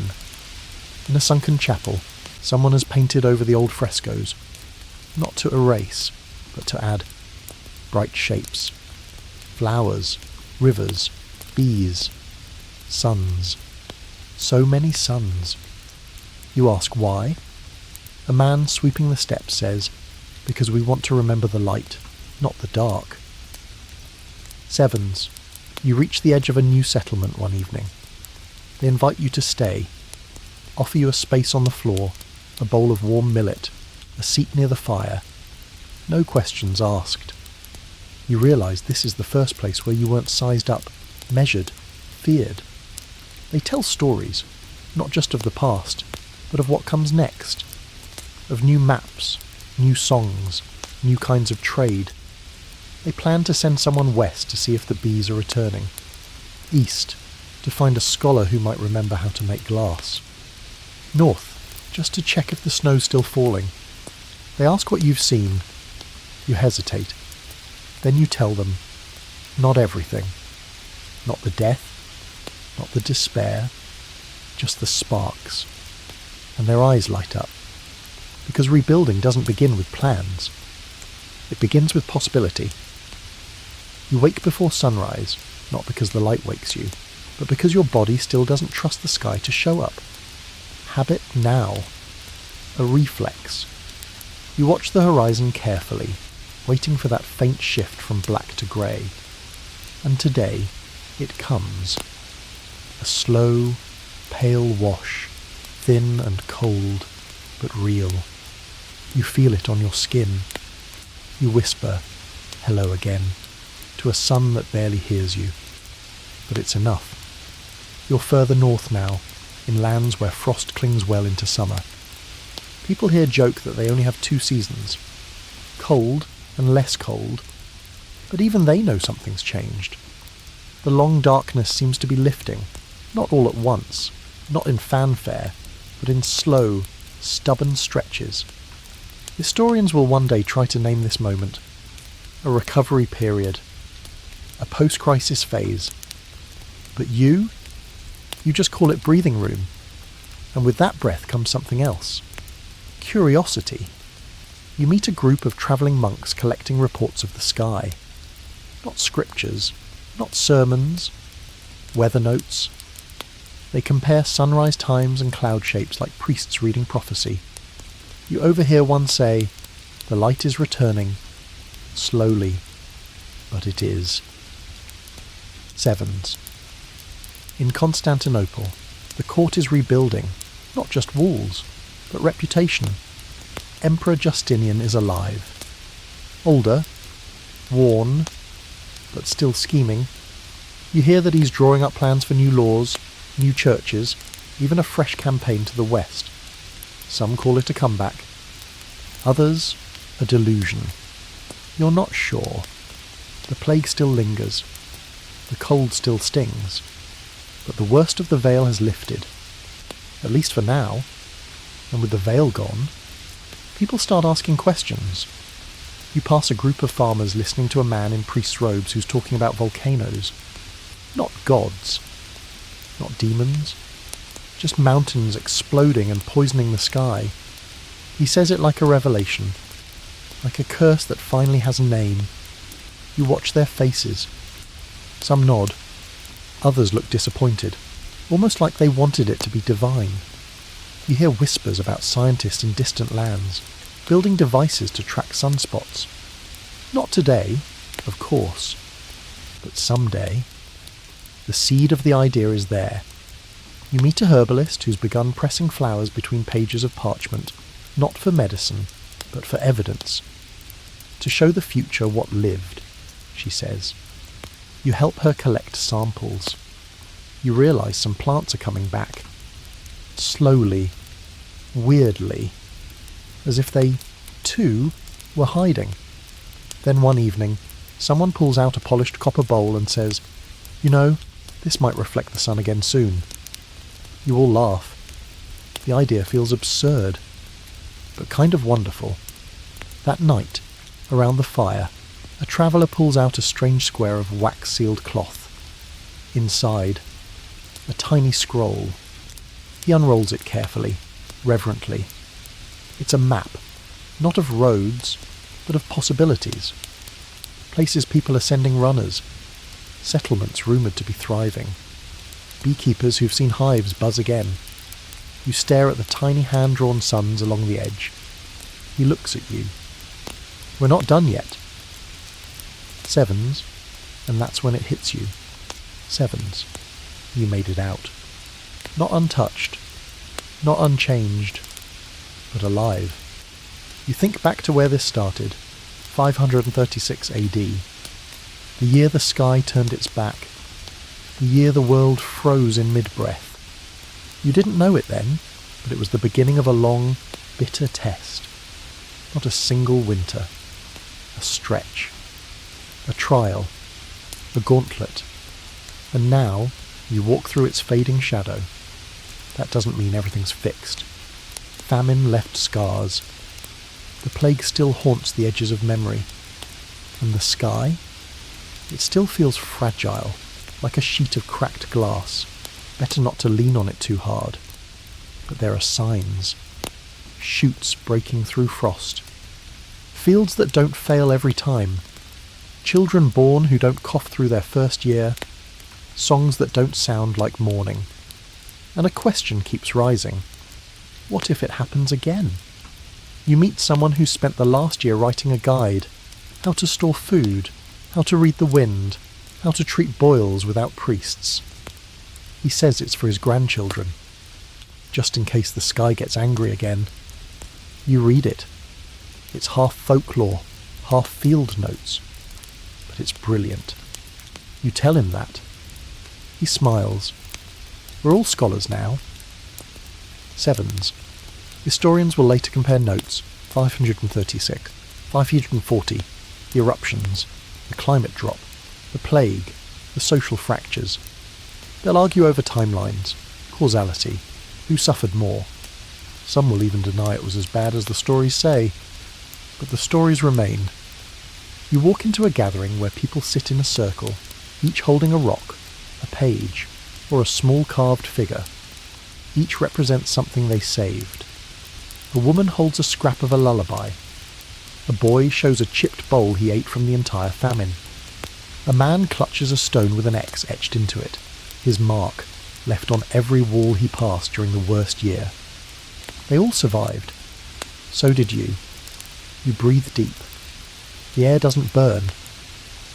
In a sunken chapel, someone has painted over the old frescoes, not to erase, but to add. Bright shapes. Flowers, rivers, bees, suns. So many suns. You ask why? A man sweeping the steps says, because we want to remember the light, not the dark. 7s. You reach the edge of a new settlement one evening. They invite you to stay, offer you a space on the floor, a bowl of warm millet, a seat near the fire. No questions asked. You realise this is the first place where you weren't sized up, measured, feared. They tell stories, not just of the past, but of what comes next. Of new maps, new songs, new kinds of trade. They plan to send someone west to see if the bees are returning. East, to find a scholar who might remember how to make glass. North, just to check if the snow's still falling. They ask what you've seen. You hesitate. Then you tell them. Not everything. Not the death. Not the despair. Just the sparks. And their eyes light up. Because rebuilding doesn't begin with plans. It begins with possibility. You wake before sunrise, not because the light wakes you, but because your body still doesn't trust the sky to show up. Habit now. A reflex. You watch the horizon carefully, waiting for that faint shift from black to grey. And today, it comes. A slow, pale wash, thin and cold, but real. You feel it on your skin. You whisper, hello again, to a sun that barely hears you. But it's enough. You're further north now, in lands where frost clings well into summer. People here joke that they only have 2 seasons. Cold and less cold. But even they know something's changed. The long darkness seems to be lifting. Not all at once, not in fanfare, but in slow, stubborn stretches. Historians will one day try to name this moment a recovery period, a post-crisis phase. But you just call it breathing room. And with that breath comes something else. Curiosity. You meet a group of travelling monks collecting reports of the sky. Not scriptures, not sermons, weather notes. They compare sunrise times and cloud shapes like priests reading prophecy. You overhear one say, "The light is returning, slowly, but it is." Sevens. In Constantinople, the court is rebuilding, not just walls, but reputation. Emperor Justinian is alive. Older, worn, but still scheming. You hear that he's drawing up plans for new laws, new churches, even a fresh campaign to the west. Some call it a comeback. Others, a delusion. You're not sure. The plague still lingers. The cold still stings. But the worst of the veil has lifted. At least for now. And with the veil gone, people start asking questions. You pass a group of farmers listening to a man in priest's robes who's talking about volcanoes. Not gods. Not demons. Just mountains exploding and poisoning the sky. He says it like a revelation. Like a curse that finally has a name. You watch their faces. Some nod. Others look disappointed. Almost like they wanted it to be divine. You hear whispers about scientists in distant lands, building devices to track sunspots. Not today, of course, but someday. The seed of the idea is there. You meet a herbalist who's begun pressing flowers between pages of parchment, not for medicine, but for evidence. To show the future what lived, she says. You help her collect samples. You realise some plants are coming back. Slowly, weirdly, as if they, too, were hiding. Then one evening, someone pulls out a polished copper bowl and says, "You know, this might reflect the sun again soon." You all laugh. The idea feels absurd, but kind of wonderful. That night, around the fire, a traveller pulls out a strange square of wax-sealed cloth. Inside, a tiny scroll. He unrolls it carefully, reverently. It's a map, not of roads, but of possibilities. Places people are sending runners. Settlements rumoured to be thriving. Beekeepers who've seen hives buzz again. You stare at the tiny hand-drawn suns along the edge. He looks at you. We're not done yet. Sevens, and that's when it hits you. Sevens. You made it out. Not untouched, not unchanged, but alive. You think back to where this started, 536 AD, the year the sky turned its back, the year the world froze in mid-breath. You didn't know it then, but it was the beginning of a long, bitter test. Not a single winter. A stretch. A trial. A gauntlet. And now, you walk through its fading shadow. That doesn't mean everything's fixed. Famine left scars. The plague still haunts the edges of memory. And the sky? It still feels fragile, like a sheet of cracked glass. Better not to lean on it too hard. But there are signs. Shoots breaking through frost. Fields that don't fail every time. Children born who don't cough through their first year. Songs that don't sound like mourning. And a question keeps rising. What if it happens again? You meet someone who spent the last year writing a guide. How to store food. How to read the wind. How to treat boils without priests. He says it's for his grandchildren. Just in case the sky gets angry again. You read it. It's half folklore, half field notes. But it's brilliant. You tell him that. He smiles. We're all scholars now. Sevens. Historians will later compare notes, 536, 540, the eruptions, the climate drop, the plague, the social fractures. They'll argue over timelines, causality, who suffered more. Some will even deny it was as bad as the stories say. But the stories remain. You walk into a gathering where people sit in a circle, each holding a rock, a page, or a small carved figure. Each represents something they saved. A woman holds a scrap of a lullaby. A boy shows a chipped bowl he ate from the entire famine. A man clutches a stone with an X etched into it, his mark, left on every wall he passed during the worst year. They all survived. So did you. You breathe deep. The air doesn't burn.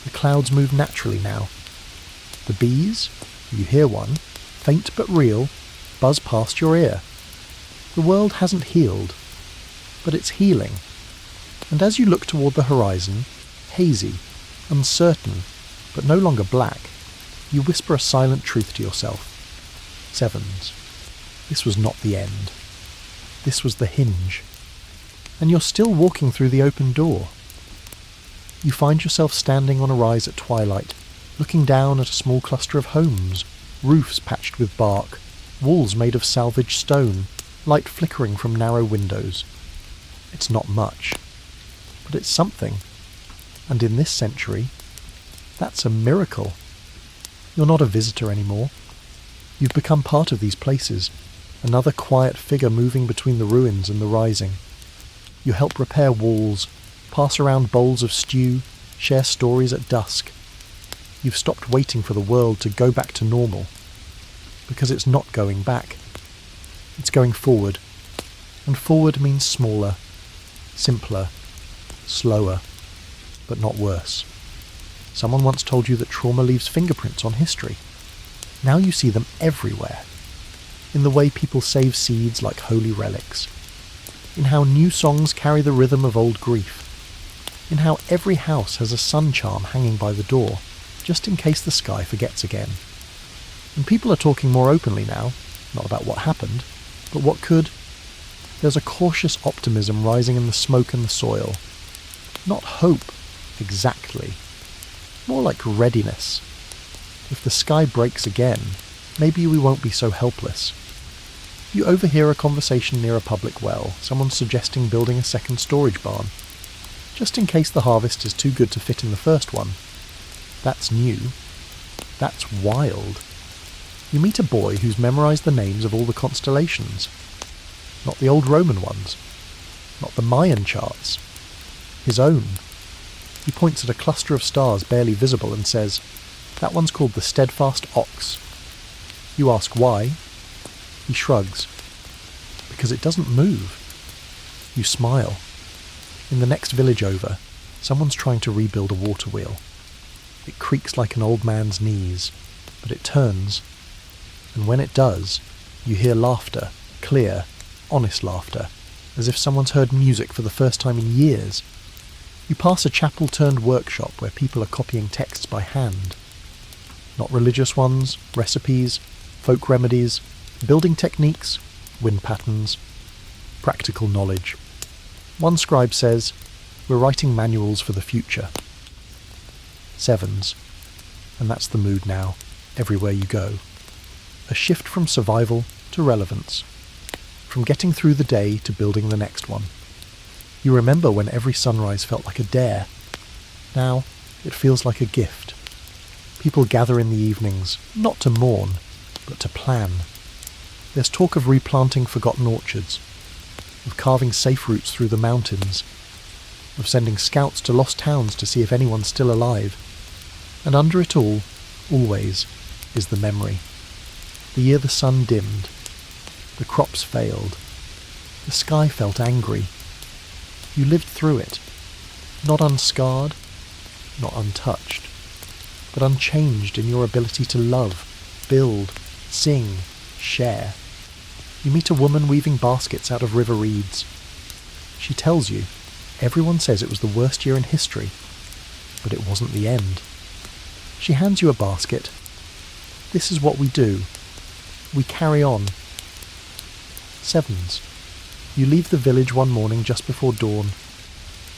The clouds move naturally now. The bees, you hear one, faint but real, buzz past your ear. The world hasn't healed, but it's healing. And as you look toward the horizon, hazy, uncertain, but no longer black, you whisper a silent truth to yourself. Sevens. This was not the end. This was the hinge. And you're still walking through the open door. You find yourself standing on a rise at twilight, looking down at a small cluster of homes, roofs patched with bark, walls made of salvaged stone, light flickering from narrow windows. It's not much, but it's something. And in this century, that's a miracle. You're not a visitor anymore. You've become part of these places, another quiet figure moving between the ruins and the rising. You help repair walls, pass around bowls of stew, share stories at dusk. You've stopped waiting for the world to go back to normal, because it's not going back. It's going forward, and forward means smaller, simpler, slower, but not worse. Someone once told you that trauma leaves fingerprints on history. Now you see them everywhere, in the way people save seeds like holy relics, in how new songs carry the rhythm of old grief, in how every house has a sun charm hanging by the door, just in case the sky forgets again. And people are talking more openly now, not about what happened, but what could. There's a cautious optimism rising in the smoke and the soil. Not hope, exactly. More like readiness. If the sky breaks again, maybe we won't be so helpless. You overhear a conversation near a public well, someone suggesting building a second storage barn, just in case the harvest is too good to fit in the first one. That's new. That's wild. You meet a boy who's memorized the names of all the constellations. Not the old Roman ones. Not the Mayan charts. His own. He points at a cluster of stars barely visible and says, "That one's called the steadfast ox." You ask why. He shrugs. Because it doesn't move. You smile. In the next village over, someone's trying to rebuild a water wheel. It creaks like an old man's knees, but it turns. And when it does, you hear laughter, clear, honest laughter, as if someone's heard music for the first time in years. You pass a chapel-turned-workshop where people are copying texts by hand. Not religious ones, recipes, folk remedies, building techniques, wind patterns, practical knowledge. One scribe says, "We're writing manuals for the future." Sevens. And that's the mood now, everywhere you go. A shift from survival to relevance. From getting through the day to building the next one. You remember when every sunrise felt like a dare. Now, it feels like a gift. People gather in the evenings, not to mourn, but to plan. There's talk of replanting forgotten orchards, of carving safe routes through the mountains, of sending scouts to lost towns to see if anyone's still alive. And under it all, always, is the memory. The year the sun dimmed. The crops failed. The sky felt angry. You lived through it, not unscarred, not untouched, but unchanged in your ability to love, build, sing, share. You meet a woman weaving baskets out of river reeds. She tells you, everyone says it was the worst year in history, but it wasn't the end. She hands you a basket. This is what we do. We carry on. Sevens. You leave the village one morning just before dawn.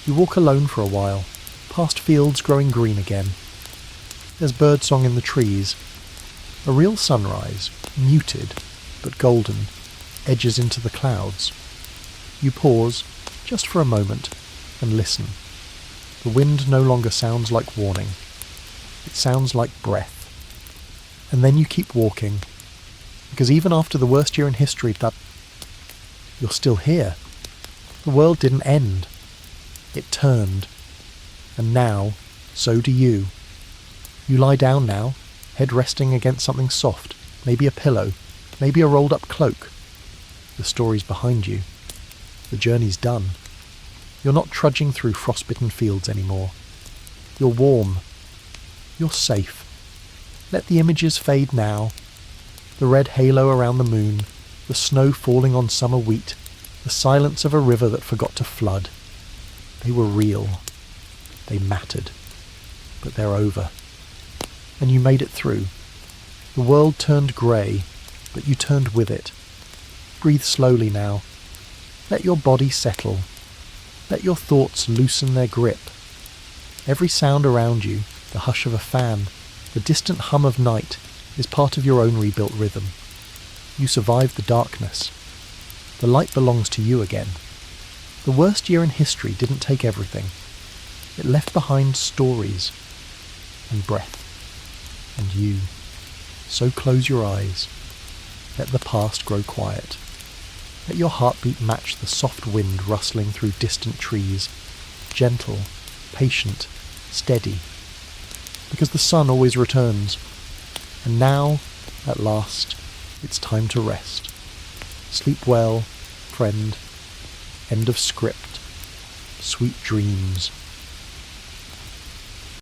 You walk alone for a while, past fields growing green again. There's birdsong in the trees. A real sunrise, muted but golden, edges into the clouds. You pause, just for a moment, and listen. The wind no longer sounds like warning. It sounds like breath. And then you keep walking, because even after the worst year in history, you're still here. The world didn't end. It turned. And now, so do you. You lie down now, head resting against something soft, maybe a pillow, maybe a rolled-up cloak. The story's behind you. The journey's done. You're not trudging through frostbitten fields anymore. You're warm. You're safe. Let the images fade now. The red halo around the moon, the snow falling on summer wheat, the silence of a river that forgot to flood. They were real. They mattered. But they're over. And you made it through. The world turned grey, but you turned with it. Breathe slowly now. Let your body settle. Let your thoughts loosen their grip. Every sound around you, the hush of a fan, the distant hum of night, is part of your own rebuilt rhythm. You survived the darkness. The light belongs to you again. The worst year in history didn't take everything. It left behind stories and breath and you. So close your eyes. Let the past grow quiet. Let your heartbeat match the soft wind rustling through distant trees, gentle, patient, steady. Because the sun always returns. And now, at last, it's time to rest. Sleep well, friend. End of script. Sweet dreams.